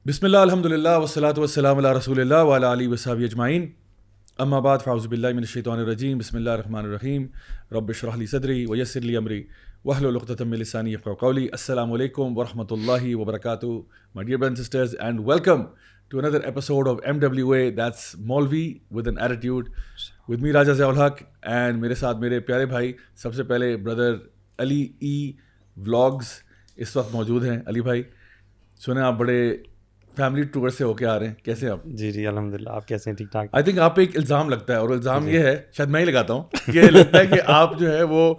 بسم اللہ الحمد للہ والصلاۃ والسلام علی رسول اللہ وعلی آلہ وصحبہ اجمعین اما بعد فاعوذ باللہ من الشیطان الرجیم بسم اللہ الرحمن الرحیم رب اشرح لی صدری ویسر لی امری واحلل عقدۃ من لسانی یفقہوا قولی. السلام علیکم ورحمۃ اللہ وبرکاتہ. My dear brothers and sisters, and welcome to another episode of MWA, that's Maulvi with an attitude, with me Raja Ziaul Haq, and میرے ساتھ میرے پیارے بھائی سب سے پہلے بردر علی ای ولاگز اس وقت موجود ہیں. علی بھائی سنیں آپ بڑے فیملی ٹور سے ہو کے آ رہے ہیں, کیسے آپ؟ جی الحمدللہ, آپ کیسے ہیں؟ ٹھیک ٹھاک. آئی تھنک آپ پہ ایک الزام لگتا ہے, اور الزام یہ ہے, شاید میں ہی لگاتا ہوں, کہ لگتا ہے کہ آپ جو ہے وہ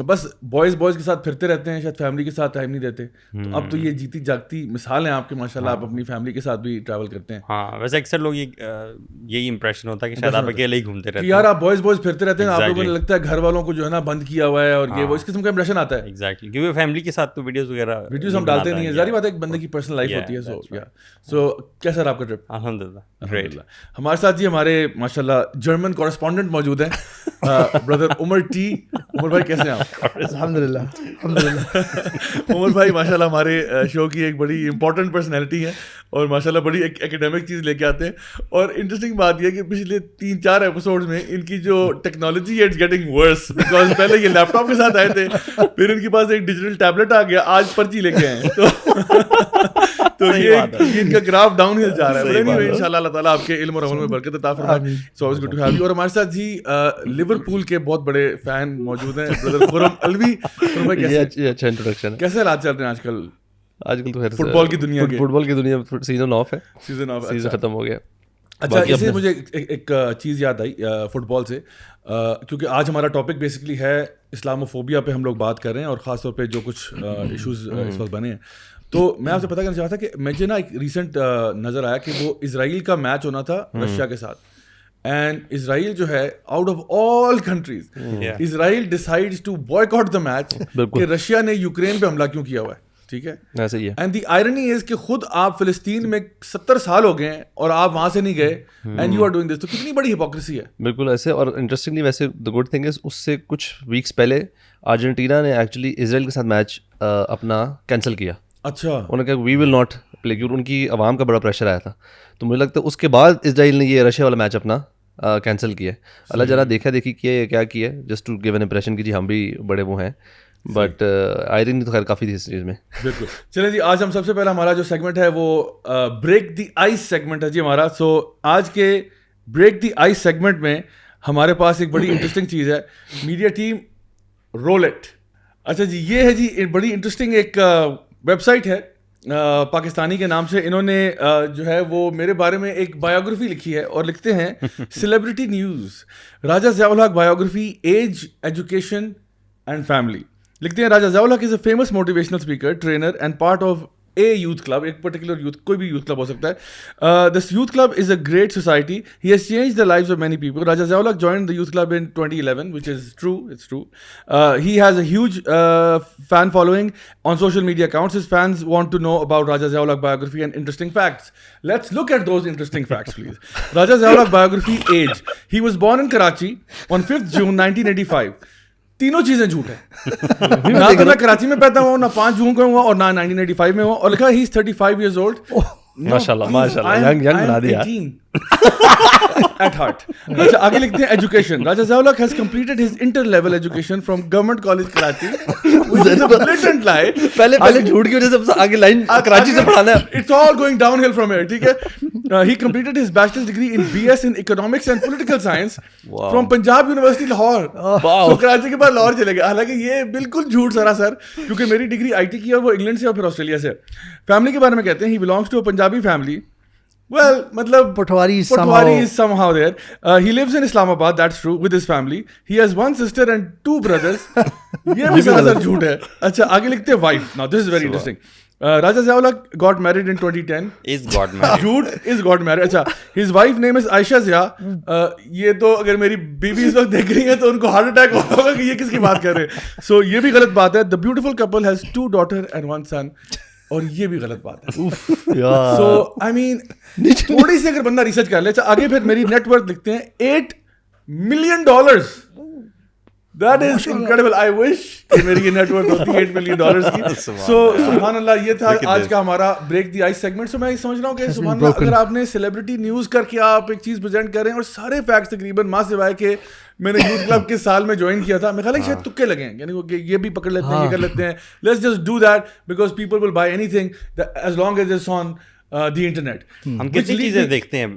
بس بوائز کے ساتھ پھرتے رہتے ہیں, شاید فیملی کے ساتھ ٹائم نہیں دیتے. تو اب تو یہ جیتی جاگتی مثال ہیں آپ کے, ماشاء اللہ آپ اپنی فیملی کے ساتھ بھی ٹریول کرتے ہیں. ہاں, ویسے اکثر لوگ یہی امپریشن ہوتا ہے کہ شاید آپ اکیلے ہی گھومتے رہتے ہیں. یار آپ بوائز پھرتے رہتے ہیں, آپ لوگوں کو لگتا ہے گھر والوں کو جو ہے نا بند کیا ہوا ہے, اور یہ وہ اس قسم کا امپریشن آتا ہے. ایگزیکٹلی, کیونکہ فیملی کے ساتھ تو ویڈیوز ہم ڈالتے نہیں ہیں, ظاہر بات ہے ایک بندے کی پرسنل لائف ہوتی ہے. سو کیسا رہا آپ کا ٹرپ؟ الحمدللہ. ہمارے ساتھ جی ہمارے ماشاء اللہ جرمن کورسپونڈنٹ موجود ہیں, بردر عمر ٹی. عمر بھائی کیسے ہیں آپ؟ الحمدللہ. عمر بھائی ماشاء اللہ ہمارے شو کی ایک بڑی امپورٹنٹ پرسنالٹی ہے, اور ماشاء اللہ بڑی ایک اکیڈیمک چیز لے کے آتے ہیں. اور انٹرسٹنگ بات یہ ہے کہ پچھلے 3-4 ایپیسوڈ میں ان کی جو ٹیکنالوجی ہے اٹس گیٹنگ ورس, بیکاز پہلے یہ لیپ ٹاپ کے ساتھ آئے تھے, پھر ان کے پاس ایک ڈیجیٹل ٹیبلٹ آ گیا, آج پرچی لے کے آئے. تو یہ ان کا گراف ڈاؤن ہل جا رہا ہے. ان شاء اللہ اللہ تعالیٰ آپ کے علم اور عمل میں برکت عطا فرمائے. So it's good to have you. اور ہمارے ساتھ جی لیورپول کے بہت بڑے فین موجود ہیں, بردر خرم الوی. اچھا انٹروڈکشن ہے. کیسے حالات چل رہے ہیں آج کل؟ آج کل تو فٹ بال کی دنیا سیزن آف ہے, سیزن ختم ہو گیا. اچھا, اس سے مجھے ایک چیز یاد آئی فٹ بال سے, کیونکہ آج ہمارا ٹاپک بیسکلی ہے اسلاموفوبیا پہ ہم لوگ بات کر رہے ہیں, اور خاص طور پہ جو کچھ ایشوز اس وقت بنے ہیں. تو میں آپ سے پتہ کرنا چاہتا تھا کہ مجھے نا ایک ریسنٹ نظر آیا کہ وہ اسرائیل کا میچ ہونا تھا رشیا کے ساتھ, اینڈ اسرائیل جو ہے out of all countries Israel decides to boycott the match کہ رشیا نے یوکرین پہ حملہ کیوں کیا ہوا ہے. ٹھیک ہے, ایسے ہی ہے. اینڈ دی آئرنی از کہ خود آپ فلسطین میں 70 سال ہو گئے ہیں اور آپ وہاں سے نہیں گئے, and you are doing this. تو کتنی بڑی ہپوکریسی ہے. بالکل ایسے. اور انٹرسٹنگلی ویسے دا گڈ تھنگ از اس سے کچھ ویکس پہلے ارجنٹینا نے ایکچولی اسرائیل کے ساتھ میچ اپنا کینسل کیا. اچھا, انہوں نے کہا وی ول ناٹ پلے, کیونکہ ان کی عوام کا بڑا پریشر آیا تھا. تو مجھے لگتا ہے اس کے بعد اسرائیل نے یہ رشیا والا میچ اپنا کینسل کیا. اللہ جلا دیکھا دیکھی کیا ہے کیا کیا ہے, just to give an impression کہ جی ہم بھی بڑے وہ ہیں, بٹ آئرن تو خیر کافی تھی اس چیز میں. بالکل. چلیں جی, آج ہم سب سے پہلا ہمارا جو سیگمنٹ ہے وہ بریک دی آئس سیگمنٹ ہے جی ہمارا. سو آج کے بریک دی آئس سیگمنٹ میں ہمارے پاس ایک بڑی انٹرسٹنگ چیز ہے. Media team roll it. اچھا جی, یہ ہے جی بڑی انٹرسٹنگ ایک ویب سائٹ ہے پاکستانی کے نام سے. انہوں نے جو ہے وہ میرے بارے میں ایک بایوگرافی لکھی ہے, اور لکھتے ہیں celebrity news, Raja Zia ul-Haq biography, age, education and family. لکھتے ہیں Raja Zia ul-Haq is a famous motivational speaker, trainer and part of a youth club. ایک پرٹیکولر یوتھ, کوئی بھی یوتھ کلب ہو سکتا ہے. This youth club is a great society. He has change the lives of many people. Raja Zia ul-Haq joined the youth club in 2011, which is true, it's true. He has a huge fan following on social media accounts. His fans want to know about Raja Ziaul Haq biography and interesting facts. Let's look at those interesting facts, please. Raja Ziaul Haq biography, age. He was born in Karachi on 5th June 1985. تینوں چیزیں جھوٹ ہیں. نہ تو میں کراچی میں پیدا ہوا, نہ 5 جون کو ہوا, اور نہ 1985 میں ہوا. اور لکھا ہی از 35 years old. ماشاءاللہ ینگ بنا دیا at heart. اچھا, آگے لکھتے ہیں education. Raja Zia ul Haq has completed his inter-level education from Government College Karachi, which is a blatant lie. پہلے جھوٹ کی وجہ سے آگے لائن کراچی سے پڑھانا ہے. It's all going downhill from here. ٹھیک ہے. He completed his bachelor's degree in BS in Economics and Political Science from Punjab University Lahore. So Karachi کے بعد لاہور چلے گئے. حالانکہ یہ بالکل جھوٹ سراسر, کیونکہ میری ڈگری آئی ٹی کی اور وہ انگلینڈ سے اور پھر آسٹریلیا سے. فیملی کے بارے میں کہتے ہیں he belongs to a Punjabi family. Well, matlab Patwari is somehow there. He lives in Islamabad, that's true, with his family. He has one sister and 2 brothers. یہ بھی سراسر جھوٹ ہے. اچھا, آگے لکھتے ہیں wife. Now this is very interesting. Raja Ziaul Haq got married in 2010. Is got married. Jhoot is got married. اچھا, his wife name is Aisha Zia. یہ تو اگر میری بیوی اس وقت دیکھ رہی ہے تو ان کو ہارٹ اٹیک ہوگا کہ یہ کس کی بات کر رہے ہیں. سو یہ بھی غلط بات ہے. The beautiful couple has 2 daughters and 1 son. اور یہ بھی غلط بات ہے. سو آئی مین تھوڑی سی اگر بندہ ریسرچ کر لے. آگے پھر میری نیٹ ورتھ لکھتے ہیں $8 million. That is incredible. I wish کہ میری یہ نیٹ ورتھ ہوتی $8 million کی. So سبحان اللہ, یہ تھا آج کا ہمارا break the ice segment. So میں سمجھ رہا ہوں کہ سبحان اللہ, اگر آپ نے سیلیبریٹی نیوز کر کے آپ ایک چیز پریزنٹ کر رہے ہیں اور سارے فیکٹس تقریباً ماں سوائے کہ میں نے یوتھ کلب کے سال میں جوائن کیا تھا, میں خیال ہے شاید تکے لگے ہیں, یعنی یہ بھی پکڑ لیتے ہیں, یہ کر لیتے ہیں. Let's just do that because people will buy anything as long as it's on the internet. ہم کتنی چیزیں دیکھتے ہیں,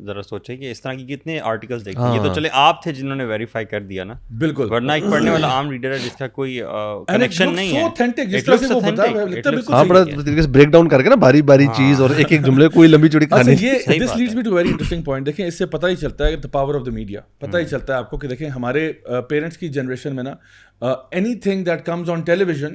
ذرا سوچیں کہ اس طرح کی کتنے آرٹیکلس دیکھتے ہیں. یہ تو چلے آپ تھے جنہوں نے ویریفائی کر دیا نا, بالکل, ورنہ ایک پڑھنے والا عام ریڈر ہے جس کا کوئی کنیکشن نہیں ہے. جس طرح سے وہ بتا رہا ہے بالکل ہاں, بڑا طریقے سے بریک ڈاؤن کر کے نا باری باری چیز اور ایک ایک جملے کوئی لمبی چوڑی کہانی. یہ this leads me to very interesting point. دیکھیں اس سے پتہ ہی چلتا ہے کہ پاور آف دا میڈیا, پتہ ہی چلتا ہے آپ کو کہ دیکھیں ہمارے پیرنٹس کی جنریشن میں نا anything that comes on television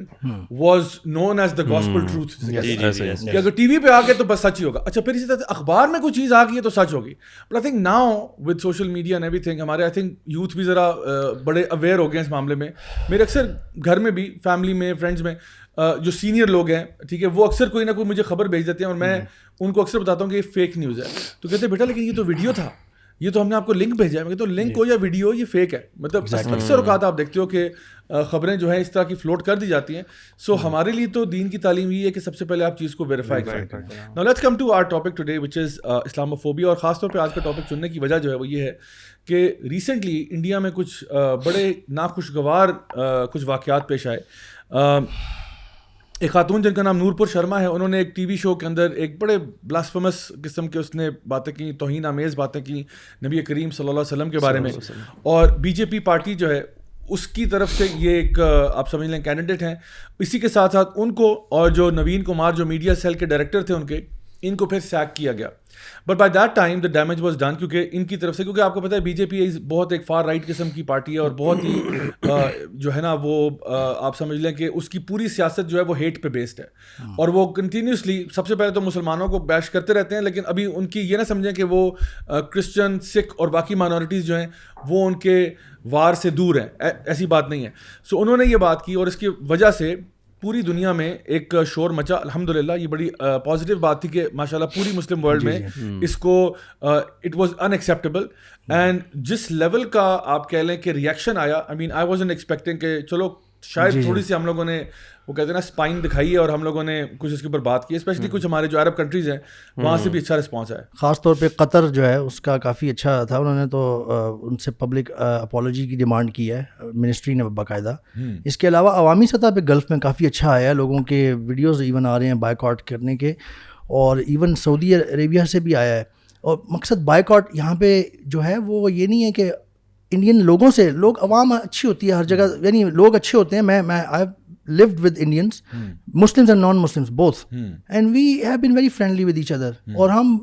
was known as the gospel truth. کہ اگر ٹی وی پہ آ گئے تو بس سچ ہی ہوگا. اچھا, پھر اسی طرح اخبار میں کوئی چیز آ گئی ہے تو سچ ہوگی. But I think now with social media and every thing ہمارے آئی تھنک یوتھ بھی ذرا بڑے اویئر ہو گئے اس معاملے میں. میرے اکثر گھر میں بھی, فیملی میں, فرینڈس میں جو سینئر لوگ ہیں, ٹھیک ہے, وہ اکثر کوئی نہ کوئی مجھے خبر بھیج دیتے ہیں اور میں ان کو اکثر بتاتا ہوں کہ یہ فیک نیوز ہے. تو کہتے ہیں بیٹا لیکن یہ تو ویڈیو تھا, یہ تو ہم نے آپ کو لنک بھیجا ہے. میں کہتا ہوں لنک ہو یا ویڈیو, یہ فیک ہے. مطلب اکثر اوقات آپ دیکھتے ہو کہ خبریں جو ہیں اس طرح کی فلوٹ کر دی جاتی ہیں. سو ہمارے لیے تو دین کی تعلیم یہ ہے کہ سب سے پہلے آپ چیز کو ویریفائی کریں. Now let's come to our topic today which is Islamophobia. اور خاص طور پہ آج کا ٹاپک چننے کی وجہ جو ہے وہ یہ ہے کہ ریسنٹلی انڈیا میں کچھ بڑے ناخوشگوار کچھ واقعات پیش آئے. ایک خاتون جن کا نام نورپور شرما ہے, انہوں نے ایک ٹی وی شو کے اندر ایک بڑے بلاسفیمس قسم کے اس نے باتیں کی, توہین آمیز باتیں کی نبی کریم صلی اللہ علیہ وسلم کے بارے میں. اور بی جے پی پارٹی جو ہے اس کی طرف سے یہ ایک آپ سمجھ لیں کینڈیڈیٹ ہیں. اسی کے ساتھ ساتھ ان کو اور جو نوین کمار جو میڈیا سیل کے ڈائریکٹر تھے ان کو پھر سیک کیا گیا. But by that time the damage was done, کیونکہ ان کی طرف سے, کیونکہ آپ کو پتہ ہے بی جے پی بہت ایک فار رائٹ قسم کی پارٹی ہے اور بہت ہی جو ہے نا وہ آپ سمجھ لیں کہ اس کی پوری سیاست جو ہے وہ ہیٹ پہ بیسڈ ہے. اور وہ کنٹینیوسلی سب سے پہلے تو مسلمانوں کو بیش کرتے رہتے ہیں, لیکن ابھی ان کی یہ نہ سمجھیں کہ وہ کرسچن, سکھ اور باقی مائنورٹیز جو ہیں وہ ان کے وار سے دور ہیں, ایسی بات نہیں ہے. سو انہوں نے یہ بات کی اور اس کی وجہ سے پوری دنیا میں ایک شور مچا. الحمدللہ یہ بڑی پازیٹیو بات تھی کہ ماشاءاللہ پوری مسلم ورلڈ میں اس کو it was in acceptable. And جس لیول کا آپ کہہ لیں کہ ریئیکشن آیا, آئی مین آئی وازنٹ ایکسپیکٹنگ کہ چلو شاید تھوڑی سی ہم لوگوں نے وہ کہتے ہیں نا اسپائن دکھائی ہے اور ہم لوگوں نے کچھ اس کے اوپر بات کی, اسپیشلی کچھ ہمارے جو عرب کنٹریز ہیں وہاں سے بھی اچھا رسپانس آیا. خاص طور پہ قطر جو ہے اس کا کافی اچھا تھا, انہوں نے تو ان سے پبلک اپالوجی کی ڈیمانڈ کی ہے منسٹری نے باقاعدہ. اس کے علاوہ عوامی سطح پہ گلف میں کافی اچھا آیا, لوگوں کے ویڈیوز ایون آ رہے ہیں بائیکاٹ کرنے کے, اور ایون سعودی عربیہ سے بھی آیا ہے. اور مقصد بائیکاٹ یہاں پہ جو ہے وہ یہ نہیں ہے کہ انڈین لوگوں سے, لوگ عوام اچھی ہوتی ہے ہر جگہ, یعنی لوگ اچھے ہوتے ہیں. میں آئی lived with Indians, Muslims and non-Muslims both, and we have been very friendly with each other. اور ہم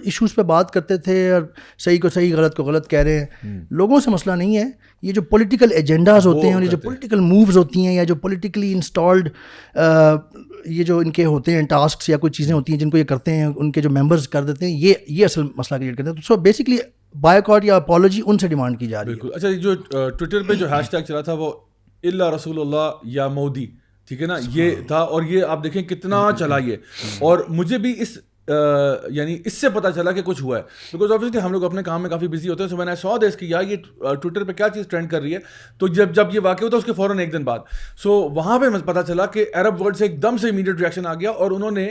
ایشوز پہ بات کرتے تھے اور صحیح کو صحیح, غلط کو غلط کہہ رہے ہیں. لوگوں سے مسئلہ نہیں ہے, یہ جو پولیٹیکل ایجنڈاز ہوتے ہیں اور یہ جو پولیٹیکل مووز ہوتی ہیں یا جو پولیٹیکلی انسٹالڈ یہ جو ان کے ہوتے ہیں ٹاسکس یا کوئی چیزیں ہوتی ہیں جن کو یہ کرتے ہیں, ان کے جو ممبرز کر دیتے ہیں, یہ اصل مسئلہ کریٹ کرتے ہیں. سو بیسکلی بائیکاٹ یا اپالوجی ان سے ڈیمانڈ کی جا رہی ہے. بالکل. اچھا, جو ٹویٹر پہ جو ہیش ٹیگ چلا تھا وہ اللہ رسول اللہ یا مودی, ٹھیک ہے نا, یہ تھا. اور یہ آپ دیکھیں کتنا چلا یہ, اور مجھے بھی اس یعنی اس سے پتہ چلا کہ کچھ ہوا ہے, بیکاز آبویسلی ہم لوگ اپنے کام میں کافی بزی ہوتے ہیں. سو میں نے سو دیس کہ یار یہ ٹویٹر پہ کیا چیز ٹرینڈ کر رہی ہے. تو جب یہ واقع ہوتا ہے اس کے فوراً ایک دن بعد سو وہاں پہ پتہ چلا کہ عرب ورلڈ سے ایک دم سے امیڈیٹ ریئیکشن آ گیا اور انہوں نے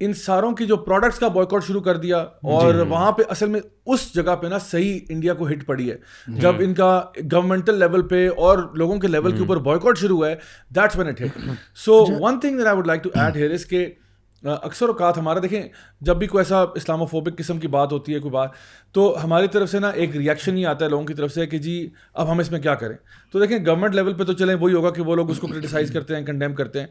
ان ساروں کی جو پروڈکٹس کا بوائکاٹ شروع کر دیا. اور وہاں پہ اصل میں اس جگہ پہ نا صحیح انڈیا کو ہٹ پڑی ہے جب ان کا گورنمنٹل لیول پہ اور لوگوں کے لیول کے اوپر بوائکاٹ شروع ہوا ہے. That's when it hit. So one thing that I would like to add here is کہ اکثر اوقات ہمارا دیکھیں جب بھی کوئی ایسا اسلاموفوبک قسم کی بات ہوتی ہے کوئی بات, تو ہماری طرف سے نا ایک ریئیکشن ہی آتا ہے لوگوں کی طرف سے کہ جی اب ہم اس میں کیا کریں. تو دیکھیں گورنمنٹ لیول پہ تو چلیں وہی ہوگا کہ وہ لوگ اس کو کرٹیسائز کرتے ہیں, کنڈیم کرتے ہیں.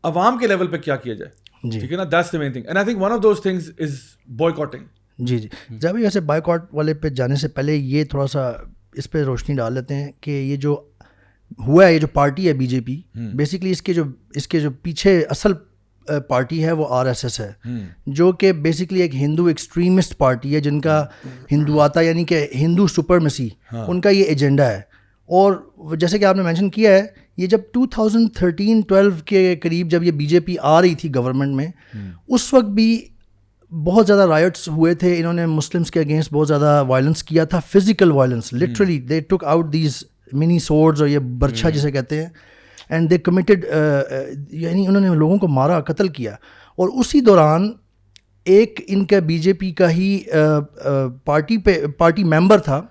عوام کے لیول پہ کیا کیا جائے, ٹھیک ہے نا, that's the main thing. And I think one of those things is boycotting. جی جب ویسے بائیکاٹ والے پہ جانے سے پہلے یہ تھوڑا سا اس پہ روشنی ڈال لیتے ہیں کہ یہ جو ہوا ہے, یہ جو پارٹی ہے بی جے پی, بیسکلی اس کے جو پیچھے اصل پارٹی ہے وہ RSS ہے, جو کہ بیسکلی ایک ہندو ایکسٹریمسٹ پارٹی ہے جن کا ہندواتا یعنی کہ ہندو سپرمیسی ان کا یہ ایجنڈا ہے. اور جیسے کہ آپ نے مینشن کیا ہے, یہ جب 2013-12 کے قریب جب یہ بی جے پی آ رہی تھی گورنمنٹ میں, اس وقت بھی بہت زیادہ رائٹس ہوئے تھے. انہوں نے مسلمس کے اگینسٹ بہت زیادہ وائلنس کیا تھا, physical violence, literally they took out these منی سورڈز اور یہ برچھا جسے کہتے ہیں, اینڈ دے کمیٹڈ, یعنی انہوں نے لوگوں کو مارا, قتل کیا. اور اسی دوران ایک ان کا بی جے پی کا ہی پارٹی ممبر تھا,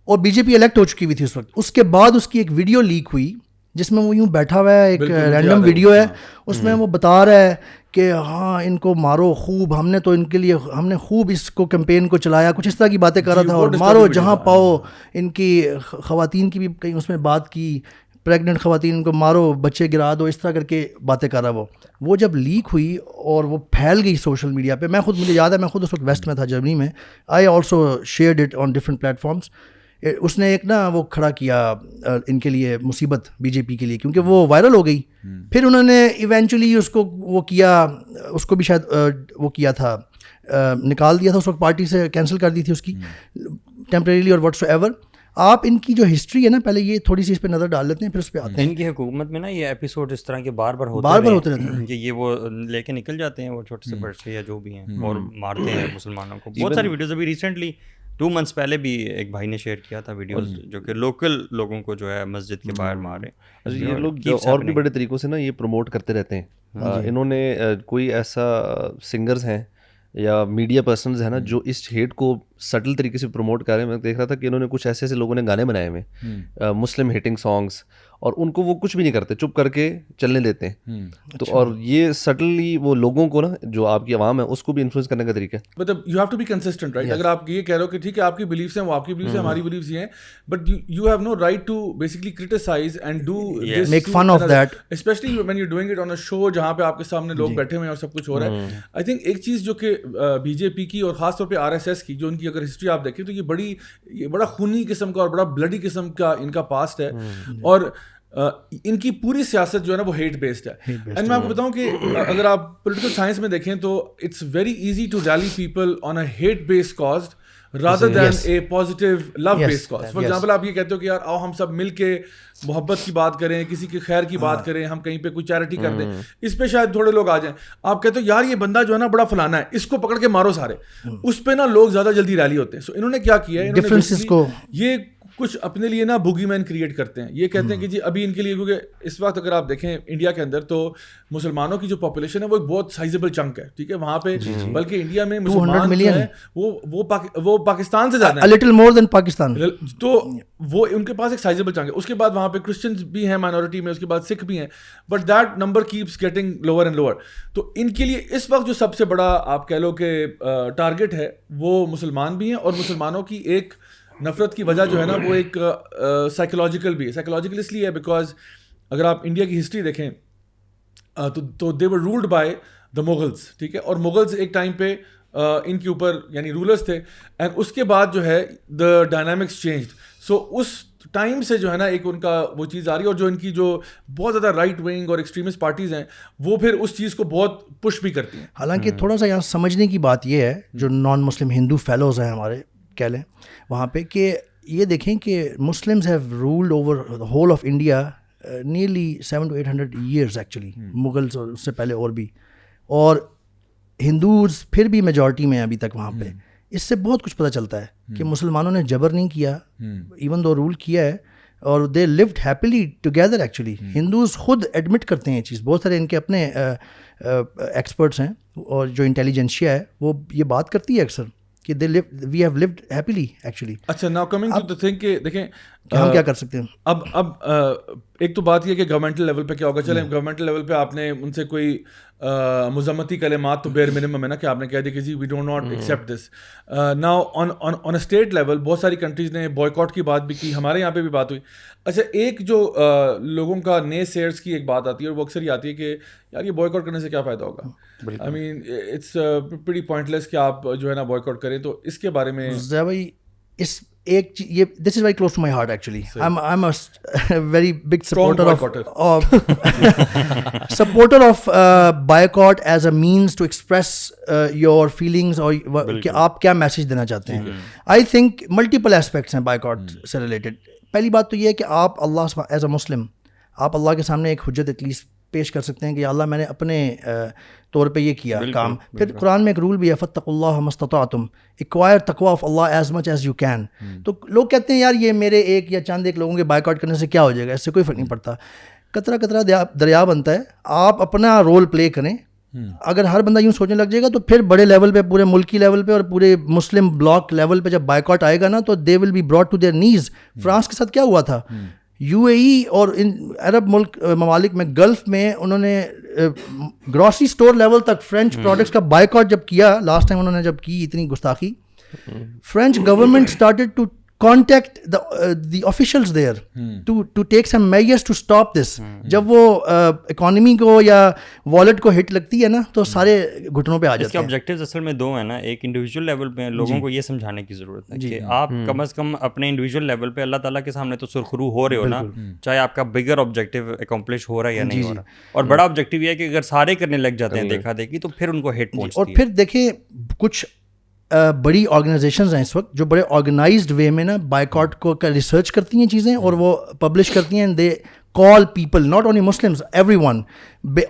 اور بی جے پی الیکٹ ہو چکی ہوئی تھی اس وقت. اس کے بعد اس کی ایک ویڈیو لیک ہوئی جس میں وہ یوں بیٹھا ہوا ہے, ایک رینڈم ویڈیو ہے, اس میں وہ بتا رہا ہے کہ ہاں ان کو مارو خوب, ہم نے تو ان کے لیے ہم نے خوب اس کو کیمپین کو چلایا, کچھ اس طرح کی باتیں کر رہا تھا, اور مارو جہاں پاؤ. ان کی خواتین کی بھی کہیں اس میں بات کی, پریگننٹ خواتین کو مارو, بچے گرا دو, اس طرح کر کے باتیں کر رہا. وہ جب لیک ہوئی اور وہ پھیل گئی سوشل میڈیا پہ, مجھے یاد ہے میں خود اس وقت ویسٹ میں تھا, جرمنی میں, I also shared it on different پلیٹ فارمس. اس نے ایک وہ کھڑا کیا ان کے لیے مصیبت بی جے پی کے لیے, کیونکہ وہ وائرل ہو گئی. پھر انہوں نے ایونچولی اس کو وہ کیا, اس کو بھی شاید وہ کیا تھا, نکال دیا تھا اس وقت پارٹی سے, کینسل کر دی تھی اس کی ٹیمپریریلی اور واٹس ایور. آپ ان کی جو ہسٹری ہے نا, پہلے یہ تھوڑی سی اس پہ نظر ڈال لیتے ہیں, پھر اس پہ آتے ہیں. ان کی حکومت میں نا یہ ایپیسوڈ اس طرح کے بار بار ہوتے رہتے ہیں کہ یہ وہ لے کے نکل جاتے ہیں وہ چھوٹے سے بچے یا جو بھی ہیں, اور مارتے ہیں مسلمانوں کو. بہت ساری ویڈیوز ابھی ریسنٹلی 2 months پہلے بھی ایک بھائی نے شیئر کیا تھا ویڈیوز جو کہ لوکل لوگوں کو جو ہے مسجد کے باہر مارے. یہ لوگ اور بھی بڑے طریقوں سے نا یہ پروموٹ کرتے رہتے ہیں. انہوں نے کوئی ایسا سنگرز ہیں یا میڈیا پرسنز ہیں نا جو اس ہیٹ کو سٹل طریقے سے پروموٹ کر رہے ہیں. میں دیکھ رہا تھا کہ انہوں نے کچھ ایسے لوگوں نے گانے بنائے ہوئے مسلم ہیٹنگ سانگس, اور ان کو وہ کچھ بھی نہیں کرتے, چپ کر کے چلنے دیتے ہیں. تو اور یہ سٹلی وہ لوگوں کو نا جو آپ کی عوام ہے اس کو بھی انفلوئنس کرنے کا طریقہ ہے. مطلب you have to be consistent, right. اگر آپ یہ کہہ رہے ہو کہ ٹھیک ہے آپ کی بلیفس ہیں, وہ آپ کی بلیفس ہیں, ہماری بلیفس یہ ہیں, but you have no right to basically criticize and do make fun of that, especially when you doing it on a show جہاں پہ آپ کے سامنے لوگ بیٹھے ہوئے ہیں اور سب کچھ ہو رہا ہے. آئی تھنک ایک چیز جو کہ بی جے پی کی اور خاص طور پہ آر ایس ایس کی, جو ان کی اگر ہسٹری آپ دیکھیں تو یہ بڑا خونی قسم کا اور بڑا بلڈی قسم کا ان کا پاسٹ ہے, اور ان کی پوری سیاست جو ہے نا وہ ہیٹ بیسڈ ہے. اینڈ میں آپ کو بتاؤں کہ اگر آپ پولیٹیکل سائنس میں دیکھیں تو it's very easy to rally people on a hate based cause rather than a positive love based cause. For example, آپ یہ کہتے ہو کہ یار آؤ ہم سب مل کے محبت کی بات کریں, کسی کی خیر کی بات کریں, ہم کہیں پہ کوئی چیریٹی کر دیں, اس پہ شاید تھوڑے لوگ آ جائیں. آپ کہتے ہو یار یہ بندہ جو ہے نا بڑا فلانا ہے, اس کو پکڑ کے مارو سارے, اس پہ نا لوگ زیادہ جلدی ریلی ہوتے ہیں. سو انہوں نے کیا کیا ہے, ڈفرینسز کو یہ کچھ اپنے لیے نا بوگی مین کریٹ کرتے ہیں. یہ کہتے ہیں کہ جی ابھی ان کے لیے, کیونکہ اس وقت اگر آپ دیکھیں انڈیا کے اندر تو مسلمانوں کی جو پاپولیشن ہے وہ ایک بہت سائزیبل چنک ہے, ٹھیک ہے, وہاں پہ بلکہ انڈیا میں مسلمان جو ہے وہ پاکستان سے زیادہ ہیں, a little more than Pakistan, تو وہ ان کے پاس ایک سائزیبل چنک ہے. اس کے بعد وہاں پہ کرسچنز بھی ہیں مائنورٹی میں, اس کے بعد سکھ بھی ہیں, but that number keeps getting lower and lower. تو ان کے لیے اس وقت جو سب سے بڑا آپ کہہ لو کہ ٹارگیٹ ہے وہ مسلمان بھی ہیں, اور مسلمانوں کی ایک نفرت کی وجہ جو ہے نا وہ ایک سائیکولوجیکل بھی ہے. سائیکولوجیکل اس لیے ہے بیکاز اگر آپ انڈیا کی ہسٹری دیکھیں تو they were ruled by the Mughals, ٹھیک ہے, اور مغلس ایک ٹائم پہ ان کے اوپر یعنی رولرس تھے, اینڈ اس کے بعد جو ہے دا ڈائنامکس چینجڈ. سو اس ٹائم سے جو ہے نا ایک ان کا وہ چیز آ رہی ہے, اور جو ان کی جو بہت زیادہ رائٹ ونگ اور ایکسٹریمسٹ پارٹیز ہیں وہ پھر اس چیز کو بہت پش بھی کرتی ہیں. حالانکہ تھوڑا سا یہاں سمجھنے کی بات یہ ہے, جو نان مسلم ہندو فیلوز ہیں ہمارے کہہ لیں وہاں پہ, کہ یہ دیکھیں کہ Muslims have ruled over the whole of India nearly 700 to 800 years actually, Mughals اور اس سے پہلے اور بھی, اور ہندوز پھر بھی میجورٹی میں ہیں ابھی تک وہاں پہ. اس سے بہت کچھ پتہ چلتا ہے کہ مسلمانوں نے جبر نہیں کیا, ایون دو رول کیا ہے, اور they lived happily together actually. Hindus خود ایڈمٹ کرتے ہیں یہ چیز, بہت سارے ان کے اپنے ایکسپرٹس ہیں اور جو انٹیلیجنشیا ہے وہ یہ بات کرتی ہے اکثر کہ we have lived happily actually. اچھا, now coming to the thing کہ دیکھیں ہم کیا کر سکتے ہیں. اب ایک تو بات یہ کہ گورنمنٹل لیول پہ کیا ہوگا. چلیں گورنمنٹل لیول پہ آپ نے ان سے کوئی مذمتی کلمات تو بیر منیمم ہے نا, کہ آپ نے کہہ دیا کہ جی we do not accept this. Now on a state level بہت ساری کنٹریز نے بوائیکاٹ کی بات بھی کی, ہمارے یہاں پہ بھی بات ہوئی. اچھا, ایک جو لوگوں کا نئے سیئرس کی ایک بات آتی ہے, اور وہ اکثر یہ آتی ہے کہ یار یہ بوائیکاٹ کرنے سے کیا فائدہ ہوگا. آئی مین اٹس پریٹی پوائنٹ لیس کہ آپ جو ہے نا بوائیکاٹ کریں. تو اس کے بارے میں بھائی اس ایک یہ this is very close to my heart actually. I am a very big supporter of boycott as a means to express your feelings, اور کہ آپ کیا میسج دینا چاہتے ہیں. آئی تھنک ملٹیپل ایسپیکٹس ہیں بائیکاٹ سے ریلیٹڈ. پہلی بات تو یہ ہے کہ آپ اللہ ایز اے مسلم آپ اللہ کے سامنے ایک حجت ایٹ لیسٹ پیش کر سکتے ہیں کہ یا اللہ میں نے اپنے طور پہ یہ کیا کام. پھر قرآن میں ایک رول بھی ہے فَاتَّقُوا اللَّهَ مَا اسْتَطَعْتُمْ, ایکوائر تقویٰ of Allah as much as you can. تو لوگ کہتے ہیں یار یہ میرے ایک یا چند ایک لوگوں کے بائیک آؤٹ کرنے سے کیا ہو جائے گا, اس سے کوئی فرق نہیں پڑتا. قطرہ قطرہ دریا بنتا ہے, آپ اپنا رول پلے کریں. اگر ہر بندہ یوں سوچنے لگ جائے گا تو پھر بڑے لیول پہ, پورے ملکی لیول پہ اور پورے مسلم بلاک لیول پہ جب بائیک آؤٹ آئے گا نا تو they will be brought to their knees. France کے ساتھ کیا ہوا تھا, یو اے ای اور ان عرب ملک ممالک میں, گلف میں انہوں نے گروسری سٹور لیول تک فرینچ پروڈکٹس کا بائیک آؤٹ جب کیا, لاسٹ ٹائم انہوں نے جب کی اتنی گستاخی, French government started to contact the officials there to take some measures to stop this. جب وہ اکانومی کو یا والٹ کو ہٹ لگتی ہے نا تو سارے گھٹنوں پہ آ جاتے ہیں. اس کے آبجیکٹیوز اصل میں دو ہیں نا, ایک انڈیویجول لیول پہ لوگوں کو یہ سمجھانے کی ضرورت ہے کہ آپ کم از کم اپنے انڈیویجول لیول پہ اللہ تعالیٰ کے سامنے تو سرخرو ہو رہے ہو نا, چاہے آپ کا بگر آبجیکٹیو اکمپلش ہو رہا ہے یا نہیں ہو رہا. اور بڑا آبجیکٹیو یہ ہے کہ اگر سارے کرنے لگ جاتے ہیں دیکھا دیکھی تو پھر ان کو ہٹ پہنچتی ہے. اور پھر دیکھیں کچھ بڑی آرگنائزیشنز ہیں اس وقت جو بڑے آرگنائزڈ وے میں نا بائیک آؤٹ کو ریسرچ کرتی ہیں چیزیں اور وہ پبلش کرتی ہیں. They call people not only Muslims everyone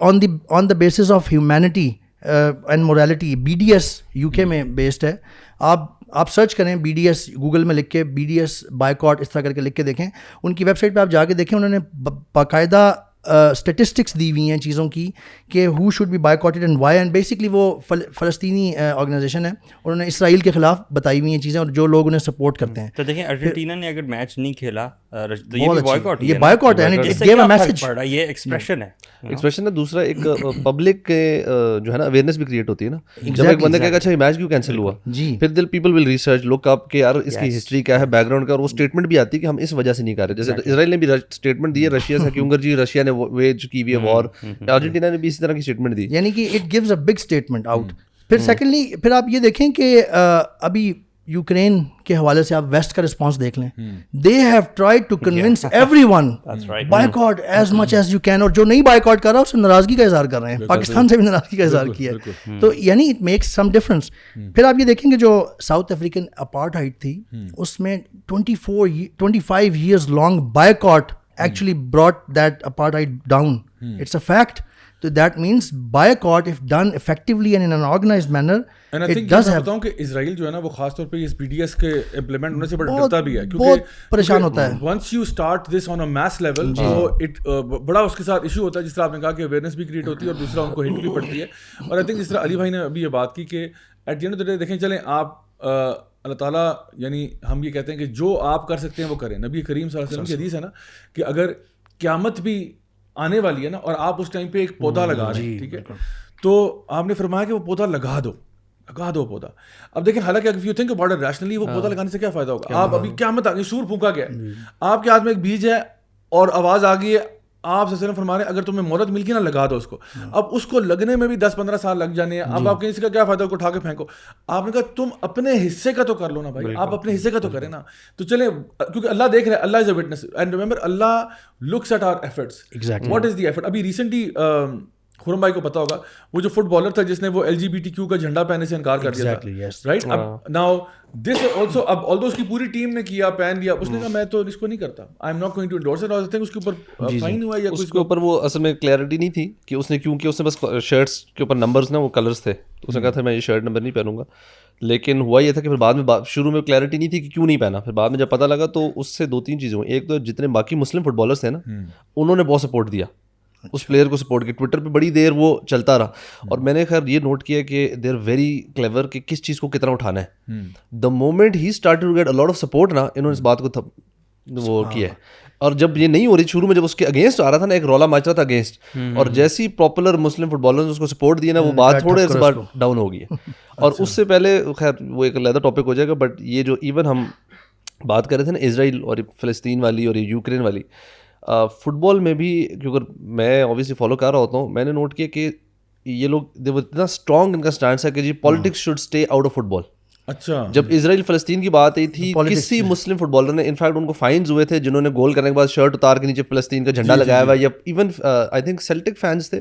on the basis of humanity and morality. B D S U K میں بیسڈ ہے. آپ سرچ کریں بی ڈی ایس گوگل میں لکھ کے, B D S boycott اس طرح کر کے لکھ کے دیکھیں. ان کی ویب سائٹ پہ آپ جا کے دیکھیں, انہوں نے باقاعدہ اسٹیٹسٹکس دی ہوئی ہیں چیزوں کی کہ ہو should be boycotted and why. And basically وہ فلسطینی آرگنائزیشن ہے, انہوں نے اسرائیل کے خلاف بتائی ہوئی ہیں چیزیں اور جو لوگ انہیں سپورٹ کرتے ہیں. تو دیکھیں ارجنٹینا نے اگر میچ نہیں کھیلا تو یہ بائیکاٹ یہ بائیکاٹ ہے, اس سے کیا فرق پڑ رہا ہے, یہ ایکسپریشن ہے. ایکسپریشن ہے. دوسرا ایک پبلک کے جو ہے نا اویئرنیس بھی کریٹ ہوتی ہے نا. جب ایک بندہ کہے گا اچھا یہ میچ کیوں کینسل ہوا, پھر دل پیپل ول ریسرچ لک اپ کہ یار اس کی ہسٹری کیا ہے, بیک گراؤنڈ کا, اور وہ اسٹیٹمنٹ بھی آتی ہے کہ ہم اس وجہ سے نہیں کر رہے. جیسے اسرائیل نے بھی اسٹیٹمنٹ دی ہے رشیا سے کہ انگر جی رشیا نے ویج کی ہوئی ہے وار, ارجنٹینا نے بھی اسی طرح کی اسٹیٹمنٹ دی, یعنی کہ it gives a big statement out. پھر سیکنڈلی پھر آپ یہ دیکھیں کہ ابھی یوکرین کے حوالے سے آپ ویسٹ کا رسپانس دیکھ لیں. They have tried to convince everyone boycott as much as you can, اور جو نہیں بائیک آؤٹ کر رہا اس سے ناراضگی کا اظہار کر رہے ہیں. پاکستان سے بھی ناراضگی کا اظہار کیا ہے. تو یعنی اٹ میکس سم ڈفرنس. پھر آپ یہ دیکھیں کہ جو ساؤتھ افریقن اپارٹھائڈ تھی اس میں 25 years long bike out actually brought that apartheid down. It's a fact. So that means boycott if done effectively and in an organized manner, and I think does have. بتاؤں کہ اسرائیل جو ہے نا وہ خاص طور پہ اس بی ڈی ایس کے امپلیمنٹ ہونے سے بڑا ڈرتا بھی ہے, بہت پریشان ہوتا ہے. once you start this on a mass level تو it بڑا اس کے ساتھ ایشو ہوتا ہے, جس طرح آپ نے کہا کہ اویئرنیس بھی کریٹ ہوتی ہے اور دوسرا ان کو ہٹ بھی پڑتی ہے. اور I think جس طرح علی بھائی نے ابھی یہ بات کی کہ at the end of the day دیکھیں چلیں آپ اللہ تعالیٰ یعنی ہم یہ کہتے ہیں کہ جو آپ کر سکتے ہیں وہ کریں. نبی کریم صلی اللہ علیہ وسلم کی حدیث ہے نا کہ اگر قیامت بھی آنے والی ہے نا اور آپ اس ٹائم پہ ایک پودا لگا رہے ہیں, ٹھیک ہے, تو آپ نے فرمایا کہ وہ پودا لگا دو پودا. اب دیکھیں حالانکہ اگر you think about it rationally, وہ پودا لگانے سے کیا فائدہ ہوگا. آپ ابھی قیامت آ گئی, سور پھونکا گیا, آپ کے ہاتھ میں ایک بیج ہے اور آواز آ گئی ہے, آپ سے فرما رہے ہیں اگر تمہیں مہلت مل گئی نا لگا دو اس کو. اب اس کو لگنے میں بھی 10-15 سال لگ جانے ہیں. اب آپ کہیں اس کا کیا فائدہ, کو اٹھا کے پھینکو. آپ نے کہا تم اپنے حصے کا تو کر لو نا بھائی, آپ اپنے حصے کا تو کریں نا. تو چلیں کیونکہ اللہ دیکھ رہا ہے, Allah is a witness and remember Allah looks at our efforts. What is the effort. ابھی ریسنٹلی خرم بھائی کو پتا ہوگا وہ جو فٹ بالر تھا جس نے وہ LGBTQ کا جھنڈا پہننے سے انکار کر دیا تھا, رائٹ. اب ناؤ دس آلسو, اب آلدو اس کی پوری ٹیم نے کیا, پہن لیا, اس نے کہا میں تو اس کو نہیں کرتا, I am not going to endorse it. I think اس کے اوپر فائن ہوا یا اس کے اوپر وہ اصل میں کلیئرٹی نہیں تھی کہ اس نے, کیونکہ اس نے بس شرٹس کے اوپر نمبرز نا وہ کلرس تھے, تو اس نے کہا تھا میں یہ شرٹ نمبر نہیں پہنوں گا. لیکن ہوا یہ تھا کہ پھر بعد میں شروع میں کلیئرٹی نہیں تھی کہ کیوں نہیں پہنا. پھر بعد میں جب پتہ لگا تو اس سے 2-3 چیزیں ہوئی. ایک تو جتنے باقی مسلم فٹ بالرس تھے نا انہوں نے بہت سپورٹ دیا, اس پلیئر کو سپورٹ کیا, ٹویٹر پہ بڑی دیر وہ چلتا رہا. اور میں نے خیر یہ نوٹ کیا کہ دے آر ویری کلیور کہ کس چیز کو کتنا اٹھانا ہے. The moment he start to get a lot of support نا, انہوں نے اس بات کو وہ کیا ہے. اور جب یہ نہیں ہو رہی شروع میں, جب اس کے اگینسٹ آ رہا تھا نا, ایک رولا مچ رہا تھا اگینسٹ, اور جیسی پاپولر مسلم فٹ بالرز نے اس کو سپورٹ دیا نا, وہ بات تھوڑے اس بار ڈاؤن ہو گئی ہے. اور اس سے پہلے خیر وہ ایک علیحدہ ٹاپک ہو جائے گا, بٹ یہ جو ایون ہم بات کر رہے تھے نا اسرائیل اور فلسطین والی اور یوکرین والی, فٹ بال میں بھی کیونکہ میں اوبیسلی فالو کر رہا ہوتا ہوں, میں نے نوٹ کیا کہ یہ لوگ اتنا اسٹرانگ ان کا اسٹانس ہے کہ جی politics should stay out of football. اچھا, جب اسرائیل فلسطین کی بات آئی تھی, کسی مسلم فٹ بالر نے, انفیکٹ ان کو فائنز ہوئے تھے جنہوں نے گول کرنے کے بعد شرٹ اتار کے نیچے فلسطین کا جھنڈا لگایا ہوا, یا even I think Celtic fans تھے,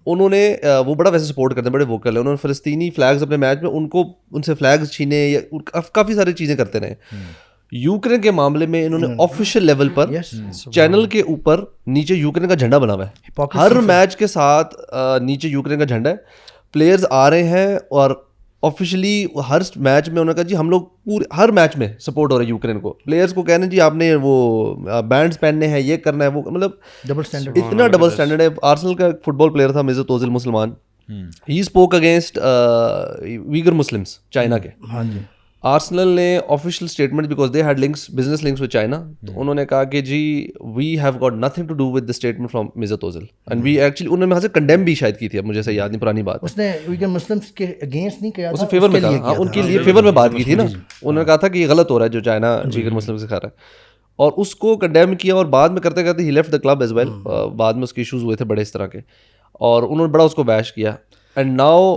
انہوں نے وہ بڑا ویسے سپورٹ کرتے ہیں, بڑے ووکل ہیں, انہوں نے فلسطینی فلیگز اپنے میچ میں ان سے فلیگز چھینے یا کافی ساری چیزیں کرتے رہے. یوکرین کے معاملے میں انہوں نے آفیشیل لیول پر چینل کے اوپر نیچے یوکرین کا جھنڈا بنا ہوا ہے. ہر میچ کے ساتھ نیچے یوکرین کا جھنڈا ہے. پلیئرز آ رہے ہیں اور آفیشیلی ہر میچ میں انہوں نے کہا جی ہم لوگ پورے ہر میچ میں سپورٹ ہو رہا ہے یوکرین کو. پلیئرز کو کہنا جی آپ نے وہ بینڈس پہننے ہیں, یہ کرنا ہے, وہ مطلب ڈبل اسٹینڈرڈ, اتنا ڈبل اسٹینڈرڈ ہے. آرسنل کا فٹ بال پلیئر تھا میزت اوزل مسلمان, he spoke against Uyghur Muslims China کے. ہاں جی, آرسنل نے official statement because they had links business links with China, تو انہوں نے کہا کہ جی we have got nothing to do with the statement from Mesut Ozil and we actually انہوں نے وہاں سے کنڈیم بھی شاید کی تھی, اب مجھے صحیح یاد نہیں, پرانی بات ہے. اس نے ویگن مسلمس کے اگینسٹ نہیں کیا اس تھا, نے فیور میں کہا, ہاں ان کے لیے فیور میں بات کی تھی نا. انہوں نے کہا تھا کہ یہ غلط ہو رہا ہے جو چائنا ویگر مسلم سے کھا رہا ہے, اور اس کو کنڈیم کیا. اور بعد میں کرتے کرتے ہی left the club as well. بعد میں اس کے ایشوز ہوئے تھے بڑے اس طرح کے, اور انہوں نے بڑا اس کو بیش کیا. اینڈ ناؤ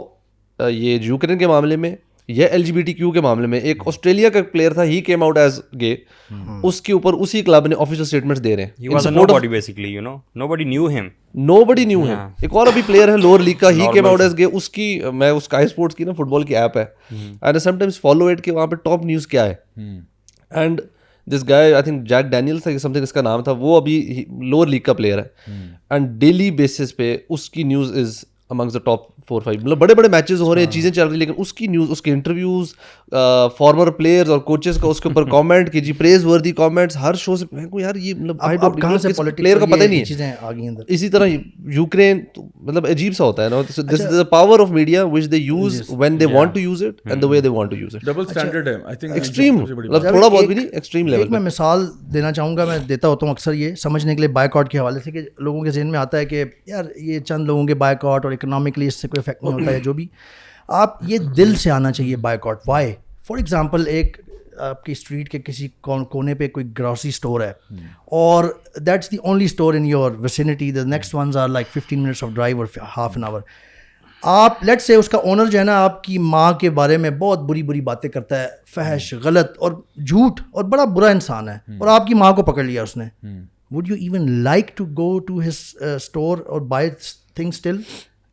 یہ یوکرین کے معاملے میں یہ L G B T Q کے معاملے میں ایک آسٹریلیا کا پلیئر تھا, ہی کیم آؤٹ ایز گے, اس کے اوپر اسی کلب نے آفیشیل اسٹیٹمنٹس دے رہے ہیں. He was a nobody basically, you know, nobody knew him. Nobody knew him. ایک اور ابھی پلیئر ہے لوور لیگ کا, ہی کیم آؤٹ ایز گے. اس کی میں اسکائی اسپورٹس کی نا فٹ بال کی ایپ ہے, and some times follow it کہ وہاں پہ ٹاپ نیوز کیا ہے. And this guy I think Jack Daniel تھا سم تھنگ اس کا نام تھا, وہ ابھی لوور لیگ کا پلیئر ہے, اینڈ ڈیلی بیسس پہ اس کی نیوز از امنگز دا ٹاپ 4-5. مطلب بڑے بڑے میچز ہو رہے ہیں, چیزیں چل رہی ہیں, لیکن اس کی نیوز, اس کے انٹرویوز, فارمر پلیئرز اور کوچز کا اس کے اوپر کامنٹ کہ جی پریز وردی کامنٹس ہر شو سے. میں کو یار یہ مطلب کہاں سے پلیئر کا پتہ ہی نہیں ہے, چیزیں آ گئی اندر. اسی طرح یوکرین مطلب عجیب سا ہوتا ہے نا. This is the power of media which they use when they want to use it and the way they want to use it. Double standard ہے آئی تھنک, ایکسٹریم, مطلب تھوڑا بہت بھی نہیں, ایکسٹریم لیول ایک میں مثال دینا چاہوں گا, میں دیتا ہوتا ہوں اکثر یہ سمجھنے کے لیے بائک آؤٹ کے حوالے سے, کہ لوگوں کے ذہن میں آتا ہے کہ یار یہ چند لوگوں کے بائک آؤٹ اور اکنامکلی اس سے کوئی افیکٹ نہیں ہوتا ہے جو بھی. آپ یہ دل سے آنا چاہیے boycott. Why? For example ایک آپ کی اسٹریٹ کے کسی کونے پہ کوئی گروسری اسٹور ہے, اور that's the only store in your vicinity, the next ones are like 15 minutes of drive اور ہاف این آور. آپ لیٹ سے اس کا اونر جو ہے نا آپ کی ماں کے بارے میں بہت بری بری باتیں کرتا ہے, فحش, غلط اور جھوٹ, اور بڑا برا انسان ہے, اور آپ کی ماں کو پکڑ لیا اس نے. Would you even like to go to his store اور buy things still?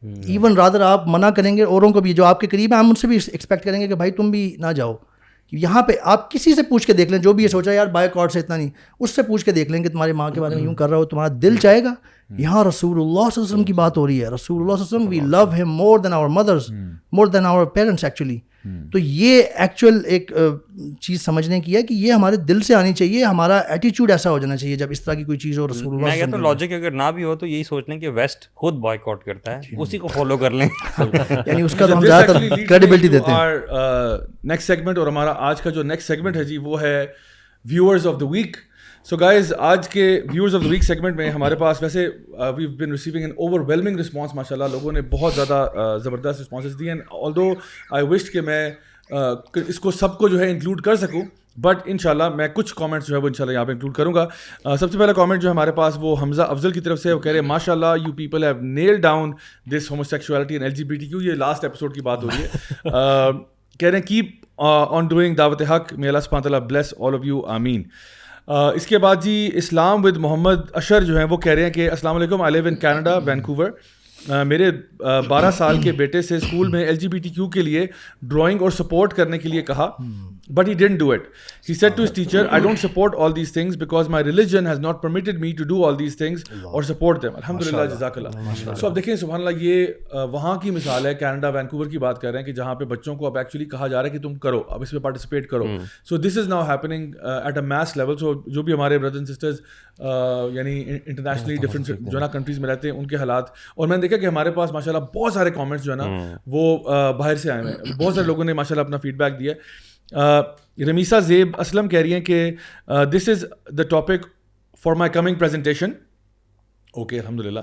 Even rather آپ منع کریں گے اوروں کو بھی جو آپ کے قریب ہیں, ہم ان سے بھی ایکسپیکٹ کریں گے کہ بھائی تم بھی نہ جاؤ. یہاں پہ آپ کسی سے پوچھ کے دیکھ لیں, جو بھی یہ سوچا یار بائک آؤٹ سے اتنا نہیں, اس سے پوچھ کے دیکھ لیں کہ تمہاری ماں کے بارے میں یوں کر رہا ہو, تمہارا دل چاہے گا. یہاں رسول اللہ صلی اللہ علیہ وسلم کی بات ہو رہی ہے. رسول اللہ صلی اللہ علیہ وسلم, وی لو ہم مور دین آور مدرس, مور دین آور پیرنٹس ایکچولی. تو یہ ایکچوئل ایک چیز سمجھنے کی ہے کہ یہ ہمارے دل سے آنی چاہیے, ہمارا ایٹیچیوڈ ایسا ہو جانا چاہیے جب اس طرح کی کوئی چیز ہو. رسول اللہ میں کہتا ہوں لاجک اگر نہ بھی ہو تو یہی سوچ لیں کہ ویسٹ خود بائک آؤٹ کرتا ہے, اسی کو فالو کر لیں, یعنی اس کا تو ہم زیادہ تر کریڈیبلٹی دیتے ہیں. نیکسٹ سیگمنٹ, اور ہمارا آج کا جو نیکسٹ سیگمنٹ ہے جی وہ ہے viewers of the week. So guys آج کے viewers of the week segment میں ہمارے پاس ویسے we been receiving an overwhelming response, ماشاء اللہ لوگوں نے بہت زیادہ زبردست رسپانسز دیے ہیں. آلدو آئی وشڈ کہ میں اس کو سب کو جو ہے انکلوڈ کر سکوں, بٹ انشاءاللہ میں کچھ کامنٹس جو ہے وہ انشاءاللہ یہاں پہ انکلوڈ کروں گا. سب سے پہلا کامنٹ جو ہمارے پاس وہ حمزہ افضل کی طرف سے, وہ کہہ رہے ہیں ماشاء اللہ you people have nailed down this homosexuality and LGBTQ. یہ لاسٹ ایپیسوڈ کی بات ہو رہی ہے. کہہ رہے ہیں کیپ آن ڈوئنگ دعوت حق, may Allah subhanahu wa ta'ala bless all of you, آمین. اس کے بعد جی اسلام ود محمد اشر جو ہیں وہ کہہ رہے ہیں کہ السلام علیکم, آئی لیو ان کینیڈا وینکوور. میرے 12 سال کے بیٹے سے اسکول میں LGBTQ کے لیے ڈرائنگ اور سپورٹ کرنے کے لیے کہا, but he didn't do it. He said to his teacher, I don't support all these things because my religion has not permitted me to do all these things or support them. Alhamdulillah, جزاک اللہ. سو اب دیکھیں سبحان اللہ, یہ وہاں کی مثال ہے, Canada Vancouver کی بات کر رہے ہیں کہ جہاں پہ بچوں کو اب ایکچولی کہا جا رہا ہے کہ تم کرو, اب اس میں پارٹیسپیٹ کرو. So this is now happening at a mass level. So جو بھی ہمارے بردرز اینڈ سسٹرز یعنی انٹرنیشنلی ڈفرینٹ جو ہے نا کنٹریز میں رہتے ہیں, ان کے حالات, اور میں نے دیکھا کہ ہمارے پاس ماشاء اللہ بہت سارے کامنٹس جو ہے نا وہ باہر سے آئے ہوئے ہیں. بہت سارے لوگوں نے ماشاء اللہ اپنا فیڈ بیک دیا. رمیسا زیب اسلم کہہ رہی ہیں کہ this is the topic for my coming presentation. Okay, alhamdulillah.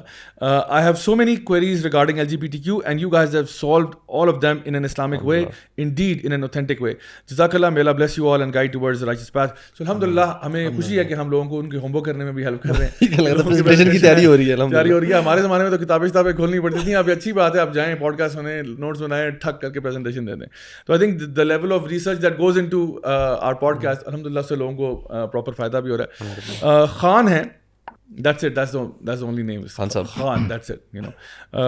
I have so many queries regarding LGBTQ and you guys have solved all of them in an Islamic way, indeed in an authentic way. Jazakallah, may Allah bless you all and guide towards the righteous path. So alhamdulillah, ہمیں خوشی ہے کہ ہم لوگوں کو ان کے home work کرنے میں بھی ہیلپ کر رہے ہیں. پریزنٹیشن کی تیاری ہو رہی ہے, تیاری ہو رہی ہے. ہمارے زمانے میں تو کتابیں کھولنی پڑتی تھیں, اب اچھی بات ہے آپ جائیں پوڈ کاسٹ سنیں, نوٹس بنائیں, ٹھک کر کے پریزنٹیشن دے دیں. تو I think the level of research that goes into our podcast, الحمد للہ سے لوگوں کو پراپر فائدہ بھی ہو رہا ہے. خان ہیں That's it. That's the only name. Khan Sahab. Khan. That's it. You know.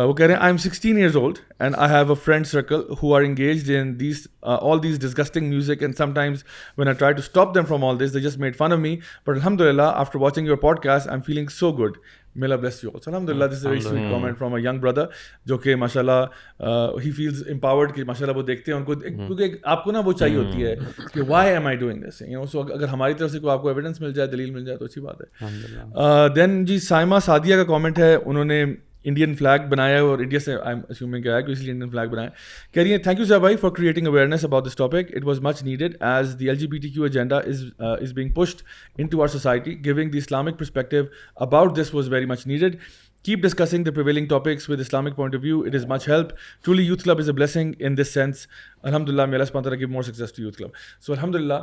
وہ کہہ رہے ہیں I'm 16 years old and I have a friend circle who are engaged in these all these disgusting music, and sometimes when I try to stop them from all this, they just made fun of me. But alhamdulillah, after watching your podcast, I'm feeling so good. May Allah bless you all. So alhamdulillah, this is a very sweet comment from a young brother جو کہ ماشاءاللہ he feels empowered کہ ماشاءاللہ وہ دیکھتے ہیں ان کو, کیونکہ آپ کو نا وہ چاہیے ہوتی ہے کہ why am I doing this, you know. So اگر ہماری طرف سے کوئی آپ کو ایویڈنس مل جائے, دلیل مل جائے تو اچھی بات ہے. دین جی سائمہ سعدیہ کا کامنٹ ہے, انہوں نے انڈین فلیگ بنایا ہے اور انڈیا سے آئی ایم اسیومنگ آیا کہ اس لیے انڈین فلیگ بنایا. کہہ رہی ہیں تھینک یو سر بھائی for creating awareness about this topic. It was much needed as the LGBTQ agenda is being pushed into our society. Giving the Islamic perspective about this was very much needed. Keep discussing the prevailing topics with Islamic point of view. It is much help. Truly, Youth Club is a blessing in this sense. Alhamdulillah, may Allah subhanahu wa ta'ala give more success to Youth Club. So Alhamdulillah,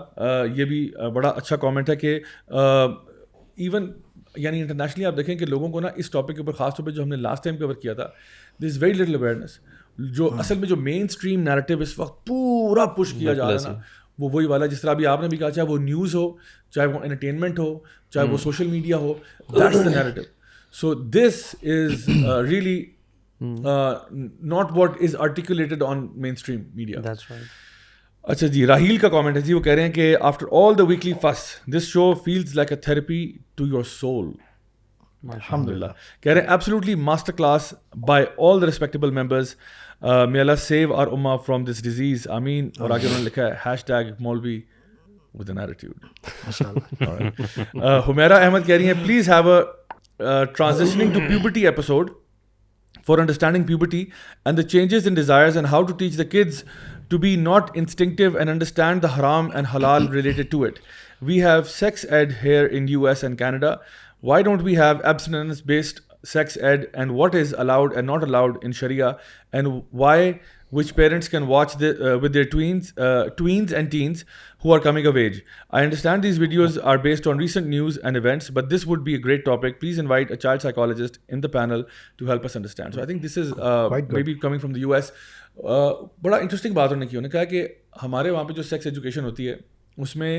یہ بھی بڑا اچھا comment ہے کہ even یعنی internationally آپ دیکھیں کہ لوگوں کو نا اس ٹاپک کے اوپر خاص طور پہ جو ہم نے لاسٹ ٹائم کور کیا تھا, دیر از ویری لٹل اویئرنیس. جو اصل میں جو مین اسٹریم نیریٹو اس وقت پورا پش کیا جا رہا ہے نا, وہ وہی والا جس طرح ابھی آپ نے بھی کہا, چاہے وہ نیوز ہو, چاہے وہ انٹرٹینمنٹ ہو, چاہے وہ social media who, that's the narrative. So this is really not what is articulated on mainstream media. That's right. اچھا جی, راہیل کا کامنٹ ہے جی, وہ کہہ رہے ہیں کہ after all the weekly fuss, this show feels like a therapy to your soul. Alhamdulillah. کہہ رہے ہیں absolutely master class by all the respectable members. May Allah save our ummah from this disease. Ameen. اور آگے انہوں نے لکھا ہے #Maulvi with an attitude. Humaira Ahmed کہہ رہی ہیں please have a transitioning to puberty episode for understanding puberty and the changes in desires and how to teach the kids to be not instinctive and understand the haram and halal related to it. We have sex ed here in US and Canada. Why don't we have abstinence based sex ed, and what is allowed and not allowed in Sharia, and why which parents can watch with their tweens and teens who are coming of age. I understand these videos are based on recent news and events, but this would be a great topic. Please invite a child psychologist in the panel to help us understand. So I think this is maybe coming from the US. بڑا interesting بات انہوں نے کی, انہوں نے کہا کہ ہمارے وہاں پہ جو سیکس ایجوکیشن ہوتی ہے اس میں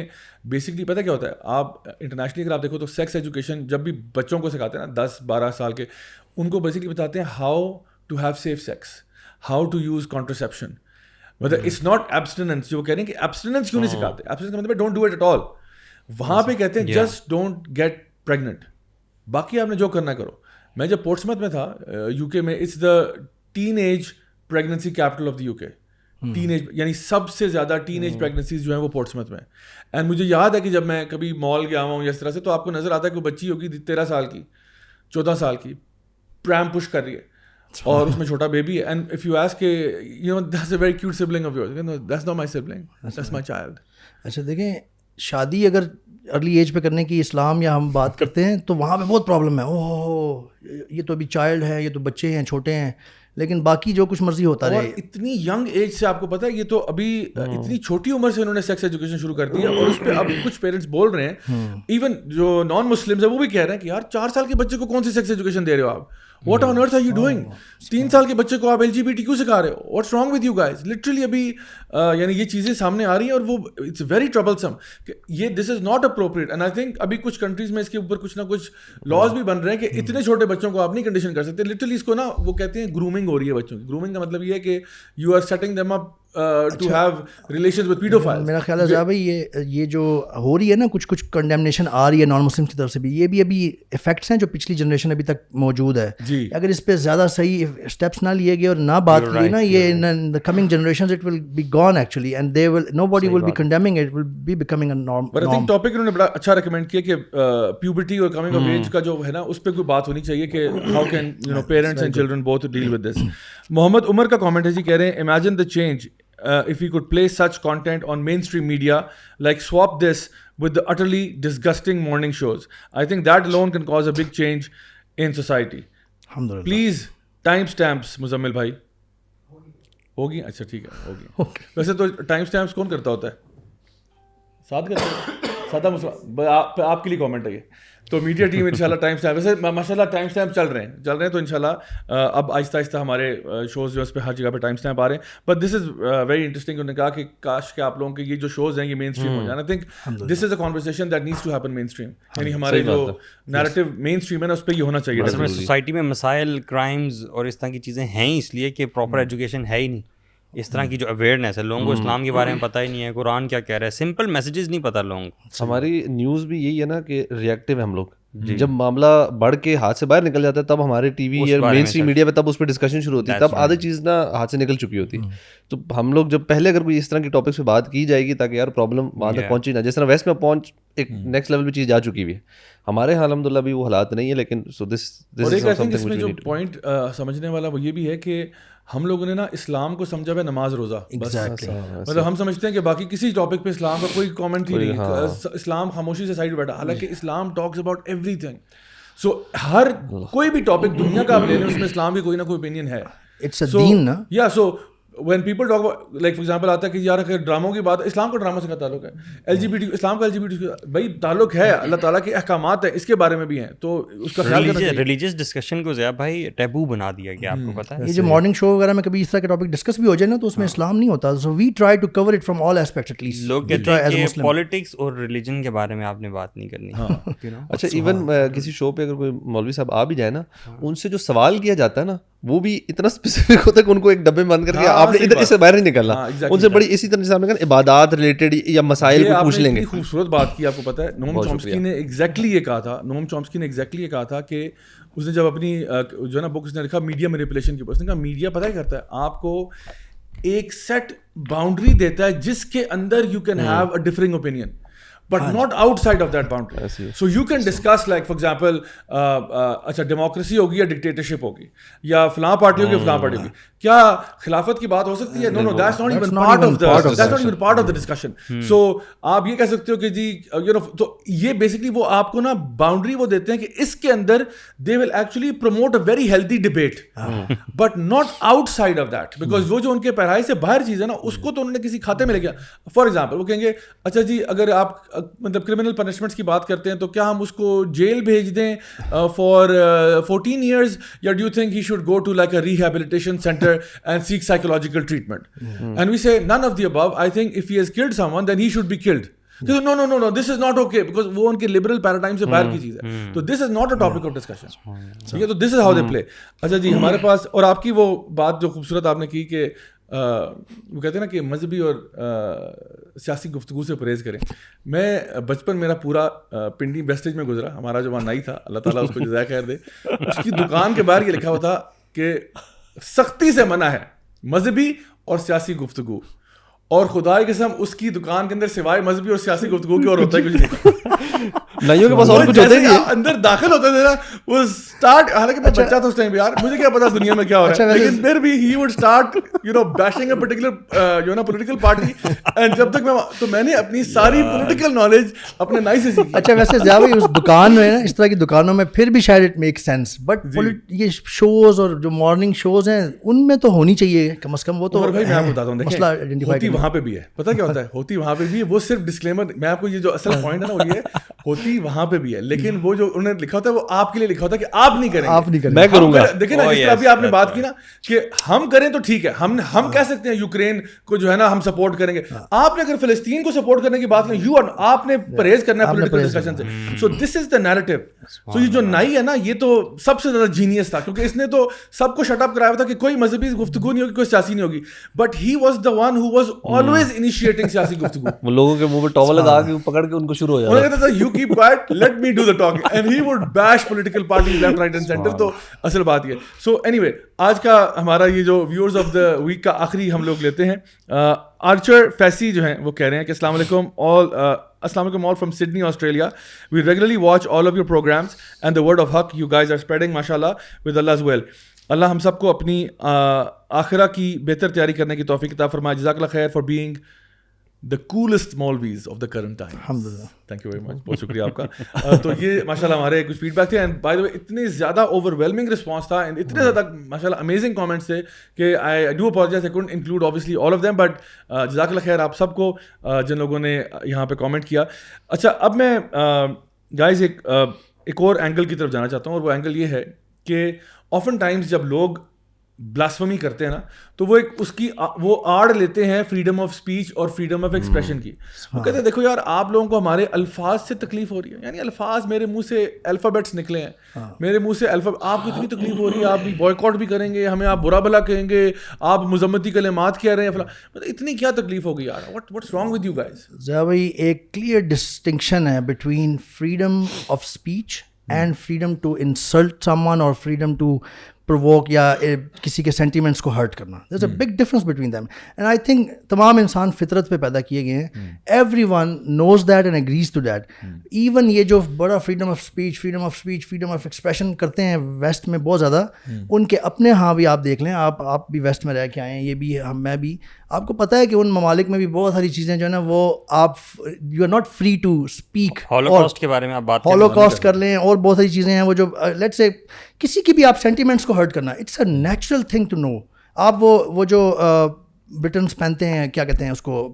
بیسکلی پتہ کیا ہوتا ہے, آپ انٹرنیشنلی اگر آپ دیکھو تو سیکس ایجوکیشن جب بھی بچوں کو سکھاتے ہیں نا 10-12 سال کے, ان کو بیسکلی بتاتے ہیں how to have safe sex, how to use contraception, whether it's not abstinence. جو وہ کہہ رہے ہیں کہ abstinence کیوں نہیں سکھاتے, abstinence کا مطلب ہے don't do it at all. وہاں پہ کہتے ہیں just don't get pregnant, باقی آپ نے جو کرنا کرو. میں جب پورٹسمت میں تھا UK میں, it's the teenage pregnancy capital of the UK. teenage یعنی سب سے زیادہ teenage pregnancies جو ہیں وہ پورٹسمت میں. اینڈ مجھے یاد ہے کہ جب میں کبھی مال گیا ہوں یا اس طرح سے, تو آپ کو نظر آتا ہے کہ بچی ہوگی 13 سال کی 14 سال کی, پریم پش کر رہی ہے اور اس میں چھوٹا بیبی ہے. اینڈ اف یو آسک کہ you know that's a very cute sibling of yours, that's not my sibling, that's my child. اچھا دیکھیں, شادی اگر ارلی ایج پہ کرنے کی اسلام یا ہم بات کرتے ہیں تو وہاں پہ بہت پرابلم ہے. یہ تو ابھی چائلڈ ہے, یہ تو بچے ہیں, چھوٹے ہیں, لیکن باقی جو کچھ مرضی ہوتا رہے. اتنی ینگ ایج سے آپ کو پتا ہے, یہ تو ابھی اتنی چھوٹی عمر سے انہوں نے سیکس ایجوکیشن شروع کر دی ہے. اور اس پہ اب کچھ پیرنٹس بول رہے ہیں, ایون جو نان مسلمز ہیں وہ بھی کہہ رہے ہیں کہ یار 4 سال کے بچے کو کون سی سیکس ایجوکیشن دے رہے ہو آپ, what on earth are you doing. 3 سال کے بچے کو آپ LGBTQ سکھا رہے ہو, what's wrong with you guys. Literally ابھی یعنی یہ چیزیں سامنے آ رہی ہیں اور وہ اٹس ویری ٹربلسم کہ یہ this is not appropriate. And I think ابھی کچھ کنٹریز میں اس کے اوپر کچھ نہ کچھ لاز بھی بن رہے ہیں کہ اتنے چھوٹے بچوں کو آپ نہیں کنڈیشن کر سکتے. لٹرلی اس کو نا وہ کہتے ہیں گرومنگ ہو رہی ہے بچوں کی. گرومنگ کا مطلب یہ ہے کہ you are setting them up to have relations with pedophiles. میرا خیال ہے جا بھائی یہ جو ہو رہی ہے نا, کچھ کنڈیمنیشن آ رہی ہے نان مسلم کی طرف سے بھی, یہ بھی ابھی افیکٹس ہیں جو پچھلی جنریشن ابھی تک موجود ہے. اگر اس پہ زیادہ صحیح اسٹیپس نہ لیے گئے اور نہ بات کی نا, یہ in coming generations it will be gone actually, and they will nobody will be condemning, it will be becoming a norm. But I think topic انہوں نے بڑا اچھا ریکمینڈ کیا کہ پیوبرٹی اور کمنگ آف ایج کا جو ہے نا اس پہ کوئی بات ہونی چاہیے کہ how can you know parents and children both deal with this. Muhammad Umar کا کامنٹ ہے جی, کہہ رہے ہیں imagine the change if we could place such content on mainstream media, like swap this with the utterly disgusting morning shows. I think that alone can cause a big change in society. Alhamdulillah. Please timestamps Muzammil bhai. ہوگی, اچھا ٹھیک ہے ہوگی. ویسے تو time stamps کون کرتا ہوتا ہے, ساتھ کرتے ہیں, سادہ مسئلہ آپ کے لیے کامنٹ ہے یہ. تو میڈیا ٹیم انشاءاللہ ٹائم اسٹیمپ ویسے ماشاءاللہ ٹائم اسٹیمپ چل رہے ہیں تو انشاءاللہ اب آہستہ آہستہ ہمارے شوز جو اس پہ ہر جگہ پہ ٹائم اسٹیمپ آ رہے ہیں. But this is very interesting. انہوں نے کہا کہ کاش کہ آپ لوگوں کے یہ جو شوز ہیں یہ مین اسٹریم ہو جائیں. I think this is a conversation that needs to happen mainstream. یعنی ہمارے جو نیریٹو مین اسٹریم ہے نا اس پہ یہ ہونا چاہیے. سوسائٹی میں مسائل کرائمز اور اس طرح کی چیزیں ہیں ہی اس لیے کہ پراپر ایجوکیشن ہے ہی نہیں. اس طرح کی جو اویئرنیس ہے, لوگوں کو اسلام کے بارے میں پتہ ہی نہیں ہے, قرآن کیا کہہ رہا ہے, سمپل میسیجز نہیں پتہ لوگوں کو. ہماری نیوز بھی یہی ہے نا کہ ریئیکٹیو ہے ہم لوگ. جب معاملہ بڑھ کے ہاتھ سے باہر نکل جاتا ہے تب ہمارے ٹی وی یا مین اسٹریم میڈیا پہ تب اس پہ ڈسکشن شروع ہوتی ہے, تب آدھی چیز نا ہاتھ سے نکل چکی ہوتی ہے. تو ہم لوگ جب پہلے اگر کوئی اس طرح کی ٹاپکس پہ بات کی جائے گی تاکہ یار پرابلم وہاں تک پہنچی نہ, جس طرح ویسٹ میں پہنچ ایک نیکسٹ لیول پہ چیز جا چکی ہوئی ہے. ہمارے یہاں الحمد للہ بھی وہ حالات نہیں ہے, لیکن سو دس اس میں جو پوائنٹ سمجھنے والا وہ یہ بھی ہے کہ ہم لوگوں نے نا اسلام کو سمجھا ہے نماز روزہ بس. مطلب ہم سمجھتے ہیں کہ باقی کسی ٹاپک پہ اسلام کا کوئی کامنٹ ہی نہیں, اسلام خاموشی سے سائڈ بیٹھا, حالانکہ اسلام ٹاکس اباؤٹ ایوری تھنگ. سو ہر کوئی بھی ٹاپک دنیا کا آپ لے لیں اس میں اسلام کی کوئی نہ کوئی اوپینین ہے. اٹس اے دین نا. یا سو when people talk about like for example آتا ہے کہ یار اگر ڈراموں کی بات ہے, اسلام کا ڈراموں سے کیا تعلق ہے, LGBT اسلام کا LGBT بھائی تعلق ہے, اللہ تعالیٰ کے احکامات ہیں اس کے بارے میں بھی ہیں, تو اس کا خیال کرنا چاہیے. ریلیجیس ڈسکشن کو زیادہ بھائی ٹیبو بنا دیا گیا, آپ کو پتہ ہے. یہ جو مارننگ شو وغیرہ میں کبھی اس طرح کے ٹاپک ڈسکس بھی ہو جائے نا تو اس میں اسلام نہیں ہوتا. So we try to cover it from all aspects. At least لوگ کہتے ہیں کہ پالیٹکس اور ریلیجن کے بارے میں آپ نے بات نہیں کرنی. اچھا ایون کسی شو پہ اگر کوئی مولوی صاحب آ بھی جائے نا, ان سے جو سوال کیا جاتا ہے نا وہ بھی اتنا اسپیسیفک ہوتا ہے کہ ان کو ایک ڈبے بند کر کے آپ نے ادھر اس سے باہر نہیں نکلنا. ان سے بڑی اسی طرح سے آپ نے کہا عبادات ریلیٹڈ یا مسائل کو پوچھ لیں گے. خوبصورت بات کی, آپ کو پتہ ہے نوم چومسکی نے ایگزیکٹلی یہ کہا تھا کہ اس نے جب اپنی جو ہے نا بک اس نے لکھا میڈیا مینیپولیشن کی, اس نے کہا میڈیا پتہ ہی کرتا ہے آپ کو ایک سیٹ باؤنڈری دیتا ہے جس کے اندر you can have a differing opinion but not outside of that boundary. So you can discuss like for example اچھا ڈیموکریسی ہوگی یا ڈکٹیٹرشپ ہوگی یا فلاں پارٹی ہوگی فلاں پارٹی ہوگی, کیا خلافت کی بات ہو سکتی ہے؟ No, that's not even part of the discussion. So آپ یہ کہہ سکتے ہو کہ جی you know, تو یہ بیسکلی وہ آپ کو نا باؤنڈری وہ دیتے ہیں کہ اس کے اندر they will actually promote a very healthy debate but not outside of that, because وہ جو ان کے پیرائی سے باہر چیز ہے نا اس کو تو انہوں نے کسی کھاتے میں لے گیا. فار ایگزامپل وہ کہیں گے اچھا جی اگر آپ مطلب کرمنل پنشمنٹس کی بات کرتے ہیں تو کیا ہم اس کو جیل بھیج دیں فار 14 years, یا do you think he should go to like a rehabilitation centre and seek psychological treatment? And we say none of the above. I think if he has killed someone then he should be killed. No, this is not okay, because وہ ان کے liberal paradigm سے باہر کی چیز ہے. تو this is not a topic of discussion. ٹھیک ہے, تو دس از ہاؤ دے پلے. اچھا جی ہمارے پاس, اور آپ کی وہ بات جو خوبصورت آپ نے کی کہ وہ کہتے ہیں نا کہ مذہبی اور سیاسی گفتگو سے پرہیز کریں. میں بچپن میرا پورا پنڈی بیسٹیج میں گزرا. ہمارا جو وہاں نائی تھا, اللہ تعالیٰ اس کو جزائے خیر دے, اس کی دکان کے باہر یہ لکھا ہوا تھا کہ سختی سے منع ہے مذہبی اور سیاسی گفتگو, اور خدا کی قسم اس کی دکان کے اندر سوائے مذہبی اور سیاسی گفتگو کی اور ہوتا ہے کچھ نہیں. نائیوں کے پاس اور کچھ ہوتا ہی نہیں. اندر داخل ہوتے تھے نا وہ اسٹارٹ, حالانکہ میں بچہ تھا اس ٹائم پہ, یار مجھے کیا پتا دنیا میں کیا ہو رہا ہے, لیکن پھر بھی he would start you know bashing a particular جو نا پولیٹیکل پارٹی, اینڈ جب تک میں نے اپنی ساری پولیٹیکل نالج اپنے نائی سے سیکھی. اچھا ویسے زیادہ اس دکان میں نا اس طرح کی دکانوں میں پھر بھی شاید اٹ میک سینس, بٹ یہ شوز اور جو مارننگ شوز ہیں ان میں تو ہونی چاہیے کم از کم. وہ تو بھائی میں آپ کو بتاتا ہوں, مسئلہ آئیڈینٹیفائی ہوتی وہاں پہ بھی ہے, پتہ کیا ہوتا ہے, ہوتی وہاں پہ بھی ہے, وہ صرف ڈسکلیمر, میں آپ کو یہ جو اصل پوائنٹ ہے نا وہ یہ ہے, ہوتی وہاں پہ بھی ہے, لیکن وہ جو انہوں نے لکھا ہوتا ہے وہ آپ کے لیے لکھا ہوتا ہے کہ آپ نہیں کریں گے, میں کروں گا. دیکھیں نا, جس طرح ابھی آپ نے بات کی نا کہ ہم کریں تو ٹھیک ہے, ہم کہہ سکتے ہیں یوکرین کو جو ہے نا ہم سپورٹ کریں گے. آپ نے اگر فلسطین کو سپورٹ کرنے کی بات کی, آپ نے پرہیز کرنا ہے پولیٹیکل ڈسکشن سے. سو دس از دا نیریٹو. سو یہ جو نائی ہے نا یہ تو سب سے زیادہ جینیس تھا, کیونکہ اس نے تو سب کو شٹ اپ کرایا تھا کہ کوئی مذہبی گفتگو نہیں ہوگی, کوئی سیاسی نہیں ہوگی, but he was the one who was always initiating سیاسی گفتگو. وہ لوگوں کے منہ پہ ٹاول لگا کے پکڑ کے ان کو شروع ہو جاتا ہے, کہتا تھا you keep quiet let me do the talking, and he would bash political parties left right and center. تو اصل بات یہ. سو اینی وے آج کا ہمارا یہ جو ویورز آف دا ویک کا آخری ہم لوگ لیتے ہیں. آرچر فیسی جو ہیں وہ کہہ رہے ہیں کہ السلام علیکم all from Sydney, Australia. We regularly watch all of your programs and the word of haq you guys are spreading, mashallah, with Allah's will. اللہ ہم سب کو اپنی آخرہ کی بہتر تیاری کرنے کی توفیق عطا فرمائے. جزاک اللہ خیر for being the coolest Maulvis of the current time. الحمدللہ. Thank you very much. بہت شکریہ آپ کا. تو یہ ماشاءاللہ ہمارے کچھ فیڈ بیک تھے, اینڈ بائی دا وے اتنے زیادہ اوور ویلمنگ رسپانس تھا, اینڈ اتنے زیادہ ماشاءاللہ امیزنگ کامنٹس تھے کہ I do apologise, I couldn't include obviously all of them, but جزاک اللہ خیر آپ سب کو جن لوگوں نے یہاں پہ کامنٹ کیا. اچھا اب میں گائز ایک ایک اور اینگل کی طرف جانا چاہتا ہوں, اور وہ اینگل یہ ہے کہ آفن ٹائمز جب لوگ بلاسفمی کرتے ہیں نا تو وہ ایک اس کی وہ آڑ لیتے ہیں فریڈم آف اسپیچ اور فریڈم آف ایکسپریشن کی. وہ کہتے ہیں دیکھو یار آپ لوگوں کو ہمارے الفاظ سے تکلیف ہو رہی ہے, یعنی الفاظ میرے منہ سے الفابیٹس نکلے ہیں, میرے منہ سے آپ کو اتنی تکلیف ہو رہی ہے, آپ بھی بوائکاٹ بھی کریں گے, ہمیں آپ برا بھلا کہیں گے, آپ مذمتی کلمات کہہ رہے ہیں فلاں, مطلب اتنی کیا تکلیف ہوگی یار, what's wrong with you guys? ذرا بھائی ایک کلیئر ڈسٹنکشن ہے between freedom of speech and freedom to insult someone اور فریڈم ٹو پرووک یا کسی کے سینٹیمنٹس کو ہرٹ کرنا. There is a big difference between them and I think تمام انسان فطرت پہ پیدا کیے گئے ہیں. Everyone knows that and agrees to that. Even یہ جو بڑا freedom of speech freedom of expression کرتے ہیں ویسٹ میں بہت زیادہ, ان کے اپنے ہاں بھی آپ دیکھ لیں, آپ بھی ویسٹ میں رہ کے آئے ہیں, یہ بھی میں بھی, آپ کو پتہ ہے کہ ان ممالک میں بھی بہت ساری چیزیں جو ہے نا وہ آپ you are not free to speak. Holocaust کے بارے میں آپ بات ہولوکاسٹ کر لیں, اور بہت ساری چیزیں ہیں وہ جو لیٹس سے کسی کی بھی آپ سینٹیمنٹس کو ہرٹ کرنا, it's a natural thing to know. آپ وہ جو برٹنس پہنتے ہیں, کیا کہتے ہیں اس کو,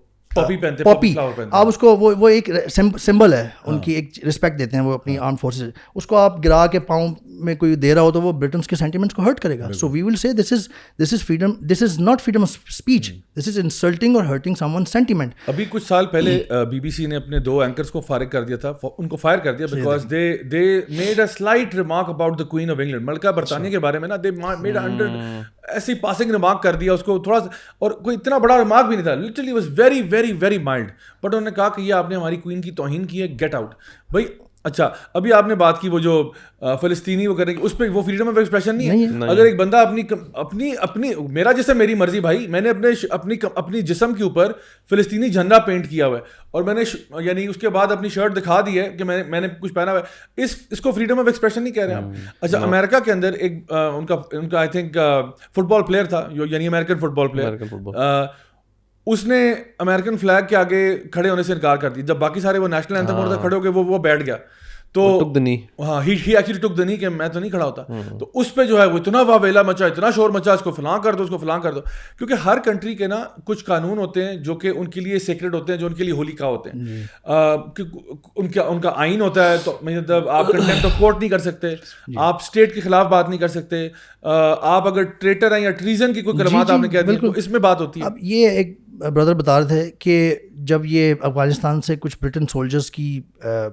پاپی, آپ اس کو وہ ایک سمبل ہے ان کی, ایک رسپیکٹ دیتے ہیں وہ اپنی آرم فورسز, اس کو آپ گرا کے پاؤں میں کوئی دے رہا ہو تو وہ برٹنس کے سینٹیمنٹس کو ہرٹ کرے گا. سو we will say this is freedom, this is not freedom of speech, this is insulting اور ہرٹنگ سم ون سینٹیمنٹ. ابھی کچھ سال پہلے بی بی سی نے اپنے 2 اینکرز کو فارغ کر دیا تھا, ان کو فائر کر دیا because they made a slight remark about the queen of England, ملکہ برطانیہ کے بارے میں نا, دے میڈ ایسی پاسنگ ریمارک کر دیا اس کو تھوڑا سا, اور کوئی اتنا بڑا ریمارک بھی نہیں تھا, literally was very very very mild, but انہوں نے کہا کہ یہ آپ نے ہماری کوئین کی توہین کی ہے, گیٹ آؤٹ. بھائی اچھا ابھی آپ نے بات کی وہ جو فلسطینی وہ کریں گے, اس پہ وہ فریڈم آف ایکسپریشن نہیں ہے. اگر ایک بندہ اپنی میرا جیسے میری مرضی, بھائی میں نے اپنی جسم کے اوپر فلسطینی جھنڈا پینٹ کیا ہوا ہے, اور میں نے یعنی اس کے بعد اپنی شرٹ دکھا دی ہے کہ میں نے کچھ پہنا ہوا ہے, اس کو فریڈم آف ایکسپریشن نہیں کہہ رہے آپ. اچھا امریکہ کے اندر ایک ان کا I think football player تھا, یعنی امیریکن فٹ بال پلیئر, اس نے امریکن فلیگ کے آگے کھڑے ہونے سے انکار کر دیا. جب باقی سارے وہ نیشنل اینتھم ہوتا کھڑے ہو گئے, وہ بیٹھ گیا, تو ہاں ہی ایکچولی ٹک دنی کہ میں تو نہیں کھڑا ہوتا. تو اس پہ جو ہے وہ اتنا واویلا مچا, اتنا شور مچا, اس کو فلاں کر دو, اس کو فلاں کر دو, کیونکہ ہر کنٹری کے نا کچھ قانون ہوتے ہیں جو کہ ان کے لیے سیکرٹ ہوتے ہیں, جو ان کے لیے ہولی کا ہوتے ہیں. ان کا آئین ہوتا ہے, تو مطلب آپ کنٹیمپٹ آف کورٹ نہیں کر سکتے, آپ اسٹیٹ کے خلاف بات نہیں کر سکتے, آپ اگر ٹریٹر ہیں یا ٹریزن کی کوئی کلمات آپ نے کہہ دی تو اس میں بات ہوتی ہے. اب یہ ایک بردر بتا رہے تھے کہ جب یہ افغانستان سے کچھ برٹن سولجرس کی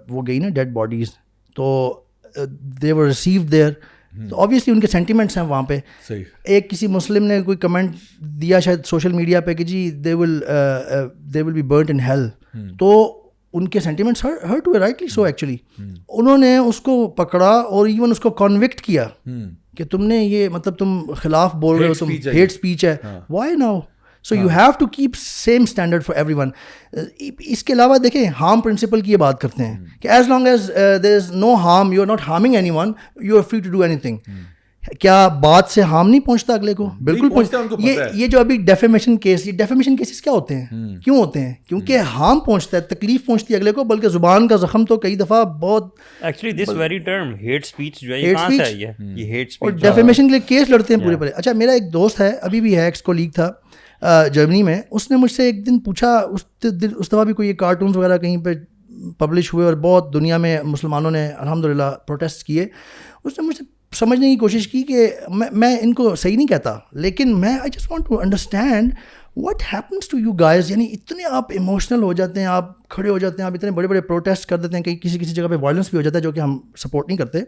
وہ گئی نا ڈیڈ باڈیز, تو دے ور ریسیوڈ دیئر, تو آبویسلی ان کے سینٹیمنٹس ہیں وہاں پہ. ایک کسی مسلم نے کوئی کمنٹ دیا شاید سوشل میڈیا پہ کہ جی they will be burnt in hell, تو ان کے سینٹیمنٹس ہرٹ ہوئے, رائٹلی سو. ایکچولی انہوں نے اس کو پکڑا اور ایون اس کو کنوکٹ کیا کہ تم نے یہ مطلب تم خلاف بول رہے ہو, تم ہیٹ اسپیچ ہے, why now. So you have to keep same standard for everyone. اس کے علاوہ دیکھیں ہارم پرنسپل کی یہ بات کرتے ہیں کہ as long as there is no harm, you are not harming anyone, you are free to do anything. کیا بات سے ہارم نہیں پہنچتا اگلے کو؟ بالکل پہنچتا. یہ جو ابھی ڈیفیمیشن کیس, یہ ڈیفیمیشن کیسز کیا ہوتے ہیں, کیوں ہوتے ہیں؟ کیونکہ ہارم پہنچتا ہے, تکلیف پہنچتی ہے اگلے کو, بلکہ زبان کا زخم تو کئی دفعہ بہت. Actually this very term hate speech جو ہے یہ کہاں سے آئی ہے, یہ ہیٹ اسپیچ اور ڈیفیمیشن کے لیے کیس لڑتے ہیں پورے پورے. اچھا میرا ایک دوست ہے, ابھی بھی ہے, ایکس کولیگ تھا جرمنی میں, اس نے مجھ سے ایک دن پوچھا, اس دفعہ بھی کوئی کارٹونز وغیرہ کہیں پہ پبلش ہوئے اور بہت دنیا میں مسلمانوں نے الحمدللہ پروٹیسٹ کیے. اس نے مجھ سے سمجھنے کی کوشش کی کہ میں ان کو صحیح نہیں کہتا, لیکن میں I just want to understand what happens to you guys. یعنی اتنے آپ ایموشنل ہو جاتے ہیں, آپ کھڑے ہو جاتے ہیں, آپ اتنے بڑے بڑے پروٹیسٹ کر دیتے ہیں, کہیں کسی جگہ پہ وائلنس بھی ہو جاتا ہے جو کہ ہم سپورٹ نہیں کرتے.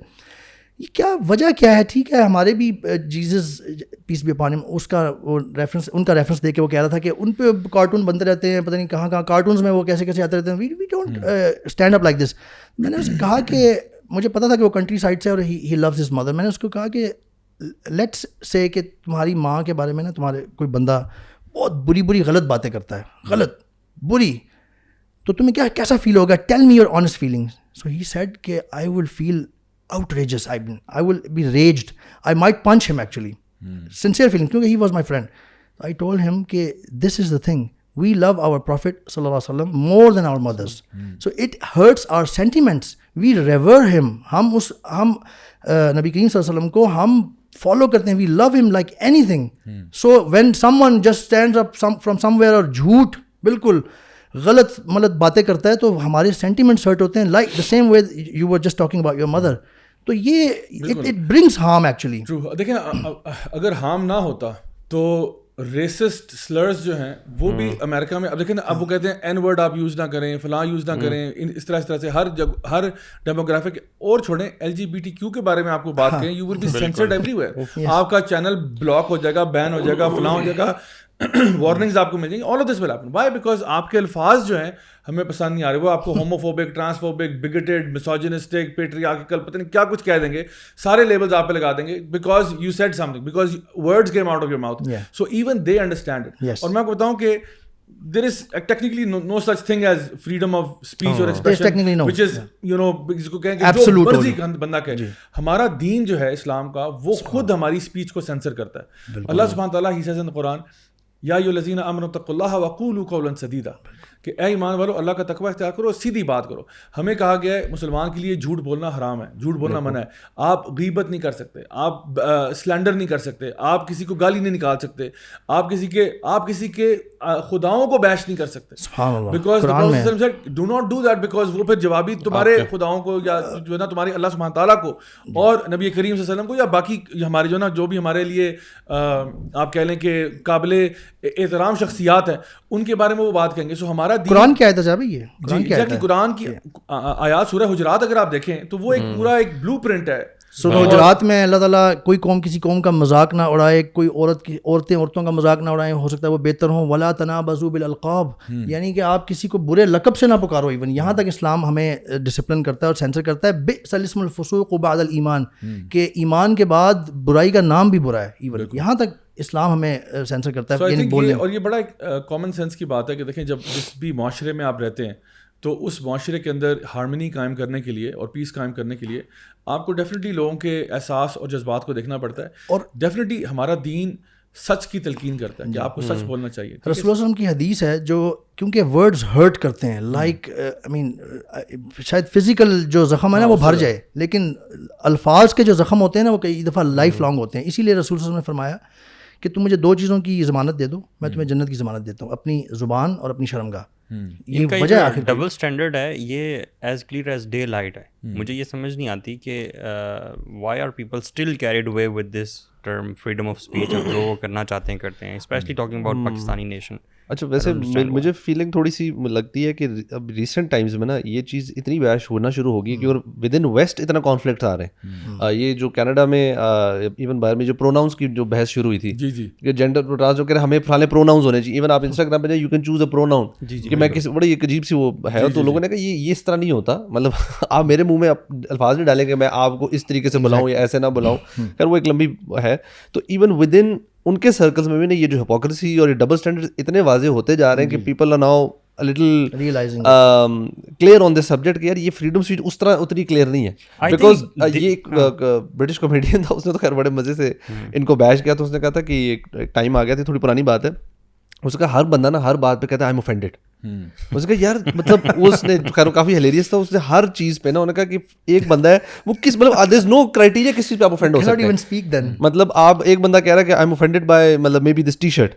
یہ کیا وجہ کیا ہے؟ ٹھیک ہے ہمارے بھی جیزس پیس بی اپان ہم, اس کا وہ ریفرنس, ان کا ریفرنس دے کے وہ کہہ رہا تھا کہ ان پہ کارٹون بنتے رہتے ہیں, پتہ نہیں کہاں کہاں کارٹونز میں وہ کیسے آتے رہتے ہیں, we don't stand up like this. میں نے اسے کہا کہ مجھے پتا تھا کہ وہ کنٹری سائڈ سے اور ہی لوز ہز مدر. میں نے اس کو کہا کہ لیٹس سے کہ تمہاری ماں کے بارے میں نا تمہارے کوئی بندہ بہت بری غلط باتیں کرتا ہے, غلط بری, تو تمہیں کیسا فیل ہوگا, tell me your honest feelings. So he said کہ آئی ول فیل outrageous, I will be raged, I might punch him actually. Sincere feeling, because he was my friend. I told him کہ this is the thing, we love our Prophet sallallahu alaihi wasallam more than our mothers. So it hurts our sentiments, we revere him, ہم نبی کریم صلی اللہ علیہ وسلم کو ہم follow کرتے ہیں, we love him like anything. So when someone just stands up from somewhere اور جھوٹ بالکل غلط ملت باتیں کرتا ہے تو ہمارے سینٹیمنٹس ہرٹ ہوتے ہیں, like the same way you were just talking about your mother. تو یہ اٹ برنگس ہارم ایکچولی. دیکھیں اگر ہارم نہ ہوتا تو ریسسٹ سلرز جو ہیں وہ بھی امریکہ میں, اب دیکھیں نا, اب وہ کہتے ہیں این ورڈ آپ یوز نہ کریں, فلاں یوز نہ کریں, اس طرح سے ہر ڈیموگرافک, اور چھوڑیں LGBTQ کے بارے میں آپ کو بات کریں, you will be censored everywhere. آپ کا چینل بلاک ہو جائے گا, بین ہو جائے گا, فلاں ہو جائے گا, وارننگز آپ کو مل جائیں گی. All of this will happen. Why? Because آپ کے الفاظ جو ہیں ہمیں پسند نہیں آ رہے, وہ آپ کو ہوموفوبک, ٹرانسفوبک, بگٹڈ, مسوجنسٹک, پیٹریارکل, پتہ نہیں کیا کچھ کہہ دیں گے, سارے لیبلز آپ پہ لگا دیں گے, because you said some thing, because words came out of your mouth. So even they understand it. اور میں آپ کو بتاؤں کہ there is technically no such thing as freedom of speech or expression, which is جس کو کہیں کہ جو مرضی بندہ کہے. ہمارا دین جو ہے اسلام کا, وہ خود ہماری اسپیچ کو سینسر کرتا ہے. اللہ سبحانہ تعالیٰ ہی says in the Quran, یا ایھا الذین آمنوا اتقوا اللہ وقولوا قولا سدیدا, کہ اے ایمان والو اللہ کا تقوی اختیار کرو, سیدھی بات کرو. ہمیں کہا گیا ہے مسلمان کے لیے جھوٹ بولنا حرام ہے, جھوٹ بولنا منع ہے. آپ غیبت نہیں کر سکتے, آپ سلینڈر نہیں کر سکتے, آپ کسی کو گالی نہیں نکال سکتے, آپ کسی کے خداؤں کو بیش نہیں کر سکتے. Because do not do that, because وہ پھر جوابی تمہارے خداؤں کو یا جو ہے نا تمہارے اللہ سبحانہ تعالیٰ کو اور نبی کریم صلی اللہ علیہ وسلم کو یا باقی ہمارے جو نا جو بھی ہمارے لیے آپ کہہ لیں کہ قابل احترام شخصیات ہیں, ان کے بارے میں وہ بات کہیں گے. سو ہمارا قرآن کی آیت ہے صاحب, یہ قرآن کی آیات سورہ حجرات اگر آپ دیکھیں تو وہ ایک پورا ایک بلو پرنٹ ہے. سورہ حجرات میں اللہ تعالیٰ کوئی قوم کسی قوم کا مذاق نہ اڑائے, کوئی عورتوں کا مذاق نہ اڑائیں, ہو سکتا ہے وہ بہتر ہوں. ولا تنابزوا بالالقاب, یعنی کہ آپ کسی کو برے لقب سے نہ پکارو. ایون یہاں تک اسلام ہمیں ڈسپلن کرتا ہے اور سینسر کرتا ہے. بئس الاسم الفسوق بعد الایمان, کہ ایمان کے بعد برائی کا نام بھی برا ہے. ایون یہاں تک اسلام ہمیں سینسر کرتا ہے بولنے. اور یہ بڑا ایک کامن سینس کی بات ہے کہ دیکھیں جب جس بھی معاشرے میں آپ رہتے ہیں تو اس معاشرے کے اندر ہارمنی قائم کرنے کے لیے اور پیس قائم کرنے کے لیے آپ کو ڈیفینیٹلی لوگوں کے احساس اور جذبات کو دیکھنا پڑتا ہے. اور ڈیفینیٹلی ہمارا دین سچ کی تلقین کرتا ہے کہ آپ کو سچ بولنا چاہیے. رسول اللہ علیہ وسلم کی حدیث ہے جو, کیونکہ ورڈز ہرٹ کرتے ہیں, لائک آئی مین شاید فزیکل جو زخم ہے نا وہ بھر جائے, لیکن الفاظ کے جو زخم ہوتے ہیں نا وہ کئی دفعہ لائف لانگ ہوتے ہیں. اسی لیے رسول اللہ علیہ وسلم نے فرمایا کہ تم مجھے 2 چیزوں کی ضمانت دے دو, میں تمہیں جنت کی ضمانت دیتا ہوں, اپنی زبان اور اپنی شرمگاہ. یہ وجہ آخر ڈبل سٹینڈرڈ ہے, یہ as clear as daylight ہے. مجھے یہ سمجھ نہیں آتی کہ why are people still carried away with this term freedom of speech. اب جو کرنا چاہتے ہیں کرتے ہیں, especially talking about Pakistani nation. اچھا ویسے مجھے فیلنگ تھوڑی سی لگتی ہے کہ اب ریسنٹ ٹائمز میں نا یہ چیز اتنی بیش ہونا شروع ہوگی کہ اور ود ان ویسٹ اتنا کانفلکٹ آ رہے ہیں. یہ جو کینیڈا میں ایون باہر میں جو پروناؤنس کی جو بحث شروع ہوئی تھی, کہ جینڈر جو کہہ رہے ہمیں فلاں پروناؤنس ہونے چاہیے. ایون آپ انسٹاگرام پہ جائیں you can choose a pronoun, کہ میں کسی بڑی ایک عجیب سی وہ ہے. تو لوگوں نے کہا یہ اس طرح نہیں ہوتا, مطلب آپ میرے منہ میں الفاظ نہیں ڈالیں کہ میں آپ کو اس طریقے سے بلاؤں یا ایسے نہ بلاؤں. خیر وہ ایک لمبی ہے. تو ایون ود ان ان کے سرکلز میں بھی یہ جو ہپوکریسی اور یہ ڈبل اسٹینڈرڈ اتنے واضح ہوتے جا رہے ہیں کہ people are now little clear on this subject کہ یار یہ فریڈم اسپیچ اس طرح اتنی کلیئر نہیں ہے. بیکاز یہ ایک برٹش کامیڈین تھا, اس نے تو خیر بڑے مزے سے ان کو بیش کیا. تو اس نے کہا تھا کہ ایک ٹائم آ گیا تھا, تھوڑی پرانی بات ہے, اس کا ہر بندہ نا ہر بات پہ کہتا ہے آئی ایم اوفینڈیڈ. اس کا یار مطلب اس نے خیر کافی ہیلیریس تھا, اس نے ہر چیز پہ نا انہوں نے کہا کہ ایک بندہ ہے وہ کس مطلب دیر از نو کرائٹیریا کس چیز پہ آپ اوفینڈ ہو سکتے ہیں. مطلب آپ ایک بندہ کہہ رہا ہے کہ آئی ایم اوفینڈیڈ بائی مطلب maybe this T shirt,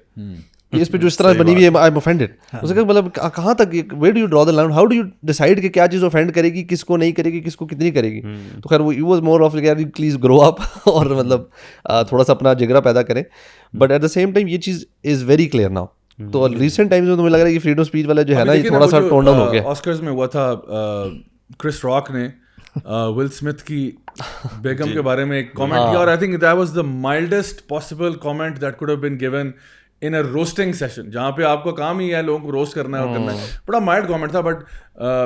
اس پہ جو اس طرح بنی ہوئی ہے آئی ایم اوفینڈیڈ. اس کا مطلب کہاں تک, where do you draw the line, how do you decide کہ کیا چیز اوفینڈ کرے گی, کس کو نہیں کرے گی, کس کو کتنی کرے گی. تو خیر وہ واز مور آف یار پلیز گرو اپ اور مطلب تھوڑا سا اپنا جگرا پیدا کریں. But at the same time یہ چیز از ویری کلیئر ناؤ. تو ریسنٹ ٹائمز میں تمہیں لگ رہا ہے کہ فریڈم اسپیچ والا جو ہے نا یہ تھوڑا سا ٹون ڈاؤن ہو گیا. آسکرز میں ہوا تھا, کرس راک نے ول اسمتھ کی بیگم کے بارے میں ایک کامنٹ کیا, اور I think that was the mildest possible comment that could have been given in a roasting session, جہاں پہ آپ کا کام ہی ہے لوگوں کو روسٹ کرنا ہے اور کرنا ہے. بڑا مائلڈ کامنٹ تھا, بٹ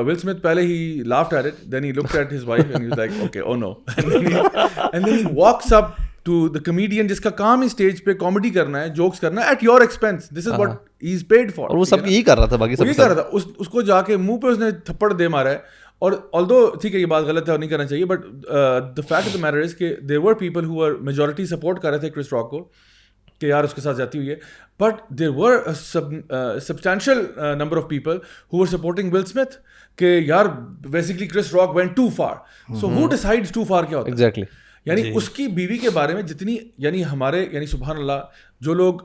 ول اسمتھ پہلے ہی laughed at it, then he looked at his wife and he was like okay oh no, and then he walks up to the comedian جس کا کام ہی اسٹیج پہ کامیڈی کرنا ہے, jokes کرنا ہے at your expense, this is what he is paid for. اور وہ سب یہی کر رہا تھا, باقی سب یہی کر رہا تھا. اس کو جا کے منہ پہ اس نے تھپڑ دے مارا ہے. اور although ٹھیک ہے یہ بات غلط ہے اور نہیں کرنا چاہیے, but the fact of the matter is کہ there were people who were majority support کر رہے تھے کرس راک کو کہ یار اس کے ساتھ جاتی ہوئی ہے, but there were a substantial number of people who were supporting Will Smith کہ یار basically Chris Rock went too far. So who decides too far کیا ہوتا ہے؟ Exactly. یعنی اس کی بیوی کے بارے میں جتنی, یعنی ہمارے, یعنی سبحان اللہ, جو لوگ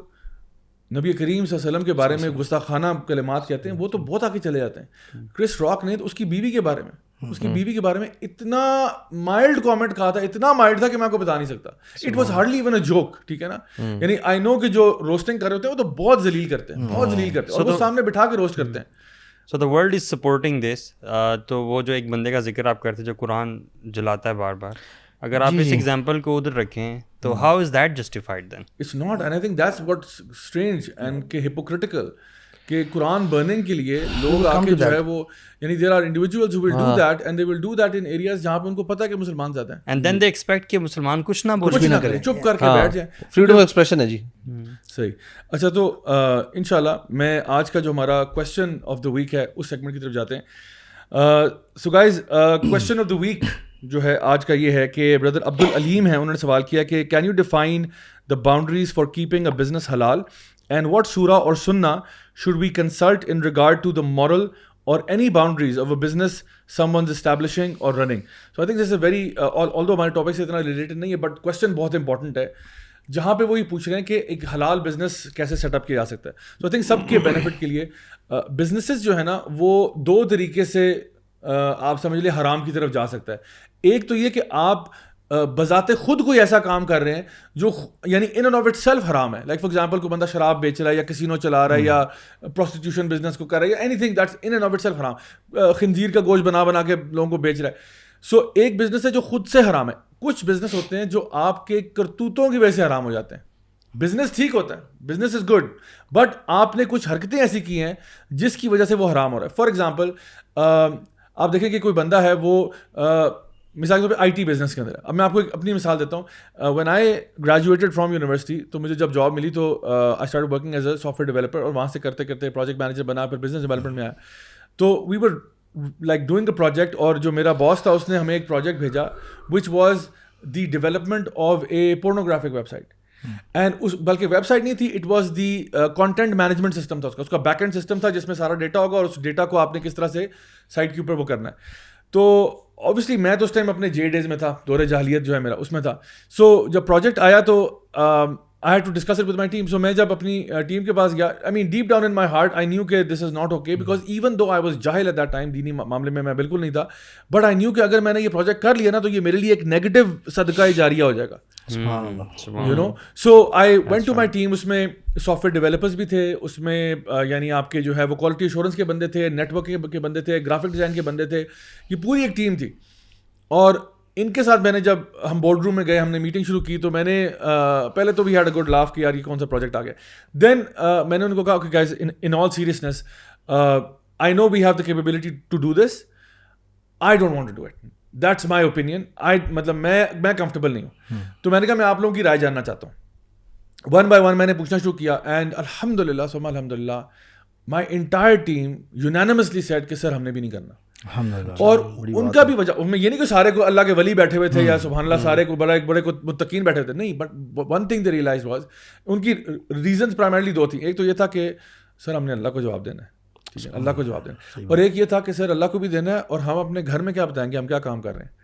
نبی کریم صلی اللہ علیہ وسلم کے بارے میں گستاخانہ کلمات کہتے ہیں, وہ تو بہت آگے چلے جاتے ہیں. کرس راک نے اس کی بیوی کے بارے میں اتنا مائلڈ کامنٹ کہا تھا, اتنا مائلڈ تھا کہ میں آپ کو بتا نہیں سکتا. It was hardly even a joke, ٹھیک ہے نا. یعنی آئی نو کہ جو روسٹنگ کر رہے ہوتے ہیں وہ تو بہت ذلیل کرتے ہیں, اور وہ سامنے بٹھا کے روسٹ کرتے ہیں. سو the world is supporting this. تو وہ جو ایک بندے کا ذکر آپ کرتے جو قرآن جلاتا ہے بار بار, اگر آپ اس ایگزامپل کو ادھر رکھیں تو how is that justified then? It's not, and I think that's what strange and کہ ہپوکریٹیکل کہ قرآن برننگ کے لیے لوگ آ کے جو ہے وہ, یعنی there are individuals who will do that and they will do that in areas جہاں پہ ان کو پتہ ہے کہ مسلمان زیادہ ہیں, اینڈ دین دے ایکسپیکٹ کہ مسلمان کچھ نہ بولے, کچھ نہ کریں, چپ کر کے بیٹھ جائیں. فریڈم آف ایکسپریشن ہے جی. صحیح. اچھا تو انشاءاللہ میں آج کا جو ہمارا کویسچن آف دا ویک ہے اس سیگمنٹ کی طرف جاتے ہیں. So guys, question of the week جو ہے آج کا یہ ہے کہ بردر عبد العلیم ہیں, انہوں نے سوال کیا کہ can you define the boundaries for keeping a business حلال اینڈ واٹ سورہ اور سنہ should we consult in regard to the moral اور any boundaries of a business someone's establishing or running. So I think this is a very although ہمارے topic سے اتنا related نہیں ہے بٹ کویسچن بہت امپورٹنٹ ہے جہاں پہ وہ یہ پوچھ رہے ہیں کہ ایک حلال بزنس کیسے سیٹ اپ کیا جا سکتا ہے. سو آئی تھنک سب کے بینیفٹ کے لیے بزنسز جو ہے نا وہ دو طریقے سے آپ سمجھ لیں حرام کی طرف جا سکتا ہے. ایک تو یہ کہ آپ بذات خود کوئی ایسا کام کر رہے ہیں جو یعنی in and of it self حرام ہے. لائک فار ایگزامپل کوئی بندہ شراب بیچ رہا ہے یا کسینو چلا رہا ہے یا پروسٹیٹیوشن بزنس کو کر رہا ہے یا any thing that's in and of it self حرام. خنزیر کا گوشت بنا کے لوگوں کو بیچ رہا ہے. سو ایک بزنس ہے جو خود سے حرام ہے. کچھ بزنس ہوتے ہیں جو آپ کے کرتوتوں کی وجہ سے حرام ہو جاتے ہیں. بزنس ٹھیک ہوتا ہے, بزنس از گڈ, بٹ آپ نے کچھ حرکتیں ایسی کی ہیں جس کی وجہ سے وہ حرام ہو رہا ہے. فار ایگزامپل آپ دیکھیں کہ کوئی بندہ ہے وہ مثال کے طور پہ آئی ٹی بزنس کے اندر. اب میں آپ کو ایک اپنی مثال دیتا ہوں. When I graduated from university تو مجھے جب جاب ملی تو I start working as a soft where developer, اور وہاں سے کرتے کرتے پروجیکٹ مینیجر بنا, پھر بزنس ڈیولپمنٹ میں آیا. تو we were like doing a project, اور جو میرا باس تھا اس نے ہمیں ایک پروجیکٹ بھیجا which was the development of a pornographic website. And اس بلکہ ویب سائٹ نہیں تھی, it was the content management system تھا. اس کا بیک اینڈ سسٹم تھا جس میں سارا ڈیٹا ہوگا, اور اس ڈیٹا کو آپ نے کس طرح سے سائٹ کے اوپر وہ کرنا ہے. تو obviously میں تو اس ٹائم اپنے جے ڈیز میں تھا, دور جاہلیت جو ہے میرا اس میں تھا. سو جب پروجیکٹ آیا تو I had to discuss it with my team. So میں جب اپنی ٹیم کے پاس گیا, I mean deep down in my heart I knew کہ this is not okay, because even though I was jahil at that time, دینی معاملے میں بالکل نہیں تھا, but I knew کہ اگر میں نے یہ پروجیکٹ کر لیا نا تو یہ میرے لیے ایک نیگیٹو صدقہ جاریہ ہو جائے گا. You know, so I went to my team. اس میں سافٹ ویئر ڈیولپرز بھی تھے, اس میں یعنی آپ کے جو ہے وہ کوالٹی ایشورنس کے بندے تھے, نیٹ ورکنگ کے بندے تھے, گرافک ڈیزائن کے بندے تھے, یہ پوری ایک ٹیم تھی. اور ان کے ساتھ میں نے جب ہم بورڈ روم میں گئے, ہم نے میٹنگ شروع کی, تو میں نے پہلے تو we had a good laugh کہ یار یہ کون سا پروجیکٹ آ گیا. دین میں نے ان کو کہا کہ guys in all seriousness I know we have the capability to do this, I don't want to do it, that's my opinion. مطلب میں کمفرٹیبل نہیں ہوں. تو میں نے کہا میں آپ لوگوں کی رائے جاننا چاہتا ہوں. ون بائی ون میں نے پوچھنا شروع کیا, اینڈ الحمد للہ ثم الحمد للہ مائی انٹائر ٹیم یونینمسلی سیڈ کہ سر ہم نے بھی نہیں کرنا. اور ان کا بھی وجہ, میں یہ نہیں کہ سارے کو اللہ کے ولی بیٹھے ہوئے تھے یا سبحان اللہ سارے کو بڑے کو متقین بیٹھے ہوئے تھے, نہیں, but one thing they realise was, ان کی ریزنس پرائمرلی دو تھیں. ایک تو یہ تھا کہ سر ہم نے اللہ کو جواب دینا ہے, ٹھیک ہے, اللہ کو جواب دینا ہے. اور ایک یہ تھا کہ سر اللہ کو بھی دینا ہے, اور ہم اپنے گھر میں کیا بتائیں گے ہم کیا کام کر رہے ہیں.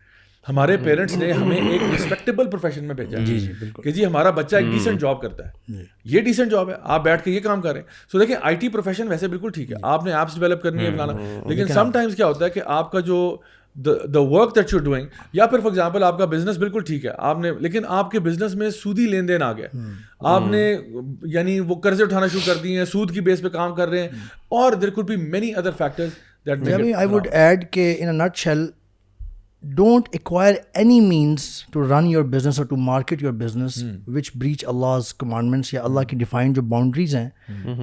ہمارے پیرنٹس نے ہمیں ایک ریسپیکٹیبل پروفیشن میں بھیجا ہے کہ جی ہمارا بچہ ایک ڈیسنٹ جاب کرتا ہے, یہ ڈیسنٹ جاب ہے, آپ بیٹھ کے یہ کام کر رہے ہیں. سو دیکھیں آئی ٹی پروفیشن ویسے بالکل ٹھیک ہے, آپ نے ایپس ڈیولپ کرنی ہے فلانا, لیکن سم ٹائمز کیا ہوتا ہے کہ آپ کا جو the work that you doing, یا پھر فار ایگزامپل آپ کا بزنس بالکل ٹھیک ہے, آپ نے, لیکن آپ کے بزنس میں سودی لین دین آ گیا, آپ نے یعنی وہ قرضے اٹھانا شروع کر دیے ہیں, سود کی بیس پہ کام کر رہے ہیں, اور there could be many other factors that make it. I would add کہ in a nutshell, don't acquire any means to run your business or to market your business which breach Allah's commandments یا اللہ کی defined جو boundaries ہیں,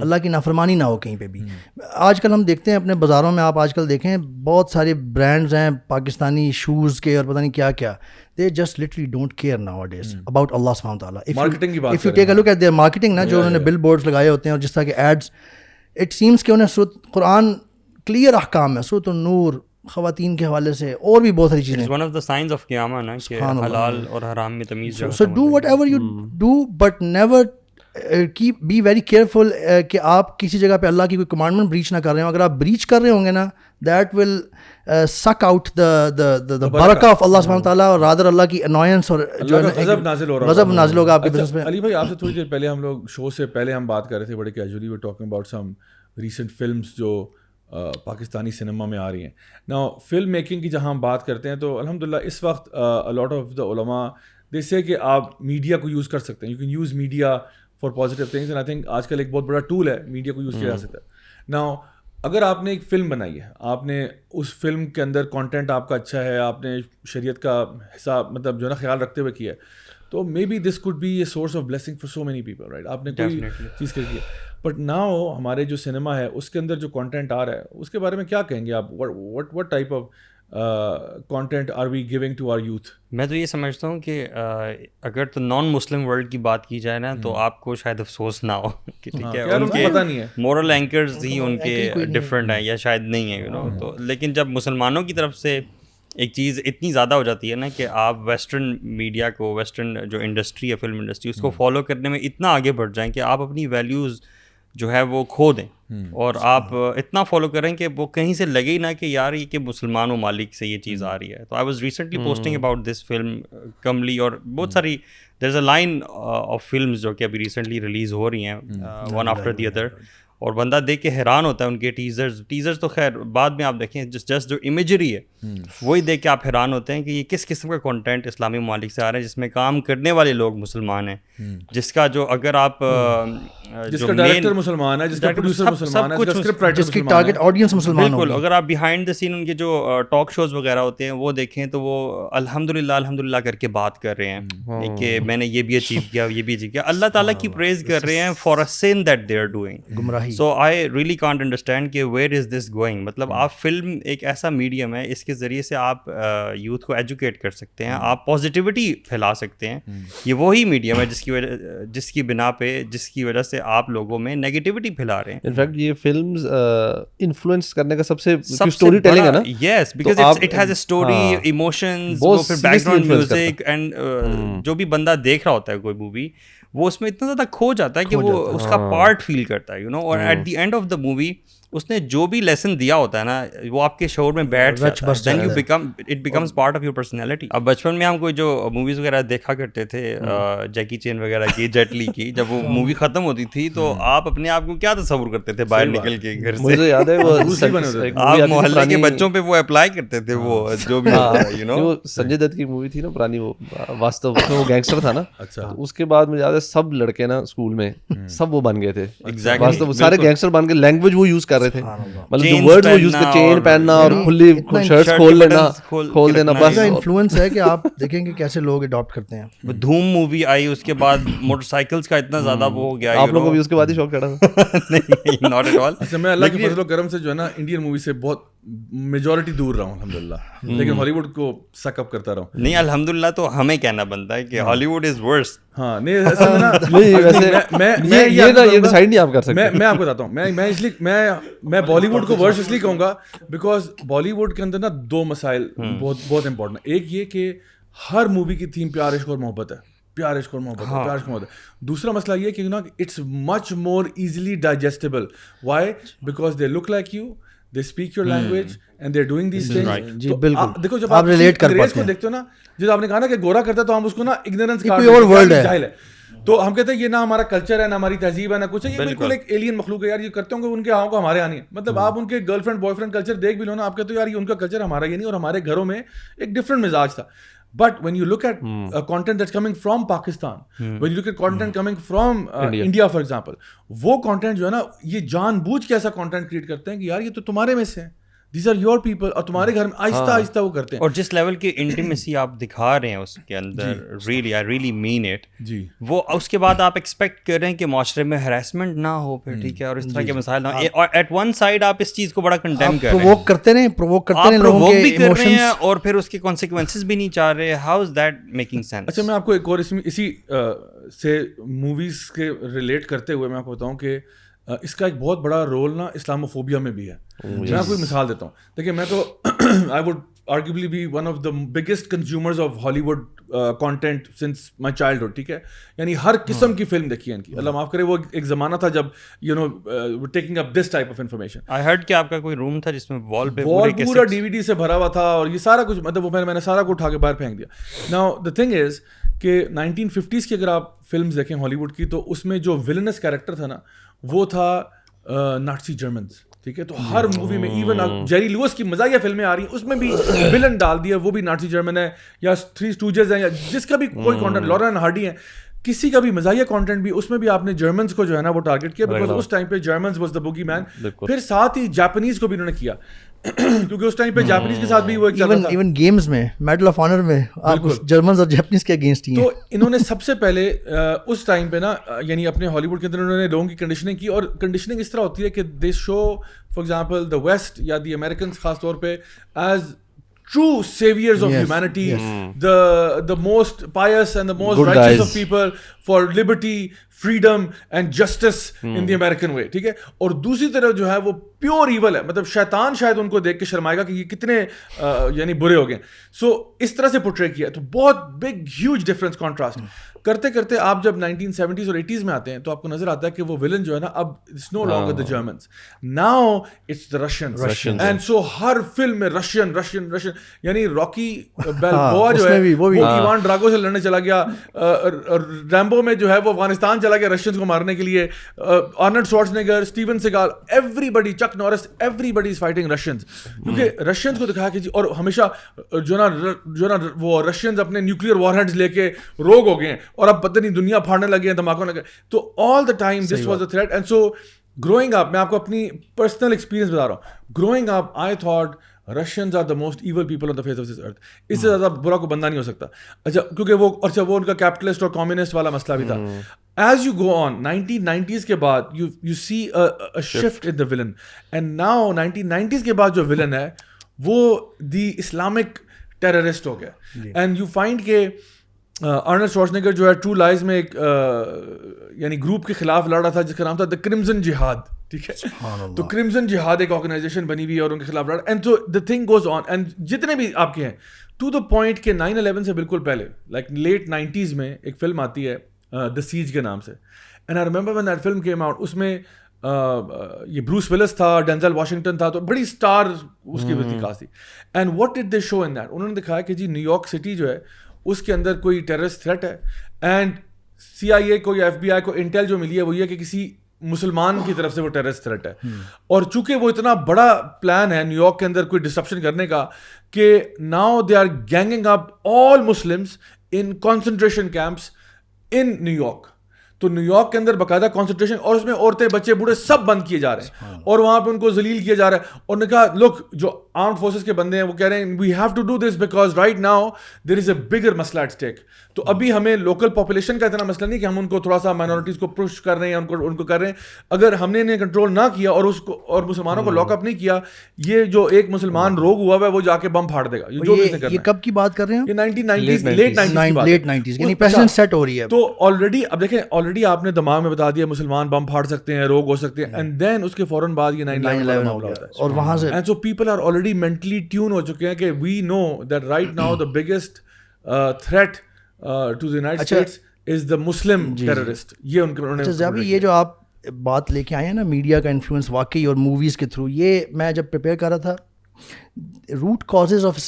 اللہ کی نافرمانی نہ ہو کہیں پہ بھی. آج کل ہم دیکھتے ہیں اپنے بازاروں میں, آپ آج کل دیکھیں بہت سارے برانڈز ہیں پاکستانی شوز کے اور پتہ نہیں کیا کیا, they just literally don't care nowadays about Allah subhanahu wa ta'ala. Marketing کی بات if you take a look at their marketing نا, جو انہوں نے bill boards لگائے ہوتے ہیں اور جس طرح کے ایڈز, it seems کہ انہیں قرآن کلیئر احکام ہے, سورۃ النور, خواتین کے حوالے سے اور بھی بہت ساری چیزیں. one of the signs of قیامہ نا کہ حلال اور حرام میں تمیز. So do whatever you do, but never be very careful کہ آپ کسی جگہ پہ اللہ کی کوئی کمانڈمنٹ بریچ نہ کر رہے ہوں. اگر آپ بریچ کر رہے ہوں گے نا, دیٹ ول سک آؤٹ the برکہ آف اللہ سبحانہ تعالیٰ, اور رادر اللہ کی انوائنس اور جو غضب نازل ہو رہا ہے, غضب نازل ہوگا آپ کے بزنس میں. علی بھائی آپ سے تھوڑی دیر پہلے ہم لوگ شو سے پہلے ہم بات کر رہے تھے بڑے casually, we talking about some recent films جو پاکستانی سنیما میں آ رہی ہیں. نا فلم میکنگ کی جہاں ہم بات کرتے ہیں تو الحمدللہ اس وقت لاٹ آف دا علماء دے سے کہ آپ میڈیا کو یوز کر سکتے ہیں, you can use media for positive things, and I think آج کل ایک بہت بڑا ٹول ہے میڈیا کو یوز کیا جا سکتا ہے. نا اگر آپ نے ایک فلم بنائی ہے, آپ نے اس فلم کے اندر کانٹینٹ آپ کا اچھا ہے, آپ نے شریعت کا حساب مطلب جو ہے نا خیال رکھتے ہوئے کیا ہے, تو maybe this could be a source of blessing for so many people, right. آپ نے کوئی چیز کر کی ہے, بٹ ناؤ ہمارے جو سنیما ہے اس کے اندر جو کانٹینٹ آ رہا ہے اس کے بارے میں کیا کہیں گے آپ؟ What type of content are we giving to our youth? میں تو یہ سمجھتا ہوں کہ اگر تو نان مسلم ورلڈ کی بات کی جائے نا تو آپ کو شاید افسوس نہ ہو کہ ٹھیک ہے ان کے پتہ نہیں ہے مورل اینکرز ہی ان کے ڈفرینٹ ہیں یا شاید نہیں ہے, تو لیکن جب مسلمانوں کی طرف سے ایک چیز اتنی زیادہ ہو جاتی ہے نا کہ آپ ویسٹرن میڈیا کو, ویسٹرن جو انڈسٹری ہے فلم انڈسٹری, اس کو فالو کرنے میں اتنا آگے بڑھ جائیں کہ آپ اپنی ویلیوز جو ہے وہ کھو دیں, اور آپ اتنا فالو کریں کہ وہ کہیں سے لگے ہی نہ کہ یار یہ کہ مسلمان ممالک سے یہ چیز آ رہی ہے. تو I was recently posting about this film کملی, اور بہت ساری دیر is a line of films جو کہ ابھی ریسنٹلی ریلیز ہو رہی ہیں ون آفٹر دی ادر, اور بندہ دیکھ کے حیران ہوتا ہے. ان کے ٹیزرز تو خیر بعد میں آپ دیکھیں, جسٹ جو امیجری ہے وہی دیکھ کے آپ حیران ہوتے ہیں کہ یہ کس قسم کا کانٹینٹ اسلامی ممالک سے آ رہا ہے, جس میں کام کرنے والے لوگ مسلمان ہیں, جس کا جو اگر آپ جس کا ڈائریکٹر مسلمان ہے, جس کا پروڈیوسر مسلمان ہے, جس کا اسکرپٹ رائٹر جس کی ٹارگٹ آڈینس مسلمان بالکل. اگر آپ بیہائنڈ دا سین ان کے جو ٹاک شوز وغیرہ ہوتے ہیں وہ دیکھیں تو وہ الحمدللہ کر کے بات کر رہے ہیں کہ میں نے یہ بھی اچیو کیا, یہ بھی اچیو کیا, اللہ تعالیٰ کی پریز کر رہے ہیں for a sin that they are doing گمراہی. So I really can't understand کہ ویئر از دس گوئنگ. مطلب آپ فلم ایک ایسا میڈیم ہے, اس کے ذریعے سے آپ یوتھ کو ایجوکیٹ کر سکتے ہیں, آپ پازیٹیوٹی پھیلا سکتے ہیں. یہ وہی میڈیم ہے جس کی بنا پہ, جس کی وجہ سے آپ لوگوں میں نیگیٹیوٹی پھیلا رہے ہیں. انفیکٹ یہ فلمز انفلوئنس کرنے کا سب سے اسٹوری ٹیلنگ ہے نا. Yes, because it has a story, emotions, وہ پھر بیک گراؤنڈ میوزک, اینڈ جو بھی بندہ دیکھ رہا ہوتا ہے کوئی مووی, وہ اس میں اتنا زیادہ کھو جاتا ہے کہ وہ اس کا پارٹ فیل کرتا ہے, یو نو. اور at the end of the movie اس نے جو بھی لیسن دیا ہوتا ہے نا وہ آپ کے شعور میں بیٹھ جاتا ہے, then you become it becomes part of your personality. اب بچپن میں ہم کوئی جو موویز وغیرہ دیکھا کرتے تھے, جیکی چین وغیرہ کی, جیٹ لی کی, جب وہ مووی ختم ہوتی تھی تو آپ اپنے آپ کو کیا تصور کرتے تھے باہر نکل کے گھر سے؟ مجھے یاد ہے وہ آپ محلے کے بچوں پہ وہ اپلائی کرتے تھے, وہ جو بھی یو نو سنجے دت کی مووی تھی نا پرانی, وہ واستو, اس میں وہ گینگسٹر تھا نا. اس کے بعد مجھے یاد ہے سب لڑکے نا اسکول میں سب وہ بن گئے تھے, واستو سارے گینگسٹر بن کے لینگویج وہ یوز کر رہے تھے, مطلب ورڈ وہ یوز کر, چین پہننا اور کھلی شرٹس کھول دینا. بس انفلوئنس ہے کہ آپ دیکھیں کہ کیسے لوگ اڈاپٹ کرتے ہیں. دھوم مووی آئی, اس کے بعد موٹر سائیکلس کا اتنا زیادہ وہ ہو گیا. آپ لوگوں کو بھی اس کے بعد ہی شوق چڑھا تھا؟ نہیں, ناٹ ایٹ آل. اچھا, میں اللہ کے فضل و کرم سے جو ہے نا انڈین مووی سے بہت میجورٹی دور رہا ہوں الحمدللہ, لیکن ہالی ووڈ کو سک اپ کرتا رہا ہوں. نہیں الحمدللہ تو ہمیں کہنا بنتا ہے کہ ہالی ووڈ از ورس. ہاں نہیں اصل میں نا یہ ڈیسائیڈ نہیں آپ کر سکتے. میں آپ کو بتاتا ہوں, میں اس لیے میں بالی ووڈ کو ورس اس لیے کہوں گا بیکاز بالی ووڈ کے اندر نا دو مسائل بہت امپورٹنٹ ہیں. ایک یہ کہ ہر مووی کی تھیم پیار, عشق اور محبت ہے, پیار, عشق اور محبت ہے, پیار, عشق اور محبت ہے. دوسرا مسئلہ یہ کہ نا it's much more easily digestible. Why? Because they look like you, they speak your language and they're doing these things. جی بالکل. دیکھو جب آپ ریلیٹ کر انگریز کو دیکھتے ہو نا, جب آپ نے کہا نا کہ گورا کرتا ہے تو ہم اس کو نا اگنورنس کا کوئی اور ورلڈ ہے, جاہل ہے, تو ہم کہتے ہیں یہ نہ ہمارا کلچر ہے, نہ ہماری تہذیب ہے, نہ کچھ ہے, یہ بالکل ایک ایلین مخلوق ہے یار. یہ کرتے ہوں گے ان کے آنکھوں کو ہمارے آنے ہیں. مطلب آپ ان کے girl friend boy friend culture دیکھ بھی لو نا, آپ کہتے ہو یار یہ ان کا کلچر ہمارا یہ نہیں, اور ہمارے گھروں میں ایک ڈفرنٹ مزاج تھا. But when you look at content that's coming from Pakistan, when you look at content coming from India for example, وہ content جو ہے نا یہ جان بوجھ کے ایسا content create کرتے ہیں کہ یار یہ تو تمہارے میں سے ہیں, these are your people, اور تمہارے گھر میں آہستہ آہستہ وہ کرتے ہیں. اور جس لیول کی انٹیمیسی آپ دکھا رہے ہیں اس کے اندر, really I really mean it جی, وہ اس کے بعد آپ ایکسپیکٹ کر رہے ہیں کہ معاشرے میں ہراسمنٹ نہ ہو پھر, ٹھیک ہے, اور اس طرح کے مسائل نہ ہو. اور ایٹ ون سائڈ آپ اس چیز کو بڑا کنڈیم کر رہے ہیں, پرووک کرتے رہے, پرووک کرتے رہے, لوگوں کے بھی کر رہے ہیں اور پھر اس کے کانسیکوینسز بھی نہیں چاہ رہے. How is that making sense? اچھا میں آپ کو ایک اور اسی سے موویز کے ریلیٹ کرتے ہوئے میں آپ کو بتاؤں کہ اس کا ایک بہت بڑا رول نا اسلاموفوبیا میں بھی ہے. میں آپ کو ایک مثال دیتا ہوں. دیکھیے میں تو I would arguably be one of the biggest consumers of Hollywood content since my childhood, ٹھیک ہے, یعنی ہر قسم کی فلم دیکھی ہے ان کی. اللہ معاف کرے, وہ ایک زمانہ تھا جب taking up this type of information. I heard کہ آپ کا کوئی روم تھا جس میں وال پہ پورا DVD سے بھرا ہوا تھا, اور یہ سارا کچھ مطلب میں نے سارا کو اٹھا کے باہر پھینک دیا. Now the thing is کہ 1950s کی اگر آپ فلمز دیکھیں ہالی ووڈ کی, تو اس میں جو ولنس کیریکٹر تھا نا, وہ تھا نازی جرمنز, ٹھیک ہے. تو ہر مووی میں ایون جیری لوئس کی مزاحیہ فلمیں آ رہی ہیں, اس میں بھی ولن ڈال دیا, وہ بھی نازی جرمن ہے, یا تھری اسٹوجز ہیں, یا جس کا بھی کوئی کانٹینٹ, لورن ہارڈی ہیں, کسی کا بھی مزاحیہ کانٹینٹ بھی, اس میں بھی آپ نے جرمنز کو جو ہے نا وہ ٹارگیٹ کیا, بیکاز اس ٹائم پہ جرمنز واز دا بوگی مین. پھر ساتھ ہی جاپنیز کو بھی انہوں نے کیا, کیونکہ اس ٹائم پہ جاپنیز کے ساتھ بھی وہ ایک چل رہا تھا. ایون گیمز میں میڈل آف آنر میں آپ جرمنز اور جاپنیز کے اگینسٹ ہی ہیں. تو انہوں نے سب سے پہلے اس ٹائم پہ نا, یعنی اپنے ہالی ووڈ کے اندر انہوں نے لوگوں کی کنڈیشننگ کی, اور کنڈیشننگ اس طرح ہوتی ہے کہ they show for example the west یا دی امریکنس خاص طور پہ as true saviors of humanity, the most pious and the most good righteous guys of people for liberty, freedom and justice in the American way, ٹھیک ہے. اور دوسری طرف جو ہے وہ پیور ایول ہے, مطلب شیطان شاید ان کو دیکھ کے شرمائے گا کہ یہ کتنے یعنی برے ہو گئے. سو اس طرح سے پورٹری کیا, تو بہت بگ ہیوج ڈفرینس کانٹراسٹ کرتے کرتے آپ جب 1970s اور 80s میں آتے ہیں, تو آپ کو نظر آتا ہے کہ وہ ولن جو ہے نا, اب it's no longer the Germans, now it's the Russians. And so ہر فلم میں رشین, یعنی راکی بیلبوا جو ہے وہ ایوان ڈراگو سے لڑنے چلا گیا, ریمبو میں جو ہے وہ افغانستان چلا گیا رشینز کو مارنے کے لیے, Arnold Schwarzenegger, Steven Seagal, everybody, Chuck Norris, everybody is fighting Russians, کیونکہ رشینز کو دکھایا کہ جی, اور ہمیشہ جو نا وہ رشینز اپنے نیوکلیئر وار ہیڈز لے کے روگ ہو گئے ہیں, اور اب پتہ نہیں دنیا پھاڑنے لگے ہیں, دھماکوں لگے. تو all the time this was a threat. And so growing up, میں آپ کو اپنی پرسنل ایکسپیرینس بتا رہا ہوں, growing up I thought Russians are the most evil people on the face of this earth. اس سے زیادہ برا کوئی بندہ نہیں ہو سکتا. اچھا, کیونکہ وہ ان کا کیپٹلسٹ اور کمیونسٹ والا مسئلہ بھی تھا. As you go on 1990s کے بعد you see a shift in the villain, and now 1990s کے بعد جو villain ہے وہ the Islamic terrorist ہو گیا. And you find کہ آرنلڈ شوارزنیگر جو ہے ٹرو لائز میں ایک یعنی گروپ کے خلاف لڑ رہا تھا جس کا نام تھا دا کرمزن جہاد, ٹھیک ہے. تو کرمزن جہاد ایک آرگنائزیشن بنی ہوئی ہے اور ان کے خلاف لڑ, and so the thing goes on, and جتنے بھی آپ کے ہیں ٹو دا پوائنٹ کہ 9/11 سے بالکل پہلے لائک لیٹ 90s میں ایک فلم آتی ہے دا سیج کے نام سے, and I remember when that film came out, اس میں یہ بروس ولس تھا, ڈینزل واشنگٹن تھا, تو بڑی اسٹار اس کی بھی خاص تھی. And what did they show in that, انہوں نے دکھایا کہ جی نیو یارک سٹی جو ہے اس کے اندر کوئی ٹیررسٹ تھریٹ ہے, اینڈ CIA کو یا FBI کو انٹیل جو ملی ہے وہ یہ کہ کسی مسلمان کی طرف سے وہ ٹیررسٹ تھریٹ ہے. اور چونکہ وہ اتنا بڑا پلان ہے نیو یارک کے اندر کوئی ڈسرپشن کرنے کا کہ now they are ganging up all Muslims in concentration camps in New York. تو نیو یارک کے اندر باقاعدہ کانسنٹریشن, اور اس میں عورتیں بچے بوڑھے سب بند کیے جا رہے ہیں, اور وہاں پہ ان کو ذلیل کیا جا رہا ہے. اور نے کہا لک, جو آرمڈ فورسز کے بندے ہیں وہ کہہ رہے ہیں we have to do this because right now there is a bigger مسئلہ ایٹ اسٹیک. تو ابھی ہمیں لوکل پاپولیشن کا اتنا مسئلہ نہیں کہ ہم ان کو تھوڑا سا مائنورٹیز کو پش کر رہے ہیں, ان کو کر رہے ہیں. اگر ہم نے انہیں کنٹرول نہ کیا اور اس کو اور مسلمانوں کو لاک اپ نہیں کیا, یہ جو ایک مسلمان روگ ہوا ہوا ہے وہ جا کے بم پھاڑ دے گا. یہ کب کی بات کر رہے ہیں؟ یہ 1990s لیٹ 90s یعنی پریزنٹ سیٹ ہو رہی ہے. تو آلریڈی اب دیکھیں, آلریڈی آپ نے دماغ میں بتا دیا مسلمان بم پھاڑ سکتے ہیں, روگ ہو سکتے ہیں, اینڈ دین اس کے فوراً بعد یہ 9/11 ہو گیا, اور وہاں سے and so people are already mentally tune ہو چکے ہیں کہ we know that right now the biggest threat to the United States is the Muslim terrorist. یہ انہوں نے یہ جو آپ بات لے کے آئے ہیں نا میڈیا کا انفلوئنس واقعی اور موویز کے تھرو, یہ میں جب پریپیئر کر رہا تھا, root causes of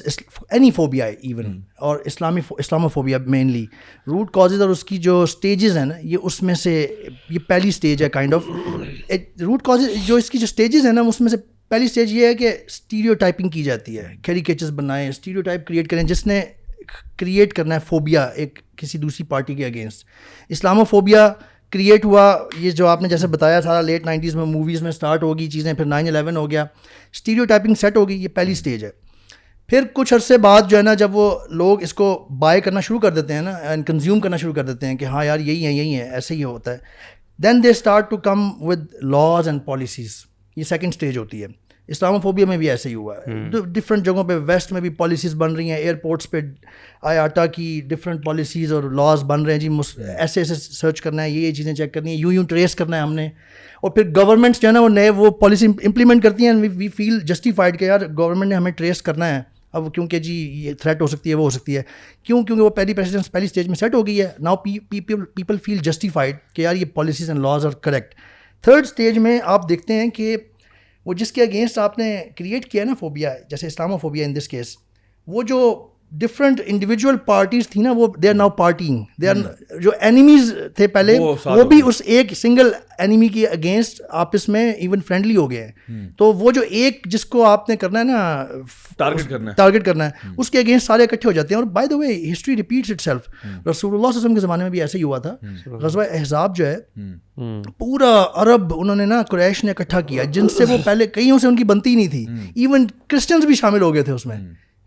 any phobia even, اور اسلاموفوبیا مینلی روٹ کازز اور اس کی جو اسٹیجز ہیں نا, یہ اس میں سے یہ پہلی اسٹیج ہے کائنڈ آف روٹ کازز. جو اس کی جو اسٹیجز ہیں نا, اس میں سے پہلی اسٹیج یہ ہے کہ اسٹیریو ٹائپنگ کی جاتی ہے, کیریکیچرز بنائیں, اسٹیریو ٹائپ کریٹ کریں, جس نے کریٹ کرنا ہے فوبیا ایک کسی دوسری پارٹی کے اگینسٹ. اسلاموفوبیا کریٹ ہوا, یہ جو آپ نے جیسے بتایا سارا لیٹ 90s میں موویز میں اسٹارٹ ہوگی چیزیں, پھر 9/11 ہو گیا, اسٹیریو ٹائپنگ سیٹ ہوگی, یہ پہلی اسٹیج ہے. پھر کچھ عرصے بعد جو ہے نا, جب وہ لوگ اس کو بائی کرنا شروع کر دیتے ہیں نا, اینڈ کنزیوم کرنا شروع کر دیتے ہیں کہ ہاں یار یہی ہے ایسے ہی ہوتا ہے, then they start to come with laws and policies. یہ سیکنڈ اسٹیج ہوتی ہے. اسلاموفوبیا میں بھی ایسے ہی ہوا ہے, ڈفرینٹ جگہوں پہ ویسٹ میں بھی پالیسیز بن رہی ہیں, ایئرپورٹس پہ آیاٹا کی ڈفرینٹ پالیسیز اور لاز بن رہے ہیں, جی ایسے سرچ کرنا ہے, یہ چیزیں چیک کرنی ہے, یوں ٹریس کرنا ہے ہم نے. اور پھر گورنمنٹس جو ہے نا وہ نئے وہ پالیسی امپلیمنٹ کرتی ہیں, وی فیل جسٹیفائڈ کہ یار گورنمنٹ نے ہمیں ٹریس کرنا ہے, اب کیونکہ جی یہ تھریٹ ہو سکتی ہے، وہ ہو سکتی ہے، کیونکہ وہ پہلی پریسیڈنس پہلی اسٹیج میں سیٹ ہو گئی ہے. ناؤ پیپل فیل جسٹیفائڈ کہ یار یہ policies and laws are correct. Third stage میں آپ دیکھتے ہیں کہ وہ جس کے اگینسٹ آپ نے کریٹ کیا نا فوبیا، جیسے اسلامو فوبیا ان دس کیس، وہ جو ڈفرنٹ انڈیویجول پارٹیز تھی نا، وہ they are now partying. They are جو اینیمیز تھے پہلے وہ بھی اس ایک سنگل اینیمی کے اگینسٹ آپس میں ایون فرینڈلی ہو گئے ہیں. تو وہ جو ایک جس کو آپ نے کرنا ہے نا ٹارگیٹ کرنا ہے، اس کے اگینسٹ سارے اکٹھے ہو جاتے ہیں. اور by the way history repeats it self. رسول اللہ صلی اللہ علیہ وسلم کے زمانے میں بھی ایسے ہی ہوا تھا. غزوہ احزاب جو ہے پورا عرب انہوں نے نا قریش نے اکٹھا کیا، جن سے وہ پہلے کئیوں سے ان کی بنتی نہیں تھی. ایون کرسچنز بھی شامل ہو گئے تھے اس میں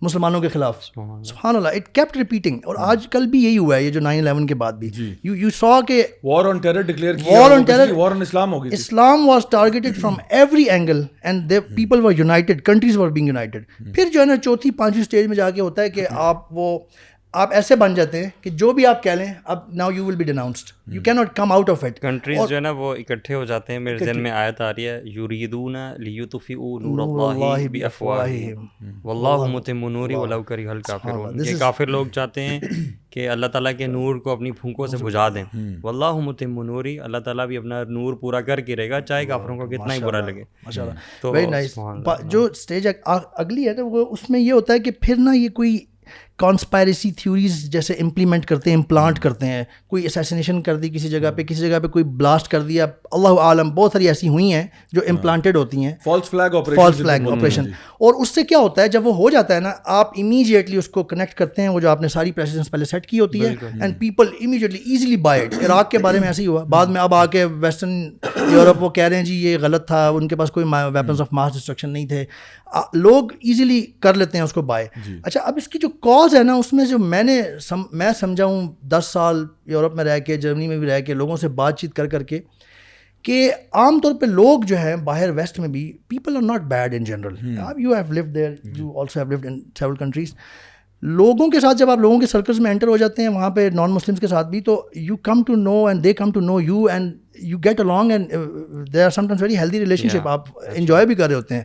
مسلمانوں کے خلاف. سبحان اللہ، اٹ کیپٹ ریپیٹنگ. اور آج کل بھی یہی ہوا ہے، یہ جو 9/11 کے بعد بھی یو سا کہ وار آن ٹیرر ڈکلیئر کیا، وار on terror, war on Islam ہو گئی. Islam was targeted from every angle and they people were united, countries were being united. پھر جو ہے نا چوتھی پانچویں اسٹیج میں جا کے ہوتا ہے کہ آپ ایسے بن جاتے ہیں کہ جو بھی آپ کہہ لیں اب now you will be denounced, you can not come out of it. Countries جو ہے نا وہ اکٹھے ہو جاتے ہیں. میرے ذہن میں آیت آ رہی ہے، یریدون لیطفئوا نور اللہ بافواہہم واللہ متم نورہ ولو کرہ الکافرون. یہ کافر لوگ چاہتے ہیں کہ اللہ تعالیٰ کے نور کو اپنی پھونکوں سے بجھا دیں. واللہ متم نورہ، اللہ تعالیٰ بھی اپنا نور پورا کر کے رہے گا چاہے کافروں کو کتنا ہی برا لگے. تو ویری نائس. جو اسٹیج اگلی ہے نا وہ اس میں یہ ہوتا ہے کہ پھر نا یہ کوئی کانسپائریسی تھیوریز جیسے امپلیمنٹ کرتے ہیں، امپلانٹ کرتے ہیں. کوئی اسیسینیشن کر دی کسی جگہ پہ کوئی بلاسٹ کر دیا، اللہ عالم بہت ساری ایسی ہوئی ہیں جو امپلانٹڈ ہوتی ہیں، فالس فلیگ آپریشن. اور اس سے کیا ہوتا ہے جب وہ ہو جاتا ہے نا، آپ امیجیٹلی اس کو کنیکٹ کرتے ہیں، وہ جو آپ نے ساری پریسیڈنس پہلے سیٹ کی ہوتی ہے، and people immediately easily by it. Iraq کے بارے میں ایسے ہی ہوا. بعد میں اب آ کے ویسٹرن یورپ وہ کہہ رہے ہیں جی یہ غلط تھا، ان کے پاس کوئی ویپنز آف ماس ڈسٹرکشن نہیں تھے. لوگ ایزیلی کر لیتے ہیں اس کو بائی. اچھا، اب اس کی جو کاز ہے نا، اس میں جو میں سمجھا ہوں 10 سال یورپ میں رہ کے، جرمنی میں بھی رہ کے، لوگوں سے بات چیت کر کے، کہ عام طور پہ لوگ جو ہیں باہر ویسٹ میں بھی، people are not bad in general. You have lived there, you also have lived in several countries. لوگوں کے ساتھ جب آپ لوگوں کے سرکلز میں انٹر ہو جاتے ہیں، وہاں پہ نان مسلمس کے ساتھ بھی، تو you come to know and they come to know you and you get along and there are sometimes very healthy relationship. آپ انجوائے بھی کر رہے ہوتے ہیں.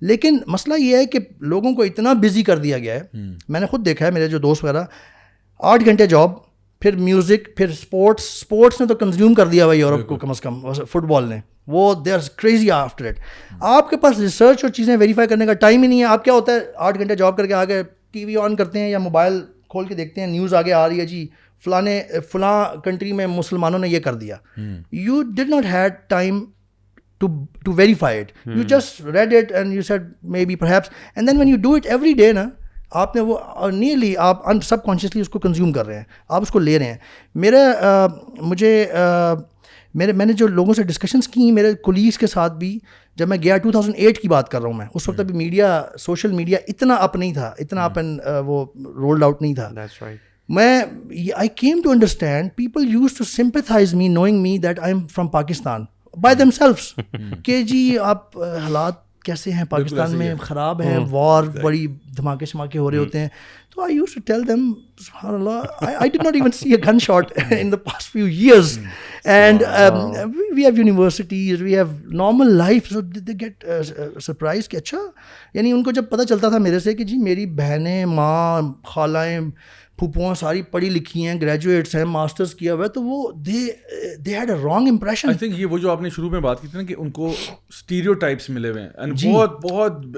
لیکن مسئلہ یہ ہے کہ لوگوں کو اتنا بزی کر دیا گیا ہے. میں نے خود دیکھا ہے، میرے جو دوست وغیرہ 8 گھنٹے جاب، پھر میوزک، پھر اسپورٹس نے تو کنزیوم کر دیا بھائی یورپ کو، کم از کم فٹ بال نے، وہ they are crazy after it. آپ کے پاس ریسرچ اور چیزیں ویریفائی کرنے کا ٹائم ہی نہیں ہے. آپ کیا ہوتا ہے 8 گھنٹے جاب کر کے آگے ٹی وی آن کرتے ہیں یا موبائل کھول کے دیکھتے ہیں، نیوز آگے آ رہی ہے جی فلاں کنٹری میں مسلمانوں نے یہ کر دیا. You did not had time to verify it. You just read it and you said maybe perhaps, and then when you do it every day نا، آپ نے وہ نیئرلی آپ سب کانشیسلی اس کو کنزیوم کر رہے ہیں، آپ اس کو لے رہے ہیں. میں نے جو لوگوں سے ڈسکشنس کی، میرے کولیگس کے ساتھ بھی، جب میں گیا 2008 کی بات کر رہا ہوں میں، اس وقت ابھی میڈیا، سوشل میڈیا اتنا اپ نہیں تھا، اتنا اپ اینڈ وہ رولڈ آؤٹ نہیں تھا. I came to understand people used to sympathize me knowing me that I am from Pakistan by themselves کہ جی آپ حالات کیسے ہیں پاکستان میں، خراب ہیں، وار، بڑی دھماکے شماکے ہو رہے ہوتے ہیں. تو I used to tell them, سبحان اللہ, I did not even see a gunshot in the past few years. And we have universities, we have normal life, so they get surprised کہ اچھا، یعنی ان کو جب پتہ چلتا تھا میرے سے کہ جی میری بہنیں، ماں، خالائیں، پھوپھویں ساری پڑھی لکھی ہیں، گریجویٹس ہیں، ماسٹرز کیا ہوا ہے، تو وہ they had a wrong impression. I think یہ وہ جو آپ نے شروع میں بات کی تھی نا کہ ان کو اسٹیریوٹائپس ملے ہوئے ہیں، بہت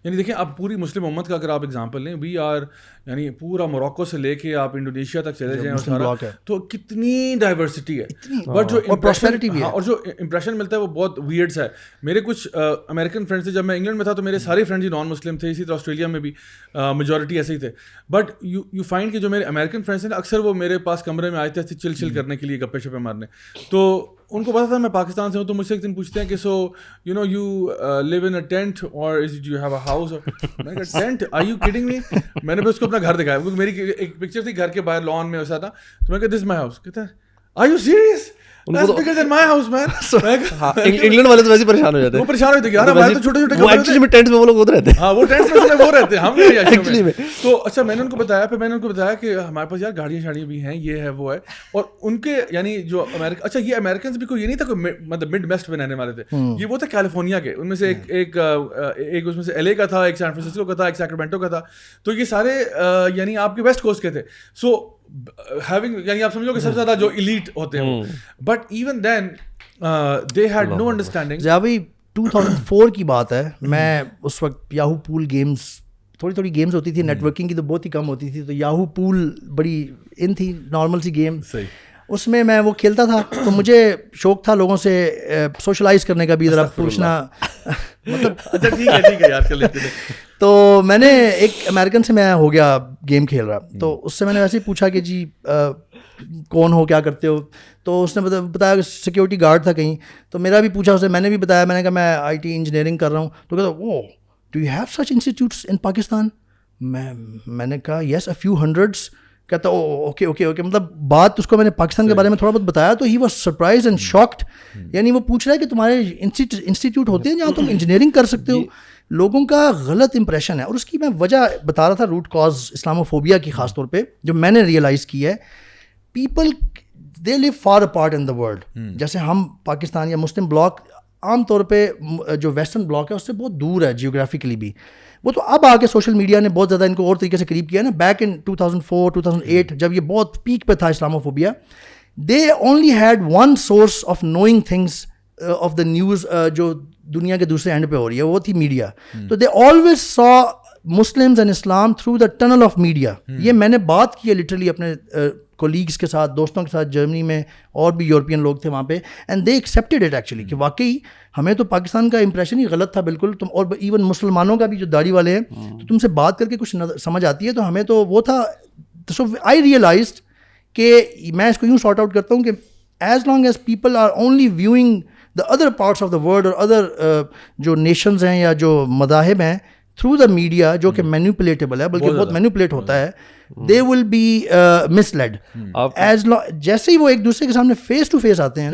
یعنی دیکھیں آپ پوری مسلم امت کا اگر آپ اگزامپل لیں، وی آر یعنی پورا موراکو سے لے کے آپ انڈونیشیا تک چلے جائیں تو کتنی ڈائیورسٹی ہے، بٹ جو پراسپیرٹی بھی ہے اور جو امپریشن ملتا ہے وہ بہت ویئرڈ سا ہے. میرے کچھ امریکن فرینڈس تھے، جب میں انگلینڈ میں تھا تو میرے سارے فرینڈز ہی نان مسلم تھے، اسی طرح آسٹریلیا میں بھی میجورٹی ایسے ہی تھے. بٹ یو فائنڈ کہ جو میرے امریکن فرینڈس ہیں اکثر وہ میرے پاس کمرے میں آئے تھے چل کرنے کے لیے، گپے شپے مارنے. تو ان کو پتا تھا میں پاکستان سے ہوں، تو مجھ سے ایک دن پوچھتے ہیں کہ so you know you live in a tent اور do you have a house. میں نے کہا tent, are you kidding me? میں نے بھی اس کو اپنا گھر دکھایا، میری ایک پکچر تھی گھر کے باہر لان میں ایسا تھا، تو میں نے کہا دس مائی ہاؤس. کہتا ہے are you serious? That's because in my house, man. England والے تو ویسے پریشان ہو جاتے وہ ہیں, پریشان ہوتے ہیں یار ہمارے تو چھوٹے چھوٹے وہ ایکچولی میں ٹینٹس میں وہ لوگ ادھر رہتے ہیں. ہاں وہ ٹینٹس میں وہ رہتے ہیں, ہم نہیں ایکچولی میں. تو اچھا میں نے ان کو بتایا, پھر میں نے ان کو بتایا کہ ہمارے پاس یار گاڑیاں شاڑیاں بھی ہیں, یہ ہے وہ ہے. اور ان کے یعنی جو امریکہ, اچھا یہ امریکنس بھی کوئی یہ نہیں تھا کوئی مطلب مڈ ویسٹ میں رہنے والے تھے, یہ وہ تھے کیلیفورنیا کے. ان میں سے ایک اس میں سے ایل اے کا تھا, ایک سان فرانسسکو کا تھا, ایک سیکرامنٹو کا تھا. تو یہ سارے یعنی آپ کے ویسٹ کوسٹ کے تھے. سو ہیونگ یعنی آپ سمجھو کہ سب سے زیادہ جو ایلیٹ ہوتے ہیں, but even then they had no understanding. Zia 2004 کی بات ہے, میں اس وقت یاہو پول گیمز تھوڑی گیمز ہوتی تھی, نیٹ ورکنگ کی تو بہت ہی کم ہوتی تھی, تو یاہو پول بڑی ان تھی, نارمل سی گیم. اس میں وہ کھیلتا تھا, تو مجھے شوق تھا لوگوں سے سوشلائز کرنے کا بھی, ذرا پوچھنا مطلب اچھا ٹھیک ہے یار چلے. تو میں نے ایک امریکن سے میں ہو گیا گیم کھیل رہا, تو اس سے میں نے ویسے ہی پوچھا کہ جی کون ہو, کیا کرتے ہو. تو اس نے بتایا کہ سیکیورٹی گارڈ تھا کہیں. تو میرا بھی پوچھا اسے, میں نے بھی بتایا, میں نے کہا میں آئی ٹی انجینئرنگ کر رہا ہوں. تو کہتا oh do you have such institutes in Pakistan. میں نے کہا یس اے فیو ہنڈریڈس. کہتا اوکے اوکے اوکے, مطلب بات اس کو میں نے پاکستان کے بارے میں تھوڑا بہت بتایا, تو he was surprise and shocked. یعنی وہ پوچھ رہا ہے کہ تمہارے انسٹیٹیوٹ ہوتے ہیں جہاں تم انجینئرنگ کر سکتے ہو. لوگوں کا غلط امپریشن ہے, اور اس کی میں وجہ بتا رہا تھا, روٹ کاز اسلاموفوبیا کی خاص طور پہ جو میں نے ریئلائز کی ہے. People they live far apart in the world. جیسے ہم پاکستان یا مسلم بلاک عام طور پہ جو ویسٹرن بلاک ہے اس سے بہت دور ہے جیوگرافیکلی بھی. وہ تو اب آ کے سوشل میڈیا نے بہت زیادہ ان کو اور طریقے سے قریب کیا ہے نا. بیک ان 2004 2008 جب یہ بہت پیک پہ تھا Islamophobia, they only had one source of knowing things of the news جو دنیا کے دوسرے اینڈ پہ ہو رہی ہے, وہ تھی میڈیا. تو دے آلویز سا Muslims and Islam through the tunnel of media. یہ میں نے بات کی ہے لٹرلی اپنے کولیگس کے ساتھ, دوستوں کے ساتھ, جرمنی میں اور بھی یورپین لوگ تھے وہاں پہ, and they accepted it actually, کہ واقعی ہمیں تو پاکستان کا امپریشن ہی غلط تھا بالکل. تم اور ایون مسلمانوں کا بھی جو داڑھی والے ہیں, تو تم سے بات کر کے کچھ سمجھ آتی ہے, تو ہمیں تو وہ تھا. سو آئی ریئلائزڈ کہ میں اس کو یوں سارٹ آؤٹ کرتا ہوں کہ as long as people are only viewing the other parts of the world اور ادر جو نیشنز ہیں یا جو مذاہب ہیں تھرو دا میڈیا, جو کہ مینیپولیٹیبل ہے, بلکہ بہت مینیپولیٹ ہوتا ہے, they will be mislead. As جیسے ہی وہ ایک دوسرے کے سامنے فیس ٹو فیس آتے ہیں,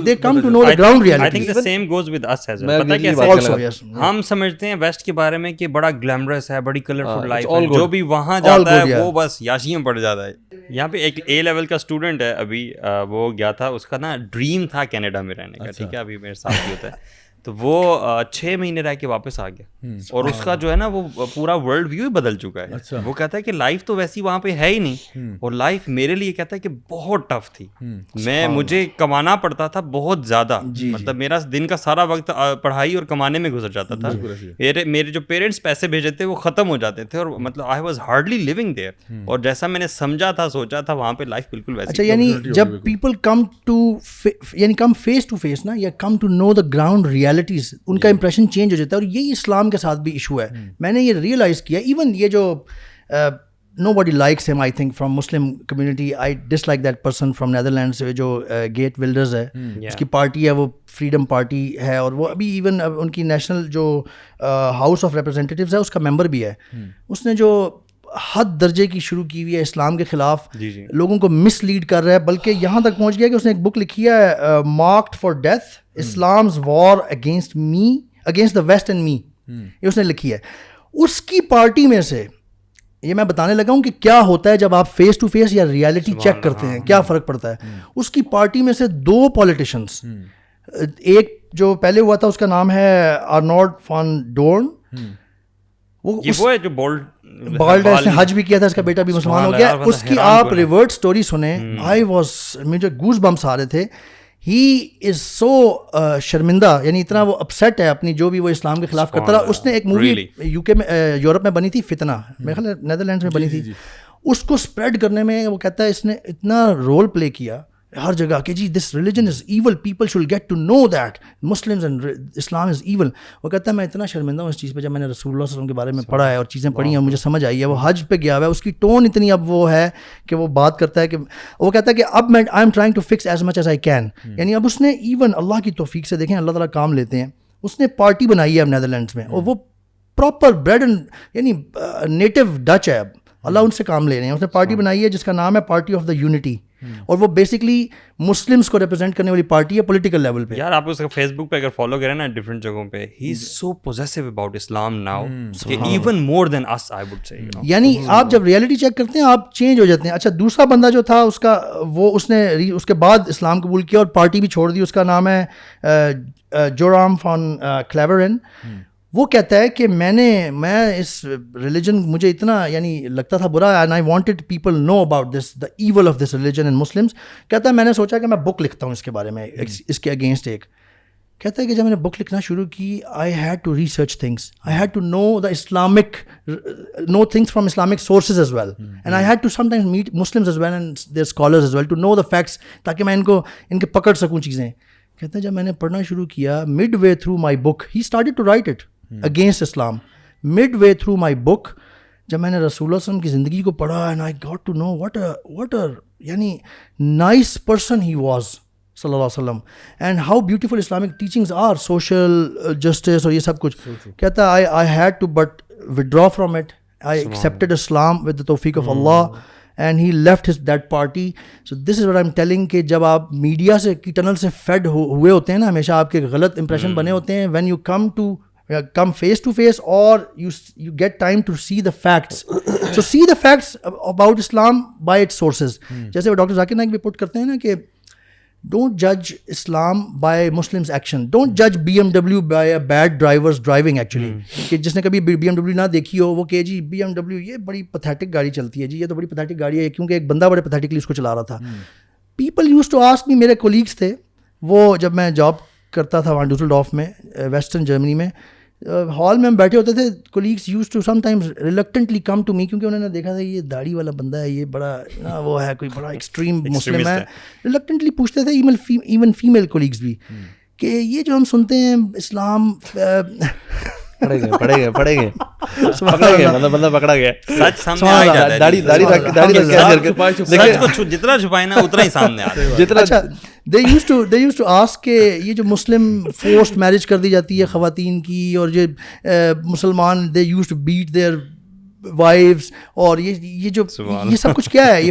they come to know the ground reality. I think the same goes with us as well. پتہ کیسے ہم سمجھتے ہیں ویسٹ کے بارے میں کہ بڑا گلیمرس ہے, بڑی کلرفل لائف ہے, جو بھی وہاں جاتا ہے وہ بس یاشیاں پڑ جاتا ہے. یہاں پہ ایک اے لیول کا اسٹوڈنٹ ہے ابھی, وہ گیا تھا, اس کا نا ڈریم تھا کینیڈا میں رہنے کا, ٹھیک ہے, ابھی میرے ساتھ بھی ہوتا ہے. تو وہ 6 مہینے رہ کے واپس آ گیا, اور اس کا جو ہے نا وہ پورا ورلڈ ویو ہی بدل چکا ہے. وہ کہتا ہے کہ لائف تو ویسی وہاں پہ ہے ہی نہیں, اور لائف میرے لیے کہتا ہے کہ بہت ٹف تھی. مجھے کمانا پڑتا تھا بہت زیادہ, مطلب میرا دن کا سارا وقت پڑھائی اور کمانے میں گزر جاتا تھا. میرے جو پیرنٹس پیسے بھیجے تھے وہ ختم ہو جاتے تھے, اور مطلب I was hardly living there. اور جیسا میں نے سمجھا تھا, سوچا تھا, وہاں پہ لائف بالکل ویسی. اچھا, یعنی جب people come face to face نا, یا come to know the ground realities, ان کا امپریشن چینج ہو جاتا ہے. اور یہی اسلام کے ساتھ بھی ایشو ہے. میں نے یہ ریئلائز کیا, ایون یہ جو نو باڈی لائکس ہم I think from Muslim community, I dislike that person from Netherland سے, جو گیٹ ولڈرز ہے, اس کی پارٹی ہے وہ فریڈم پارٹی ہے, اور وہ ابھی ایون ان کی نیشنل جو ہاؤس آف ریپرزینٹیٹیوز ہے اس کا ممبر بھی ہے. اس نے جو حد درجے کی شروع کی ہوئی ہے اسلام کے خلاف, لوگوں کو مس لیڈ کر رہا ہے, بلکہ یہاں تک پہنچ گیا کہ اس نے ایک بک لکھی ہے marked for death, Islam's war against me, against the west and me, یہ اس نے لکھی ہے. اس کی پارٹی میں سے یہ میں بتانے لگا ہوں کہ کیا ہوتا ہے جب آپ فیس ٹو فیس یا ریئلٹی چیک کرتے ہیں, کیا فرق پڑتا ہے. اس کی پارٹی میں سے 2 پولیٹیشنس, ایک جو پہلے ہوا تھا اس کا نام ہے آرنولڈ فان ڈورن, وہ ہے جو بالڈ ہے, اس نے حج بھی کیا تھا, اس کا بیٹا بھی مسلمان ہو گیا. اس کی آپ ریورٹ سٹوری سنیں, مجھے گوز بمپس آ رہے تھے. ہی از سو شرمندہ, یعنی اتنا وہ اپسیٹ ہے اپنی جو بھی وہ اسلام کے خلاف کرتا رہا. اس نے ایک مووی یو کے میں, یورپ میں بنی تھی, فتنہ, میرے خیال نیدرلینڈس میں بنی تھی. اس کو اسپریڈ کرنے میں وہ کہتا ہے اس نے اتنا رول پلے کیا ہر جگہ کہ جی this religion is evil, people should get to know that Muslims and Islam is evil. وہ کہتا ہے میں اتنا شرمندہ ہوں اس چیز پہ, جب میں نے رسول اللہ صلی اللہ علیہ وسلم کے بارے میں پڑھا ہے اور چیزیں پڑھی ہیں اور مجھے سمجھ آئی ہے. وہ حج پہ گیا ہوا ہے, اس کی ٹون اتنی اب وہ ہے کہ وہ بات کرتا ہے کہ وہ کہتا ہے کہ اب میں I am trying to fix as much as I can. یعنی اب اس نے ایون اللہ کی توفیق سے, دیکھیں اللہ تعالیٰ کام لیتے ہیں, اس نے پارٹی بنائی ہے اب نیدرلینڈس میں, اور وہ پراپر بریڈ اینڈ یعنی نیٹو ڈچ ہے. اب اللہ ان سے کام لے رہے ہیں. اس نے پارٹی بنائی ہے جس کا نام ہے پارٹی آف دا یونٹی. اور وہ بیسکلی مسلمس کو ریپرزینٹ کرنے والی پارٹی ہے پولیٹیکل لیول پہ. یار آپ اس کا فیس بک پہ اگر فالو کریں نا ڈفرینٹ جگہوں پہ, he is so possessive about Islam now کہ even more than us I would say. یعنی آپ جب ریئلٹی چیک کرتے ہیں آپ چینج ہو جاتے ہیں. اچھا دوسرا بندہ جو تھا اس کا اس نے اس کے بعد اسلام قبول کیا اور پارٹی بھی چھوڑ دی, اس کا نام ہے جورام فان کلیورن. وہ کہتا ہے کہ میں اس ریلیجن مجھے اتنا یعنی لگتا تھا برا, and I wanted people know about this the evil of this religion and Muslims. کہتا ہے میں نے سوچا کہ میں بک لکھتا ہوں اس کے بارے میں, اس کے اگینسٹ ایک. کہتا ہے کہ جب میں نے بک لکھنا شروع کی I had to research things, I had to know the Islamic know things from Islamic sources as well, and I had to sometimes meet Muslims as well and their scholars as well to know the facts, تاکہ میں ان کے پکڑ سکوں چیزیں. کہتے ہیں جب میں نے پڑھنا شروع کیا midway through my book he started to write it against Islam. Midway through my book جب میں نے رسول اللہ صلی اللہ علیہ وسلم کی زندگی کو پڑھا and I got to know what یعنی نائس پرسن ہی واز صلی اللہ علیہ وسلم, and how beautiful Islamic teachings are, social justice اور یہ سب کچھ. کہتا ہے I had to but withdraw from it, I accepted Islam with the توفیق آف اللہ, and he left that party. So this is what I am telling کہ جب آپ میڈیا سے کی ٹنل سے فیڈ ہوئے ہوتے ہیں نا, ہمیشہ آپ کے غلط امپریشن بنے ہوتے ہیں. When you come face to face or you get time to see the facts. So see the facts about Islam by its sources. جیسے وہ ڈاکٹر ذاکر نائک بھی پٹ کرتے ہیں نا کہ don't judge Islam by Muslims action, don't judge BMW by a bad driver's driving actually. کہ جس نے کبھی BMW نہ دیکھی ہو وہ کہ جی BMW یہ بڑی پیتھیٹک گاڑی چلتی ہے جی, یہ تو بڑی پیتھیٹک گاڑی ہے کیونکہ ایک بندہ بڑے پیتھیٹکلی اس کو چلا رہا تھا. People used to ask me, میرے کولیگس تھے وہ جب میں جاب کرتا تھا وہاں ڈوسلڈورف میں ویسٹرن جرمنی میں, ہال میں ہم بیٹھے ہوتے تھے, colleagues use to sometimes reluctantly come to me, کیونکہ انہوں نے دیکھا تھا یہ داڑھی والا بندہ ہے, یہ بڑا وہ ہے کوئی بڑا ایکسٹریم مسلم ہے, ریلکٹنٹلی پوچھتے تھے ایون فیمیل کولیگس بھی کہ یہ جو ہم سنتے ہیں اسلام پڑے گئے مطلب بندہ پکڑا گیا, سچ سامنے آ جاتا ہے, سچ کو جتنا چھپائے نا اتنا ہی سامنے آتا ہے. اچھا they used to ask کہ یہ جو مسلم فورسڈ میرج کر دی جاتی ہے خواتین کی, اور جو مسلمان they used to beat their wives, اور یہ سب کچھ کیا ہے.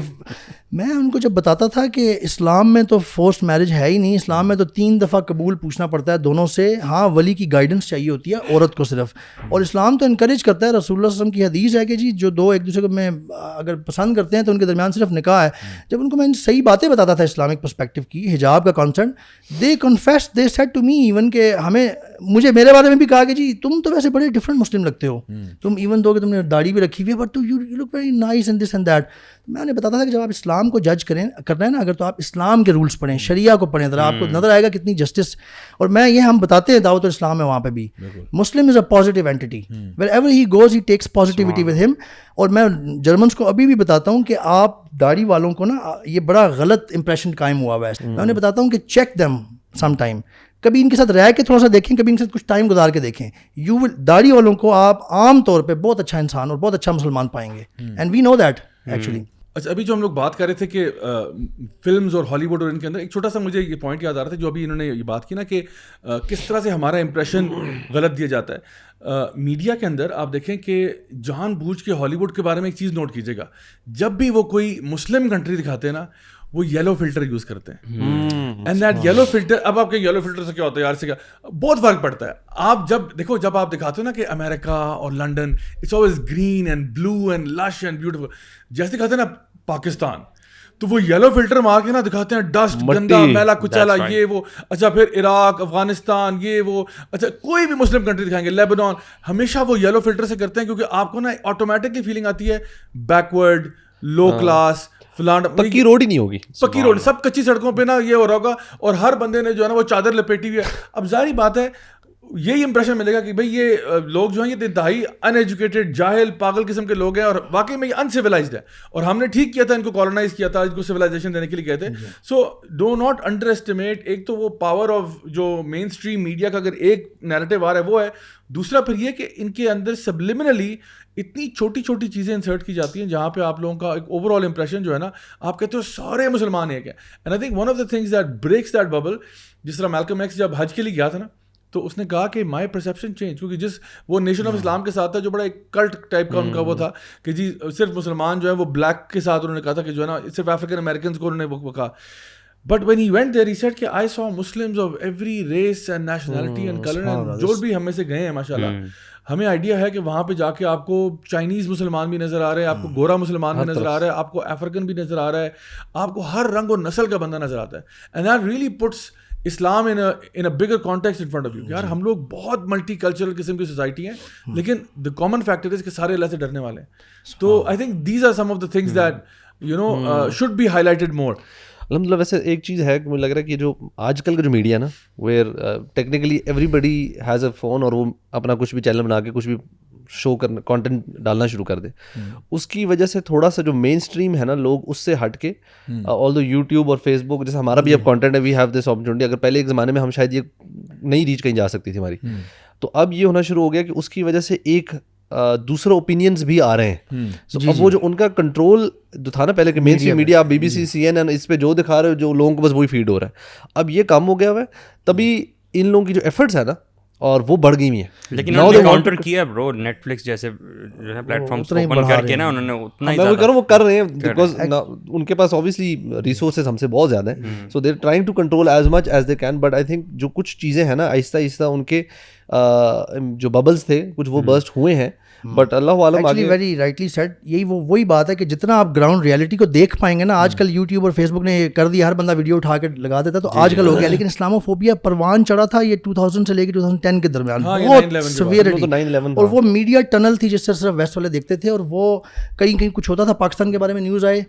میں ان کو جب بتاتا تھا کہ اسلام میں تو فورسڈ میرج ہے ہی نہیں, اسلام میں تو 3 دفعہ قبول پوچھنا پڑتا ہے دونوں سے, ہاں ولی کی گائیڈنس چاہیے ہوتی ہے عورت کو صرف, اور اسلام تو انکریج کرتا ہے. رسول اللہ صلی اللہ علیہ وسلم کی حدیث ہے کہ جی جو دو ایک دوسرے کو میں اگر پسند کرتے ہیں تو ان کے درمیان صرف نکاح ہے. جب ان کو میں صحیح باتیں بتاتا تھا اسلامک پرسپیکٹو کی, حجاب کا concern, they confess, they said to me even کہ مجھے میرے بارے میں بھی کہا کہ جی تم تو ویسے بڑے ڈفرینٹ مسلم لگتے ہو, تم ایون دو کہ تم نے داڑھی بھی رکھی ہوئی ہے but you look very nice and this and that. میں نے بتاتا تھا کہ جب آپ اسلام کو جج کرنا ہے نا, اگر تو آپ اسلام کے رولس پڑھیں, شریعہ کو پڑھیں, ذرا آپ کو نظر آئے گا کتنی جسٹس. اور میں یہ ہم بتاتے ہیں دعوت الاسلام ہے وہاں پہ بھی, Muslim is a positive anti, wherever he goes he takes positivity with ہم. اور میں جرمنس کو ابھی بھی بتاتا ہوں کہ آپ داڑھی والوں کو نا یہ بڑا غلط امپریشن قائم ہوا ہوا ہے. میں انہیں بتاتا ہوں کہ چیک دیم سم ٹائم, کبھی ان کے ساتھ رہ کے تھوڑا سا دیکھیں, کبھی ان کے ساتھ کچھ ٹائم گزار کے دیکھیں, یو ول داڑھی والوں کو آپ عام طور پہ بہت اچھا انسان اور بہت اچھا مسلمان پائیں گے, and we know that actually. اچھا ابھی جو ہم لوگ بات کر رہے تھے کہ فلمز اور ہالی ووڈ اور ان کے اندر ایک چھوٹا سا مجھے یہ پوائنٹ یاد آ رہا تھا جو ابھی انہوں نے یہ بات کی نا کہ کس طرح سے ہمارا امپریشن غلط دیا جاتا ہے میڈیا کے اندر. آپ دیکھیں کہ جان بوجھ کے ہالی ووڈ کے بارے میں ایک چیز نوٹ کیجیے گا, جب بھی وہ کوئی مسلم کنٹری دکھاتے ہیں نا وہ یلو فلٹر یوز کرتے ہیں, اینڈ دیٹ یلو فلٹر, اب آپ کے یلو فلٹر سے کیا ہوتا ہے یار, سے کیا بہت فرق پڑتا ہے. آپ جب دیکھو, جب آپ دکھاتے ہو نا کہ امریکہ اور London it's always green and blue and lush and beautiful, جیسے دکھاتے ہیں نا پاکستان تو وہ یلو فلٹر مار کے نا دکھاتے ہیں ڈسٹ, گندا میلا کچالا, یہ وہ. اچھا پھر عراق, افغانستان, یہ وہ, اچھا کوئی بھی مسلم کنٹری دکھائیں گے, لیبنان, ہمیشہ وہ یلو فلٹر سے کرتے ہیں کیونکہ آپ کو نا آٹومیٹکلی فیلنگ آتی ہے بیکورڈ, لو کلاس, پکی روڈ ہی نہیں ہوگی, پکی روڈ, سب کچی سڑکوں پہ نا یہ ہو رہا ہوگا, اور ہر بندے نے جو ہے نا وہ چادر لپیٹی ہوئی ہے. اب ظاہری بات ہے یہی امپریشن ملے گا کہ بھائی یہ لوگ جو ہیں یہ انتہائی ان ایجوکیٹڈ, جاہل, پاگل قسم کے لوگ ہیں, اور واقعی میں یہ ان سویلائزڈ ہے, اور ہم نے ٹھیک کیا تھا ان کو کالونائز کیا تھا, ان کو سویلائزیشن دینے کے لیے کہتے ہیں. So do not under estimate, ایک تو وہ پاور آف جو مین اسٹریم میڈیا کا اگر ایک نیریٹو آ رہا ہے وہ ہے, دوسرا پھر یہ کہ ان کے اندر سبلیمنلی اتنی چھوٹی چھوٹی چیزیں انسرٹ کی جاتی ہیں جہاں پہ آپ لوگوں کا ایک اوور آل امپریشن جو ہے نا, آپ کہتے ہو سارے مسلمان ایک ہیں. And I think one of the things that breaks that bubble, جس طرح میلکم ایکس جب حج کے لیے گیا تھا نا تو اس نے کہا کہ مائی پرسیپشن چینج, کیونکہ جس وہ نیشن آف اسلام کے ساتھ تھا جو بڑا ایک کلٹ ٹائپ کا ان کا وہ تھا کہ جی صرف مسلمان جو ہے وہ بلیک کے ساتھ انہوں نے کہا تھا کہ جو ہے نا صرف افریقن امریکنس کو انہوں نے وہ کہا. But when he went there, he said کہ I saw Muslims of every race and nationality and color, and جو بھی ہم میں سے گئے ہیں ماشاء اللہ, ہمیں آئیڈیا ہے کہ وہاں پہ جا کے آپ کو چائنیز مسلمان بھی نظر آ رہے ہیں, آپ کو گورا مسلمان بھی نظر آ رہا ہے, آپ کو افریقن بھی نظر آ رہا ہے, آپ کو ہر رنگ اور نسل کا بندہ نظر آتا ہے. And that really puts Islam in a bigger context in front of you. یار ہم لوگ بہت ملٹی کلچرل قسم کی سوسائٹی ہیں, لیکن the common factor is کہ سارے اللہ سے ڈرنے والے ہیں. تو I think these are some of the things that you know should be highlighted more. الحمد للہ. ویسے ایک چیز ہے کہ مجھے لگ رہا ہے کہ جو آج کل کا جو میڈیا نا where technically everybody has a phone, اور وہ اپنا کچھ بھی چینل بنا کے کچھ بھی شو کرنا, کانٹینٹ ڈالنا شروع کر دے, اس کی وجہ سے تھوڑا سا جو مین اسٹریم ہے نا لوگ اس سے ہٹ کے, آل دو یوٹیوب اور فیس بک جیسے ہمارا بھی اب کانٹینٹ ہے, وی ہیو دس اپرچونیٹی. اگر پہلے ایک زمانے میں ہم شاید یہ نہیں ریچ کہیں جا سکتی تھی ہماری, تو اب یہ ہونا شروع ہو گیا کہ اس کی وجہ سے ایک دوسرے اوپینینس بھی آ رہے ہیں. اب وہ جو ان کا کنٹرول جو تھا نا پہلے کہ مین اسٹریم میڈیا, آپ B B C, C N N, اس پہ جو دکھا رہے ہو جو لوگوں کو بس وہی فیڈ ہو رہا ہے, اب یہ کام ہو گیا ہوا ہے. تبھی ان لوگوں کی جو ایفرٹس ہے نا اور وہ بڑھ گئی ہیں. لیکن انہوں نے کاؤنٹر کیا برو, نیٹ فلکس جیسے جو ہے پلیٹ فارمس اوپن کر کے نا انہوں نے اتنا ہی میں وہ کر رہا ہوں وہ کر رہے ہیں بیکاز ان کے پاس اوبیسلی ریسورسز ہم سے بہت زیادہ ہیں, so they are trying to control as much as they can. But I think جو کچھ چیزیں ہیں نا آہستہ آہستہ ان کے جو ببلز تھے کچھ وہ برسٹ ہوئے ہیں. But Allah Alam actually very rightly sad, یہی وہی بات ہے کہ جتنا آپ گراؤنڈ ریئلٹی کو دیکھ پائیں گے نا, آج کل یوٹیوب اور فیس بک نے کر دیا, ہر بندہ ویڈیو اٹھا کے لگا دیتا, تو آج کل ہو گیا. لیکن اسلاموفوبیا پروان چڑھا تھا یہ 2000 سے لے کے 2010 کے درمیان, بہت سیویرٹی, اور وہ میڈیا ٹنل تھی جس سے صرف ویسٹ والے دیکھتے تھے, اور وہ کہیں کہیں کچھ ہوتا تھا پاکستان کے بارے میں نیوز آئے,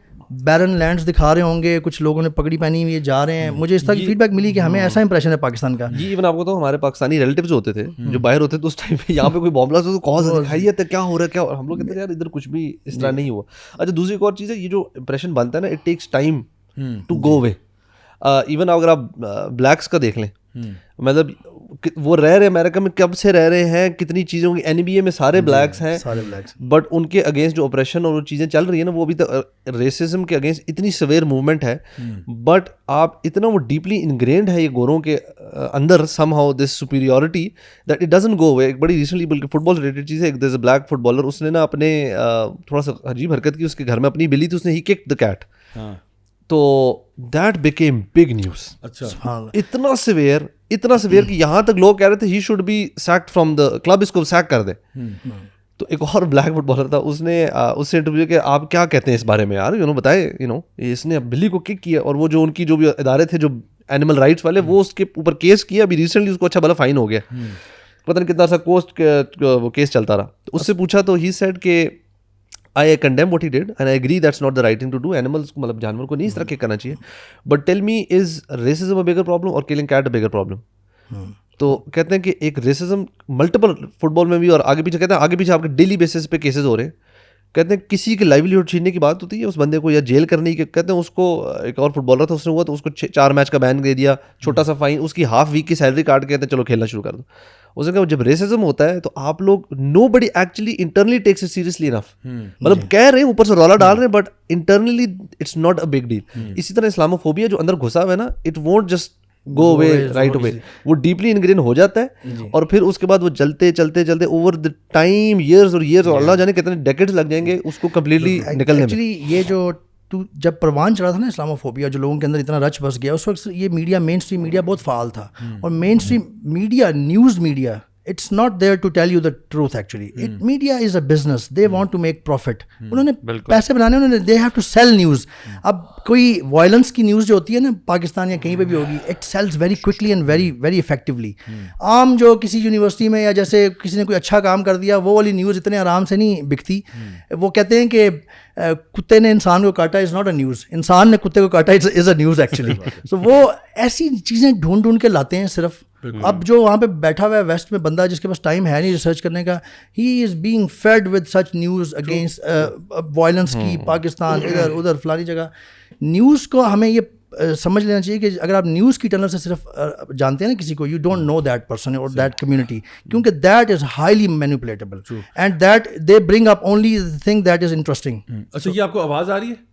بیرن لینڈز دکھا رہے ہوں گے, کچھ لوگوں نے پگڑی پہنی ہوئی جا رہے ہیں. مجھے اس طرح کی فیڈ بیک ملی کہ ہمیں ایسا امپریشن ہے پاکستان کا. جی ایون آپ کو تو ہمارے پاکستانی ریلیٹیوز ہوتے تھے جو باہر ہوتے تھے اس ٹائم پہ, یہاں پہ کوئی بام بلاسٹ ہو تو کون خیریت ہے, کیا ہو رہا ہے, کیا, ہم لوگ کہتے ہیں یار ادھر کچھ بھی اس طرح نہیں ہوا. اچھا دوسری ایک اور چیز ہے, یہ جو امپریشن بنتا ہے نا it takes time to go away. Even اگر آپ بلیکس کا دیکھ لیں, مطلب وہ رہ رہے امریکہ میں کب سے رہ رہے ہیں, کتنی چیزوں کی, این بی اے میں سارے بلیکس ہیں, بٹ ان کے اگینسٹ جو اپریشن اور وہ چیزیں چل رہی ہیں نا وہ ابھی تک ریسزم کے اگینسٹ اتنی سویئر موومنٹ ہے. بٹ آپ اتنا وہ ڈیپلی انگرینڈ ہے یہ گوروں کے اندر somehow this superiority that it doesn't go away. ایک بڑی ریسنٹلی بلکہ فٹ بال ریلیٹڈ چیز ہے, ایک دیر بلیک فٹ بالر, اس نے نا اپنے تھوڑا سا عجیب حرکت کی, اس کے گھر میں اپنی بلی تھی, اس نے ہی ککڈ دا کیٹ, تو دیٹ بیکیم بگ نیوز. اچھا اتنا سویئر کہ یہاں تک لوگ کہہ رہے تھے he should be sacked from the club, اس کو سیک کر دے. تو ایک اور بلیک فٹ بالر تھا, اس نے اس سے انٹرویو کہ آپ کیا کہتے ہیں اس بارے میں یار, یو نو بتائے, یو نو اس نے بلی کو کک کیا, اور وہ جو ان کی جو بھی ادارے تھے جو اینیمل رائٹس والے, وہ اس کے اوپر کیس کیا. ابھی ریسنٹلی اس کو اچھا بھلا فائن ہو گیا, پتہ نہیں کتنا سا کوسٹ وہ کیس چلتا رہا. تو اس سے پوچھا تو ہی سیڈ کہ I condemn what he did and I agree that's not the right thing to do. Animals کو مطلب جانور کو نہیں اس طرح کرنا چاہیے. But tell me, is racism a bigger problem or killing cat a bigger problem? تو کہتے ہیں کہ ایک ریسزم ملٹیپل فٹ بال میں بھی, اور آگے پیچھے کہتے ہیں آگے پیچھے آپ کے ڈیلی بیسس پہ کیسز ہو رہے ہیں. کہتے ہیں کسی کی لائیولیہڈ چھیننے کی بات ہوتی ہے, اس بندے کو یا جیل کرنے کی. کہتے ہیں اس کو ایک اور فٹ بالر تھا, اس نے ہوا تو اس کو 4 میچ کا بین دے دیا, چھوٹا سا فائن, اس کی ہاف ویک کی سیلری کاٹ کے کہتے ہیں چلو کھیلنا شروع کر دو. اس نے کہا جب ریسزم ہوتا ہے تو آپ لوگ nobody actually internally takes it seriously enough, مطلب کہہ رہے ہیں اوپر سے رولا ڈال رہے ہیں, but internally it's not a big deal. اسی طرح اسلاموفوبیا جو اندر گھسا ہوا ہے نا, it won't just go away right away, وہ ڈیپلی انگرین ہو جاتا ہے, اور پھر اس کے بعد وہ چلتے چلتے چلتے اوور دا ٹائم ایئرز اور ایئرز, اور اللہ جانے کتنے ڈیکیڈز لگ جائیں گے اس کو کمپلیٹلی نکلنے میں. ایکچولی یہ جو جب پروان چڑھا تھا نا اسلاموفوبیا, جو لوگوں کے اندر اتنا رچ بس گیا, اس وقت یہ میڈیا, مین اسٹریم میڈیا بہت فعال تھا. اور mainstream media, news media, it's not there to tell you the truth actually. Media is a business, they want to make profit. انہوں نے پیسے بنانے, انہوں نے they have to sell news. اب کوئی وائلنس کی نیوز جو ہوتی ہے نا پاکستان یا کہیں پہ بھی ہوگی, it sells very quickly and very very effectively. عام جو کسی یونیورسٹی میں یا جیسے کسی نے کوئی اچھا کام کر دیا, وہ والی نیوز اتنے آرام سے نہیں بکتی. وہ کہتے ہیں کہ کتے نے انسان کو کاٹا از ناٹ اے نیوز, انسان نے کتے کو کاٹا از اے نیوز ایکچولی. سو وہ ایسی چیزیں ڈھونڈ کے لاتے ہیں صرف. اب جو وہاں پہ بیٹھا ہوا ہے ویسٹ میں بندہ, جس کے پاس ٹائم ہے نہیں ریسرچ کرنے کا, he is being fed with such news against violence کی, پاکستان ادھر ادھر فلانی جگہ. نیوز کو ہمیں یہ سمجھ لینا چاہیے کہ اگر آپ نیوز کی ٹنل سے صرف جانتے ہیں نا کسی کو, you don't know that person اور دیٹ کمیونٹی, کیونکہ that is highly manipulatable and that they bring up only thing that is interesting. اچھا یہ آپ کو آواز آ رہی ہے؟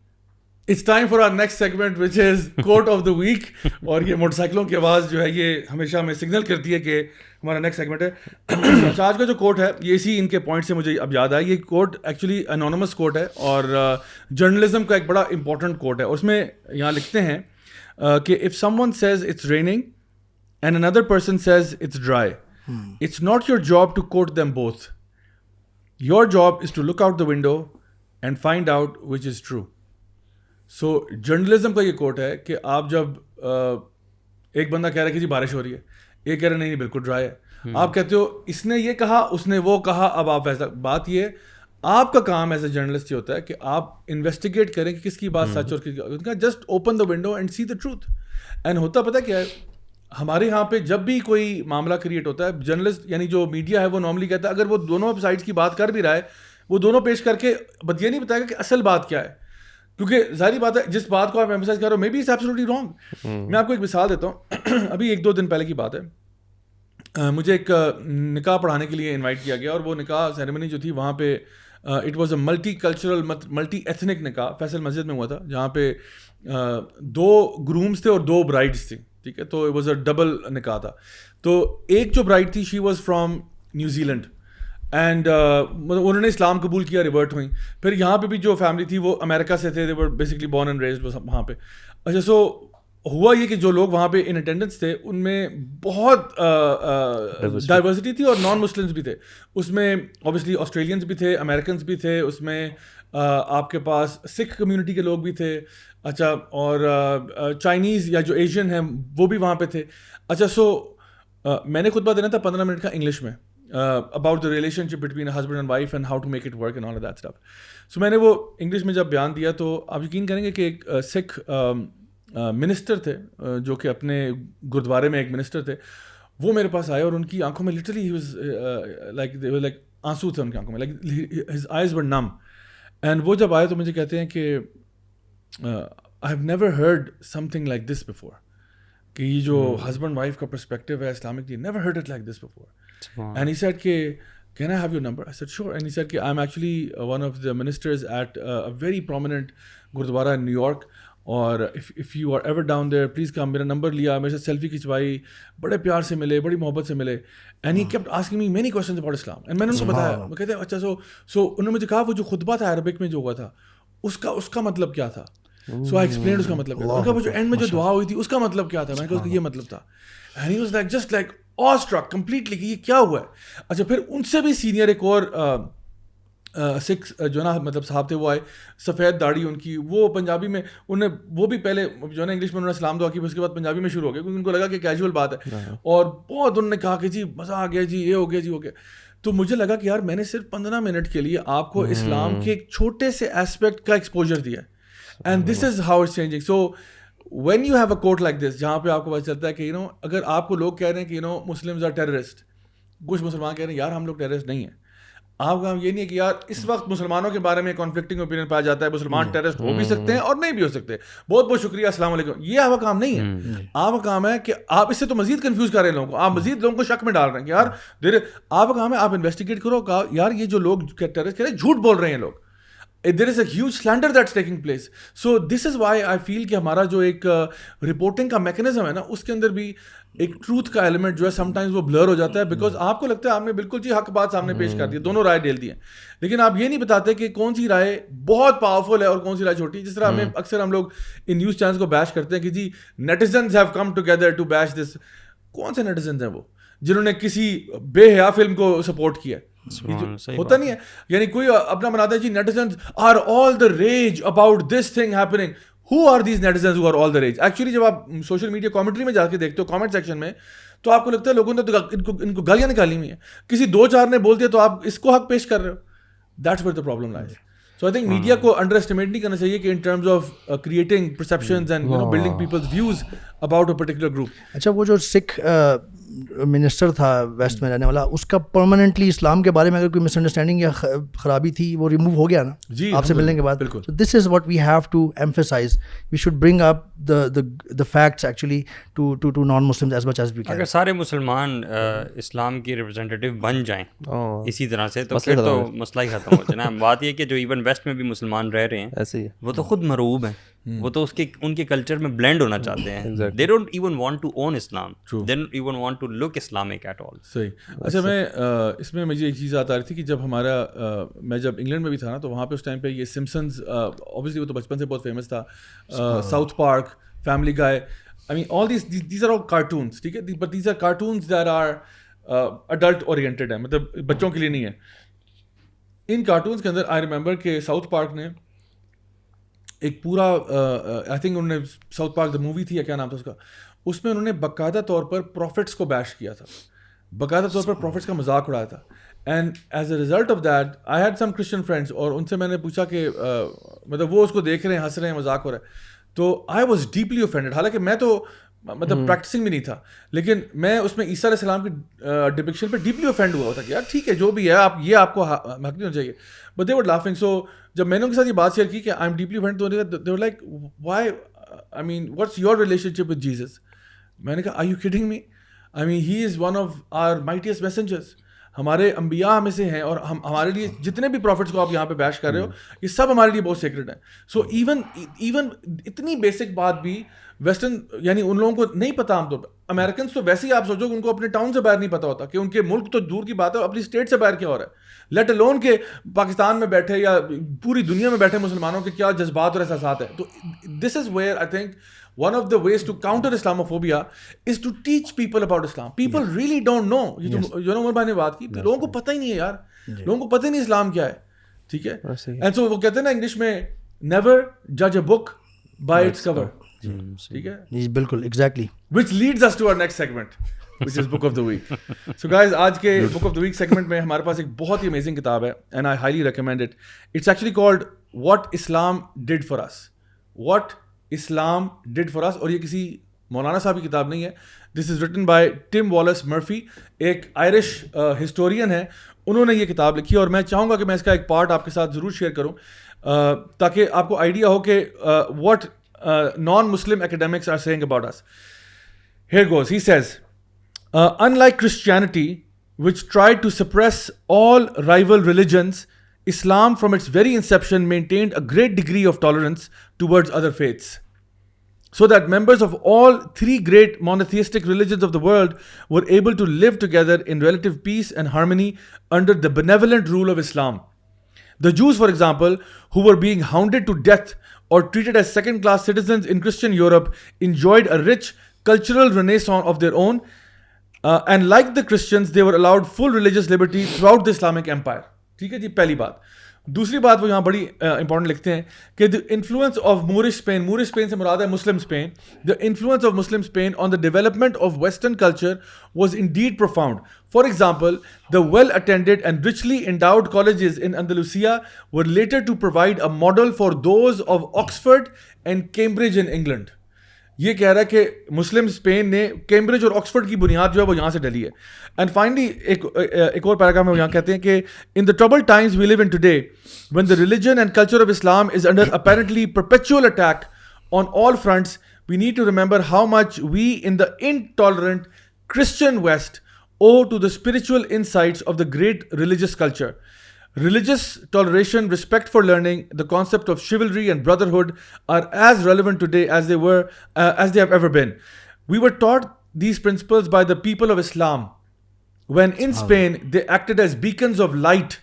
It's time for our next segment which is Quote of the Week. اور یہ موٹر سائیکلوں کی آواز جو ہے یہ ہمیشہ ہمیں سگنل کرتی ہے کہ ہمارا نیکسٹ سیگمنٹ ہے. اچھا آج کا جو کوٹ ہے یہ اسی ان کے پوائنٹ سے مجھے اب یاد آیا. یہ کوٹ ایکچولی انونیمس کوٹ ہے اور جرنلزم کا ایک بڑا امپورٹنٹ کوٹ ہے. اس میں یہاں لکھتے ہیں کہ if someone says it's raining and another person says it's dry, it's not your job to quote them both. Your job is to look out the window and find out which is true. So journalism کا یہ کوٹ ہے کہ آپ جب ایک بندہ کہہ رہا ہے کہ جی بارش ہو رہی ہے, ایک کہہ رہا نہیں بالکل ڈرائی ہے, آپ کہتے ہو اس نے یہ کہا اس نے وہ کہا. اب آپ ایسا بات یہ آپ کا کام ایز اے جرنلسٹ یہ ہوتا ہے کہ آپ انویسٹیگیٹ کریں کہ کس کی بات سچ اور کس کا. Just open the window and see the truth. And ہوتا پتہ کیا ہے ہمارے یہاں پہ جب بھی کوئی معاملہ کریٹ ہوتا ہے جرنلسٹ یعنی جو میڈیا ہے وہ نارملی کہتا ہے اگر وہ دونوں سائڈس کی بات کر بھی رہا ہے وہ دونوں پیش کر کے بس یہ نہیں بتائے گا کہ اصل بات کیا ہے, کیونکہ ظاہری بات ہے جس بات کو آپ ایمفسائز کر رہے ہو maybe it's absolutely wrong. میں آپ کو ایک مثال دیتا ہوں. ابھی 1-2 دن پہلے کی بات ہے, مجھے ایک نکاح پڑھانے کے لیے انوائٹ کیا گیا اور وہ نکاح سیریمنی جو تھی وہاں پہ it was a multi cultural multi ethnic نکاح فیصل مسجد میں ہوا تھا جہاں پہ 2 گرومس تھے اور 2 برائڈس تھیں. ٹھیک ہے, تو اٹ واز اے ڈبل نکاح تھا. تو ایک جو برائڈ تھی she was from New Zealand and انہوں نے اسلام قبول کیا, ریورٹ ہوئیں. پھر یہاں پہ بھی جو فیملی تھی وہ امریکہ سے تھے, دے ور بیسکلی بورن اینڈ ریزڈ وہاں پہ. اچھا سو ہوا یہ کہ جو لوگ وہاں پہ ان اٹینڈنس تھے ان میں بہت ڈائیورسٹی تھی اور نان مسلمس بھی تھے. اس میں اوبیسلی آسٹریلینس بھی تھے, امریکنس بھی تھے, اس میں آپ کے پاس سکھ کمیونٹی کے لوگ بھی تھے. اچھا اور چائنیز یا جو ایشین ہیں وہ بھی وہاں پہ تھے. اچھا سو میں نے خطبہ دینا تھا 15 منٹ کا انگلش میں about the relationship between a husband and wife and how to make it work and all of that stuff. So میں نے وہ انگلش میں جب بیان دیا تو آپ یقین کریں گے کہ ایک سکھ منسٹر تھے جو کہ اپنے گرودوارے میں ایک منسٹر تھے, وہ میرے پاس آئے اور ان کی آنکھوں میں لٹرلی لائک آنسو تھے ان کی آنکھوں میں, like his eyes were numb. And وہ جب آئے تو مجھے کہتے ہیں کہ I have never heard something like this before, کہ یہ جو ہسبینڈ وائف کا پرسپیکٹیو ہے Islamically, never heard it like this before. And he said کہ can I have your number? I said sure. And he said کہ I'm actually one of the ministers at a very prominent gurdwara in New York, اور if you are ever down there please come. میرا number لیا, میرے ساتھ selfie کھنچوائی, بڑے پیار سے ملے, بڑی محبت سے ملے. And he kept asking me many questions about Islam. And میں نے ان کو بتایا, وہ کہتے ہیں اچھا سو انہوں نے مجھے کہا وہ جو خطبہ تھا عربک میں جو ہوا تھا اس کا مطلب کیا تھا. سو آئی ایکسپلینڈ اس کا مطلب کیا تھا. ان کا وہ جو اینڈ میں جو دعا ہوئی تھی اس کا مطلب کیا تھا. میں نے کہا اس کا یہ مطلب تھا. And he was like just like a struck completely کہ یہ کیا ہوا ہے. اچھا پھر ان سے بھی سینئر ایک اور سکھ جو نا مطلب صاحب تھے, وہ آئے, سفید داڑھی ان کی, وہ پنجابی میں انہیں وہ بھی پہلے جو ہے نا انگلش میں انہوں نے سلام دعا کی, پھر اس کے بعد پنجابی میں شروع ہو گیا کیونکہ ان کو لگا کہ کیجول بات ہے, اور بہت انہوں نے کہا کہ جی مزہ آ گیا جی, یہ ہو گیا جی ہو گیا. تو مجھے لگا کہ یار میں نے صرف 15 منٹ کے لیے آپ کو اسلام کے ایک چھوٹے سے ایسپیکٹ کا ایکسپوجر دیا ہے. And this is how it's changing. So when you have a quote like this جہاں پہ آپ کو پتہ چلتا ہے کہ اگر آپ کو لوگ کہہ رہے ہیں کہ مسلمز آر ٹیررسٹ, کچھ مسلمان کہہ رہے ہیں یار ہم لوگ ٹیررسٹ نہیں ہیں. آپ کا یہ نہیں ہے کہ یار اس وقت مسلمانوں کے بارے میں کنفلکٹنگ اوپینین پایا جاتا ہے, مسلمان ٹیررسٹ ہو بھی سکتے ہیں اور نہیں بھی ہو سکتے. بہت بہت شکریہ, السلام علیکم. یہ آپ کا کام نہیں ہے. آپ کا کام ہے کہ آپ اس سے تو مزید کنفیوز کر رہے ہیں لوگوں کو, آپ مزید لوگوں کو شک میں ڈال رہے ہیں کہ یار آپ کا کام ہے آپ انویسٹیگیٹ کرو کہ یار یہ جو لوگ ٹیررسٹ کہہ رہے ہیں جھوٹ بول رہے ہیں لوگ. There is a huge slander that's taking place. So this is why I feel کہ ہمارا جو ایک رپورٹنگ کا میکنزم ہے نا اس کے اندر بھی ایک ٹروتھ کا ایلیمنٹ جو ہے سم ٹائمز وہ بلر ہو جاتا ہے, بیکاز آپ کو لگتا ہے آپ نے بالکل جی حق بات سامنے پیش کر دی, دونوں رائے ڈیل دی ہیں, لیکن آپ یہ نہیں بتاتے کہ کون سی رائے بہت پاورفل ہے اور کون سی رائے چھوٹی. جس طرح اکثر ہم لوگ ان نیوز چینلز کو بیش کرتے ہیں کہ جی نیٹیزنز ہیو کم ٹوگیدر ٹو بیش دس. کون سے نیٹیزنز ہیں وہ جنہوں نے کسی بے حیا فلم کو سپورٹ کیا؟ ہوتا نہیں ہے. یعنی کوئی اپنا بناتا ہے جی netizens are all the rage about this thing happening. Who are these netizens who are all the rage? Actually جب آپ سوشل میڈیا کامنٹری میں جا کے دیکھتے ہو کامنٹ سیکشن میں تو آپ کو لگتا ہے لوگوں نے تو ان کو گالیاں نکالی ہوئی ہیں, کسی 2-4 نے بول دیا تو آپ اس کو حق پیش کر رہے ہو. That's where the problem lies. So I think media کو انڈر اسٹیمیٹ نہیں کرنا چاہیے کہ in terms of creating perceptions and building people's views about a particular group. اچھا وہ جو سکھ منسٹر تھا ویسٹ میں رہنے والا, اس کا پرماننٹلی اسلام کے بارے میں اگر کوئی مس انڈرسٹینڈنگ یا خرابی تھی وہ ریموو ہو گیا نا جی آپ سے ملنے کے بعد. بالکل. This is what we have to emphasise. We should bring up the facts actually to non-Muslims as much as we can. اگر سارے مسلمان اسلام کی ریپرزینٹیو بن جائیں اسی طرح سے تو پھر تو مسئلہ ہی ختم ہو جائے نا. بات یہ کہ جو ایون ویسٹ میں بھی مسلمان رہ رہے ہیں ایسے ہی وہ تو خود مرعوب ہیں وہ تو ان کے کلچر میں بلینڈ ہونا چاہتے ہیں. They don't even want to own Islam, they don't even want to look Islamic at all. صحیح. اچھا میں اس میں مجھے ایک چیز یاد آ رہی تھی کہ جب میں جب انگلینڈ میں بھی تھا نا, تو وہاں پہ اس ٹائم پہ یہ سمپسنز, اوبیسلی وہ تو بچپن سے بہت فیمس تھا, south park, family guy, I mean all these are all cartoons, ٹھیک ہے, but these are cartoons that are adult oriented ہیں, مطلب بچوں کے لیے نہیں ہے. ان کارٹونس کے اندر آئی ریمبر کہ ساؤتھ پارک نے ایک پورا آئی تھنک انہوں نے ساؤتھ پارک دا مووی تھی یا کیا نام تھا اس کا, اس میں انہوں نے باقاعدہ طور پر پروفٹس کو بیش کیا تھا, باقاعدہ طور پر پروفٹس کا مذاق اڑایا تھا. And as a result of that I had some Christian friends, اور ان سے میں نے پوچھا کہ مطلب وہ اس کو دیکھ رہے ہیں, ہنس رہے ہیں, مذاق ہو رہا ہے, تو آئی واز ڈیپلی اوفینڈیڈ. حالانکہ میں تو مطلب پریکٹسنگ بھی نہیں تھا, لیکن میں اس میں عیسیٰ علیہ السلام کی ڈپکشن پہ ڈیپلی اوفینڈ ہوا تھا کہ یار ٹھیک ہے جو بھی ہے, آپ کو حق نہیں ہونا چاہیے. But they were laughing. سو جب میں نے ان کے ساتھ یہ بات شیئر کی کہ آئی ایم ڈیپلی اوفینڈ, تو they were like why, I mean what's your relationship with Jesus. میں نے کہا are you kidding me, I mean he is one of our mightiest messengers, ہمارے انبیاء میں سے ہیں, اور ہمارے لیے جتنے بھی پروفٹس کو آپ یہاں پہ بیش کر رہے ہو یہ سب ہمارے لیے بہت سیکرٹ ہیں. سو ایون اتنی بیسک بات بھی ویسٹرن یعنی ان لوگوں کو نہیں پتا. عام طور پہ امریکنس تو ویسے ہی آپ سوچو کہ ان کو اپنے ٹاؤن سے باہر نہیں پتا ہوتا, کہ ان کے ملک تو دور کی بات ہے, اپنی اسٹیٹ سے باہر کیا ہو رہا ہے, لیٹ الون کہ پاکستان میں بیٹھے یا پوری دنیا میں بیٹھے مسلمانوں کے کیا جذبات اور احساسات ہیں. تو this is where I think one of the ways to counter Islamophobia is to teach people about Islam. People really don't know. You know عمر بھائی نے بات کی, لوگوں کو پتہ ہی نہیں ہے یار, لوگوں کو پتہ ہی نہیں اسلام کیا ہے, ٹھیک ہے. And so وہ کہتے ہیں نا انگلش میں never judge a book by its cover, ٹھیک ہے. جی بالکل exactly. Which leads us to our next segment, which is book of the week. So guys, آج کے book of the week segment میں ہمارے پاس ایک بہت ہی amazing کتاب ہے, and I highly recommend it. It's actually called What Islam Did for Us. What Islam did for us. اور یہ کسی مولانا صاحب کی کتاب نہیں ہے. This is written by Tim Wallace Murphy, ایک آئرش ہسٹورین ہے, انہوں نے یہ کتاب لکھی. اور میں چاہوں گا کہ میں اس کا ایک پارٹ آپ کے ساتھ ضرور شیئر کروں, تاکہ آپ کو آئیڈیا ہو کہ what naan Muslim academics are saying about us. Here goes. He says, unlike Christianity, which tried to suppress all rival religions, Islam from its very inception maintained a great degree of tolerance towards other faiths, so that members of all three great monotheistic religions of the world were able to live together in relative peace and harmony under the benevolent rule of Islam. The Jews, for example, who were being hounded to death or treated as second-class citizens in Christian Europe, enjoyed a rich cultural renaissance of their own, and like the Christians, they were allowed full religious liberty throughout the Islamic empire. ٹھیک ہے جی, پہلی بات. دوسری بات وہ یہاں بڑی important لکھتے ہیں کہ the influence of Moorish Spain, Moorish Spain سے مراد ہے مسلم Spain, the influence of Muslim Spain on the development of Western culture was indeed profound. For example, the well-attended and richly endowed colleges in Andalusia were later to provide a model for those of Oxford and Cambridge in England. یہ کہہ رہا ہے کہ مسلم Spain نے Cambridge اور Oxford کی بنیاد جو ہے وہ یہاں سے ڈلی ہے. اینڈ فائنلی ایک اور پیراگراف میں وہ یہاں کہتے ہیں کہ in the trouble times we live in today when the religion and culture of Islam is under apparently perpetual attack on all fronts, we need to remember how much we in the intolerant Christian West owe to the spiritual insights of the great religious culture. Religious toleration, respect for learning, the concept of chivalry and brotherhood are as relevant today as they have ever been. We were taught these principles by the people of Islam when in Spain they acted as beacons of light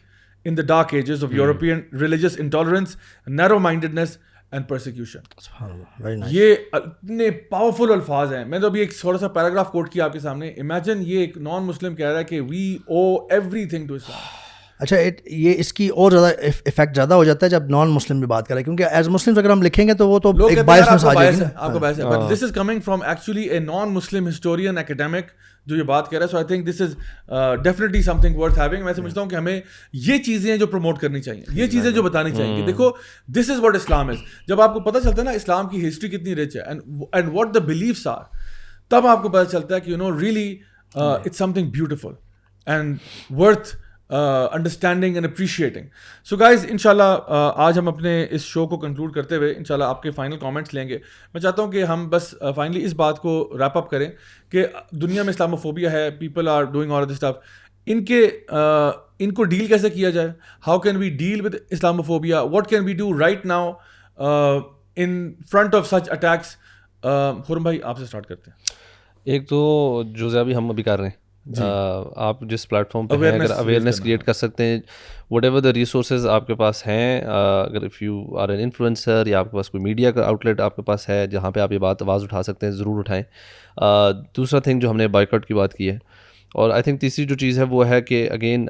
in the dark ages of European religious intolerance, narrow-mindedness and persecution. یہ اتنے powerful الفاظ ہیں. میں تو ابھی ایک تھوڑا سا پیراگراف کوٹ کیا آپ کے سامنے. امیجن یہ ایک نان مسلم کہہ رہا ہے کہ وی او ایوری تھنگ ٹو اسلام. اچھا یہ اس کی اور زیادہ افیکٹ زیادہ ہو جاتا ہے جب نان مسلم بھی بات کریں, کیونکہ ایز مسلم اگر ہم لکھیں گے تو وہ تو ایک بائسنس آ جائے گی, آپ کو بائس ہے. But this is coming from actually a non Muslim historian academic جو یہ بات کر رہا ہے. So I think this is definitely something worth having. میں سمجھتا ہوں کہ ہمیں یہ چیزیں جو پروموٹ کرنی چاہیے, یہ چیزیں جو بتانی چاہیے کہ دیکھو دس از واٹ اسلام از. جب آپ کو پتہ چلتا ہے نا اسلام کی ہسٹری کتنی رچ ہے and what the beliefs are, تب آپ کو پتہ چلتا ہے کہ you know really it's something beautiful and worth understanding and appreciating. So guys ان شاء اللہ آج ہم اپنے اس شو کو کنکلوڈ کرتے ہوئے ان شاء اللہ آپ کے فائنل کامنٹس لیں گے. میں چاہتا ہوں کہ ہم بس فائنلی اس بات کو ریپ اپ کریں کہ دنیا میں اسلاموفوبیا ہے, people are doing all this stuff, ان کو ڈیل کیسے کیا جائے, how can we deal with Islamophobia, what can we do right now in front of such attacks? Khurram بھائی آپ سے اسٹارٹ کرتے ہیں. ایک تو جو ابھی ہم ابھی کر رہے ہیں, آپ جس پلیٹ فارم پہ ہیں اگر اویئرنیس کریٹ کر سکتے ہیں, وٹ ایور دا ریسورسز آپ کے پاس ہیں, اگر if you are an influencer یا آپ کے پاس کوئی میڈیا کا آؤٹ لیٹ آپ کے پاس ہے جہاں پہ آپ یہ بات آواز اٹھا سکتے ہیں, ضرور اٹھائیں. دوسرا تھنگ جو ہم نے بائیکاٹ کی بات کی ہے, اور آئی تھنک تیسری جو چیز ہے وہ ہے کہ اگین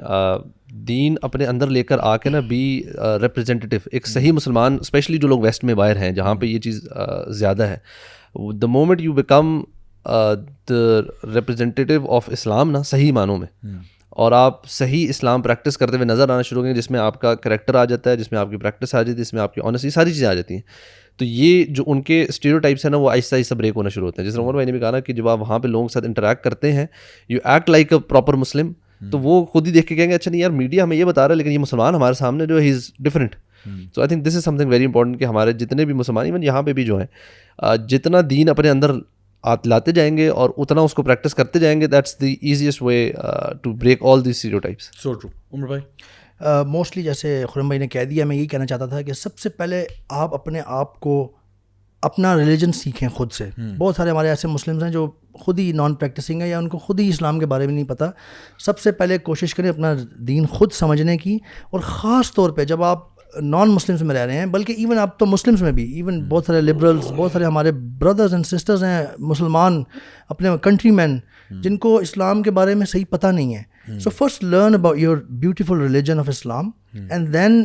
دین اپنے اندر لے کر آ کے نا بی ریپرزینٹیو, ایک صحیح مسلمان, اسپیشلی جو لوگ ویسٹ میں باہر ہیں جہاں پہ یہ چیز زیادہ ہے, the moment you become the representative of Islam نا صحیح معنوں میں, اور آپ صحیح اسلام پریکٹس کرتے ہوئے نظر آنا شروع کریں جس میں آپ کا کریکٹر آ جاتا ہے, جس میں آپ کی پریکٹس آ جاتی ہے, جس میں آپ کی آنیسٹی, ساری چیزیں آ جاتی ہیں, تو یہ جو ان کے اسٹیریوٹائپس ہیں نا وہ آہستہ آہستہ بریک ہونا شروع ہوتے ہیں. جس طرح عمر بھائی نے بھی کہا نا کہ جب آپ وہاں پہ لوگوں کے ساتھ انٹریکٹ کرتے ہیں, you act like a proper Muslim, تو وہ خود ہی دیکھ کے کہیں گے اچھا نہیں یار میڈیا ہمیں یہ بتا رہا ہے لیکن یہ مسلمان ہمارے سامنے جو ہے he is different. So I think this is something very important کہ ہمارے جتنے بھی مسلمان ایون یہاں پہ بھی جو ہیں جتنا دین اپنے اندر لاتے جائیں گے اور اتنا اس کو پریکٹس کرتے جائیں گے, that's the easiest way to break all these stereotypes. So true. Umar بھائی موسٹلی جیسے خرم بھائی نے کہہ دیا, میں یہی کہنا چاہتا تھا کہ سب سے پہلے آپ اپنے آپ کو اپنا ریلیجن سیکھیں خود سے. بہت سارے ہمارے ایسے مسلمز ہیں جو خود ہی نان پریکٹسنگ ہے یا ان کو خود ہی اسلام کے بارے میں نہیں پتہ. سب سے پہلے کوشش کریں اپنا دین خود سمجھنے کی, اور خاص طور پہ جب آپ نان مسلمس میں رہ رہے ہیں, بلکہ ایون آپ تو مسلمس میں بھی, ایون بہت سارے لبرلس, بہت سارے ہمارے بردرز اینڈ سسٹرز ہیں مسلمان اپنے کنٹری مین جن کو اسلام کے بارے میں صحیح پتہ نہیں ہے. So first learn about your beautiful religion of Islam, and then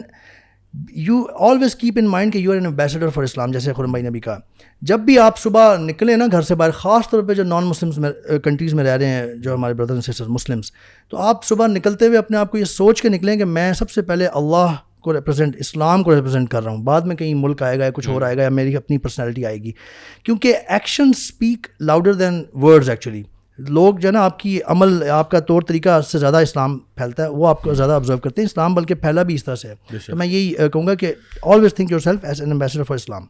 you always keep in mind کہ you are an ambassador for Islam. جیسے خرم بھائی نے بھی کہا, جب بھی آپ صبح نکلیں نا گھر سے باہر, خاص طور پہ جو نان مسلمس میں کنٹریز میں رہ رہے ہیں جو ہمارے بردرز اینڈ سسٹرز مسلمس, تو آپ صبح نکلتے ہوئے اپنے آپ کو یہ سوچ کے نکلیں کہ میں سب سے پہلے اللہ کو ریپرزینٹ, اسلام کو ریپرزینٹ کر رہا ہوں, بعد میں کہیں ملک آئے گا یا کچھ اور آئے گا یا میری اپنی پرسنالٹی آئے گی. کیونکہ action speak louder than words. Actually لوگ جو ہے نا آپ کی عمل, آپ کا طور طریقہ سے زیادہ اسلام پھیلتا ہے, وہ آپ کو زیادہ آبزرو کرتے ہیں. اسلام بلکہ پھیلا بھی اس طرح سے ہے. تو میں یہی کہوں گا کہ always think yourself as an ambassador for Islam.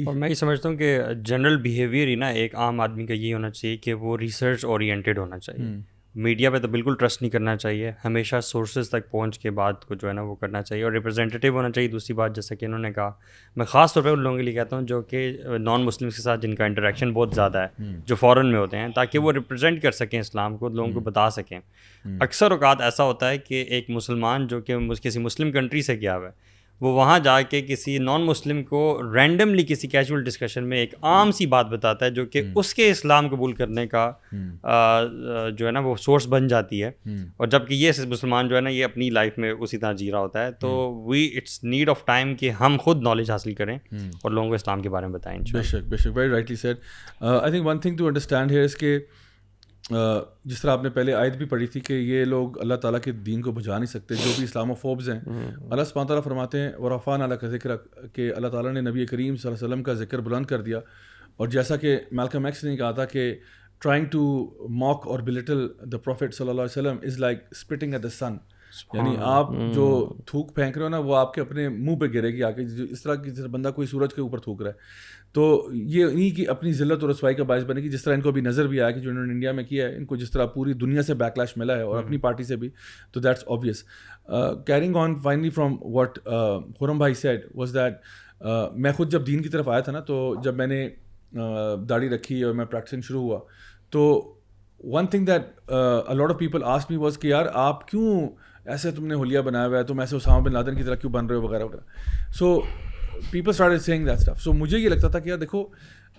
اور میں یہ سمجھتا ہوں کہ جنرل بیہیویئر ہی نا ایک عام آدمی کا یہ ہونا چاہیے کہ وہ ریسرچ اورینٹیڈ ہونا چاہیے. میڈیا پہ تو بالکل ٹرسٹ نہیں کرنا چاہیے, ہمیشہ سورسز تک پہنچ کے بات کو جو ہے نا وہ کرنا چاہیے, اور ریپرزینٹیو ہونا چاہیے. دوسری بات جیسا کہ انہوں نے کہا, میں خاص طور پہ ان لوگوں کے لیے کہتا ہوں جو کہ نان مسلمس کے ساتھ جن کا انٹریکشن بہت زیادہ ہے, جو فورن میں ہوتے ہیں, تاکہ وہ ریپرزینٹ کر سکیں اسلام کو, لوگوں کو بتا سکیں. اکثر اوقات ایسا ہوتا ہے کہ ایک مسلمان جو کہ کسی مسلم کنٹری سے گیا ہوا ہے, وہ وہاں جا کے کسی نان مسلم کو رینڈملی کسی کیجول ڈسکشن میں ایک عام سی بات بتاتا ہے جو کہ اس کے اسلام قبول کرنے کا جو ہے نا وہ سورس بن جاتی ہے, اور جب کہ یہ مسلمان جو ہے نا یہ اپنی لائف میں اسی طرح جی رہا ہوتا ہے. تو اٹس نیڈ آف ٹائم کہ ہم خود نالج حاصل کریں اور لوگوں کو اسلام کے بارے میں بتائیں. بے شک بے شک, very rightly said. I think one thing to understand here is کہ جس طرح آپ نے پہلے آیت بھی پڑھی تھی کہ یہ لوگ اللہ تعالیٰ کے دین کو بجھا نہیں سکتے, جو بھی اسلاموفوبز ہیں. اللہ سبحانہ تعالیٰ فرماتے ہیں ورفعنا لک ذکرک, کہ اللہ تعالیٰ نے نبی کریم صلی اللہ علیہ وسلم کا ذکر بلند کر دیا. اور جیسا کہ میلکم ایکس نے کہا تھا کہ ٹرائنگ ٹو موک اور بلٹل دا پروفیٹ صلی اللہ علیہ وسلم is like spitting at the sun, یعنی آپ جو تھوک پھینک رہے ہو نا وہ آپ کے اپنے منہ پہ گرے گی آ کے, اس طرح کی بندہ کوئی سورج کے اوپر تھوک رہا ہے. تو یہ انہیں کی اپنی ذلت اور رسوائی کا باعث بنے گی, جس طرح ان کو ابھی نظر بھی آیا کہ جو انہوں نے انڈیا میں کیا ہے, ان کو جس طرح پوری دنیا سے بیک لیش ملا ہے اور اپنی پارٹی سے بھی, تو that's obvious. Carrying on finally from what Khurram بھائی سیڈ واز دیٹ, میں خود جب دین کی طرف آیا تھا نا, تو جب میں نے داڑھی رکھی اور میں پریکٹسنگ شروع ہوا, تو one thing that a lot of people ask me was کہ یار آپ کیوں ایسے تم نے حلیہ بنایا ہوا ہے, تم ایسے اسامہ بن لادن کی طرح کیوں بن رہے ہو وغیرہ وغیرہ. So people started seeing that stuff. So مجھے یہ لگتا تھا کہ یار دیکھو,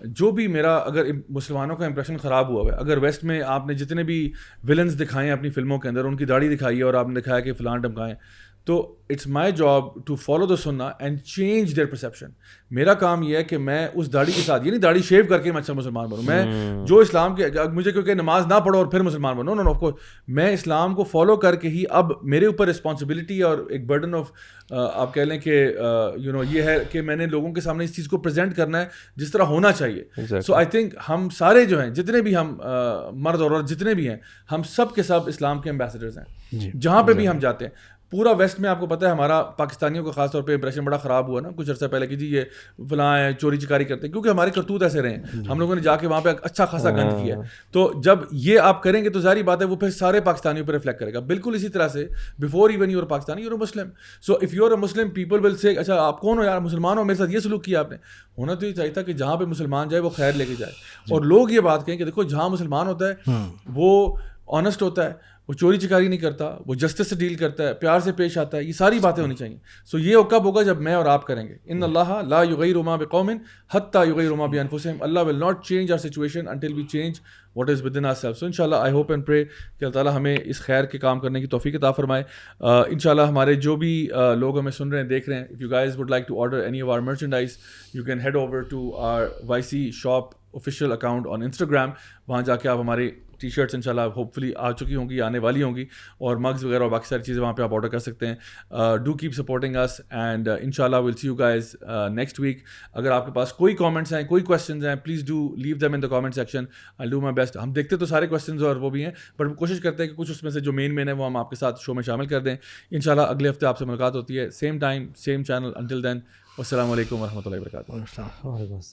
جو بھی میرا اگر مسلمانوں کا امپریشن خراب ہوا ہے, اگر ویسٹ میں آپ نے جتنے بھی ولنز دکھائے ہیں اپنی فلموں کے اندر, ان کی داڑھی دکھائی ہے اور آپ نے دکھایا کہ فلاں ڈمکائیں, تو it's my job to follow the سنہ اینڈ چینج دیئر پرسیپشن. میرا کام یہ ہے کہ میں اس داڑھی کے ساتھ, یعنی داڑھی شیو کر کے میں اچھا مسلمان بنوں. میں جو اسلام کے, مجھے کیونکہ نماز نہ پڑھو اور پھر مسلمان بنو, نو آف کورس, میں اسلام کو فالو کر کے ہی, اب میرے اوپر رسپانسبلٹی اور ایک برڈن آف آپ کہہ لیں کہ یہ ہے کہ میں نے لوگوں کے سامنے اس چیز کو پریزنٹ کرنا ہے جس طرح ہونا چاہیے. سو آئی تھنک ہم سارے جو ہیں, جتنے بھی ہم مرد اور عورت جتنے بھی ہیں, ہم سب کے سب اسلام کے ایمبیسڈرز ہیں جہاں پہ بھی ہم جاتے ہیں. پورا ویسٹ میں آپ کو پتہ ہے ہمارا پاکستانیوں کا خاص طور پہ امپریشن بڑا خراب ہوا نا کچھ عرصہ پہلے کہ جی یہ فلاں ہے چوری چکاری کرتے ہیں, کیونکہ ہمارے کرتوت ایسے رہے ہیں, ہم لوگوں نے جا کے وہاں پہ اچھا خاصا گند کیا. تو جب یہ آپ کریں گے تو ظاہری بات ہے وہ پھر سارے پاکستانیوں پہ ریفلیکٹ کرے گا. بالکل اسی طرح سے before even you are Pakistani you are Muslim, so if you are a Muslim people will say اچھا آپ کون ہو یار, مسلمان ہو, میرے ساتھ یہ سلوک کیا آپ نے. ہونا تو یہ چاہیے تھا کہ جہاں پہ مسلمان جائے وہ خیر لے کے جائے, اور لوگ یہ بات کہیں کہ دیکھو جہاں مسلمان ہوتا ہے وہ آنیسٹ ہوتا ہے, وہ چوری چکاری نہیں کرتا, وہ جسٹس سے ڈیل کرتا ہے, پیار سے پیش آتا ہے, یہ ساری باتیں ہونی چاہیے. سو یہ کب ہوگا جب میں اور آپ کریں گے. ان اللہ لا یغیر ما بقوم حتی یغیر ما بانفسہم, Allah will not change our situation until we change what is within our self. So انشاءاللہ آئی ہوپ اینڈ پرے کہ اللہ تعالیٰ ہمیں اس خیر کے کام کرنے کی توفیق عطا فرمائے. انشاءاللہ ہمارے جو بھی لوگ ہمیں سن رہے ہیں دیکھ رہے ہیں, if you guys would like to order any of our merchandise you can head over to our YC shop official account on Instagram. وہاں جا کے آپ ہماری ٹی شرٹس انشاءاللہ ہوپ فلی آ چکی ہوں گی, آنے والی ہوں گی, اور مگز وغیرہ اور باقی ساری چیزیں وہاں پہ آپ آرڈر کر سکتے ہیں. Do keep supporting us and انشاءاللہ will see you guys next week. اگر آپ کے پاس کوئی کامنٹس ہیں, کوئی کویشچنز ہیں, please do leave them in the comment section. I do my best. ہم دیکھتے تو سارے کویشچنز اور وہ بھی ہیں, بٹ کوشش کرتے ہیں کہ کچھ اس میں سے جو مین ہے وہ ہم آپ کے ساتھ شو میں شامل کر دیں. انشاءاللہ اگلے ہفتے آپ سے ملاقات ہوتی ہے, same time same channel. Until then السلام علیکم ورحمۃ اللہ وبرکاتہ.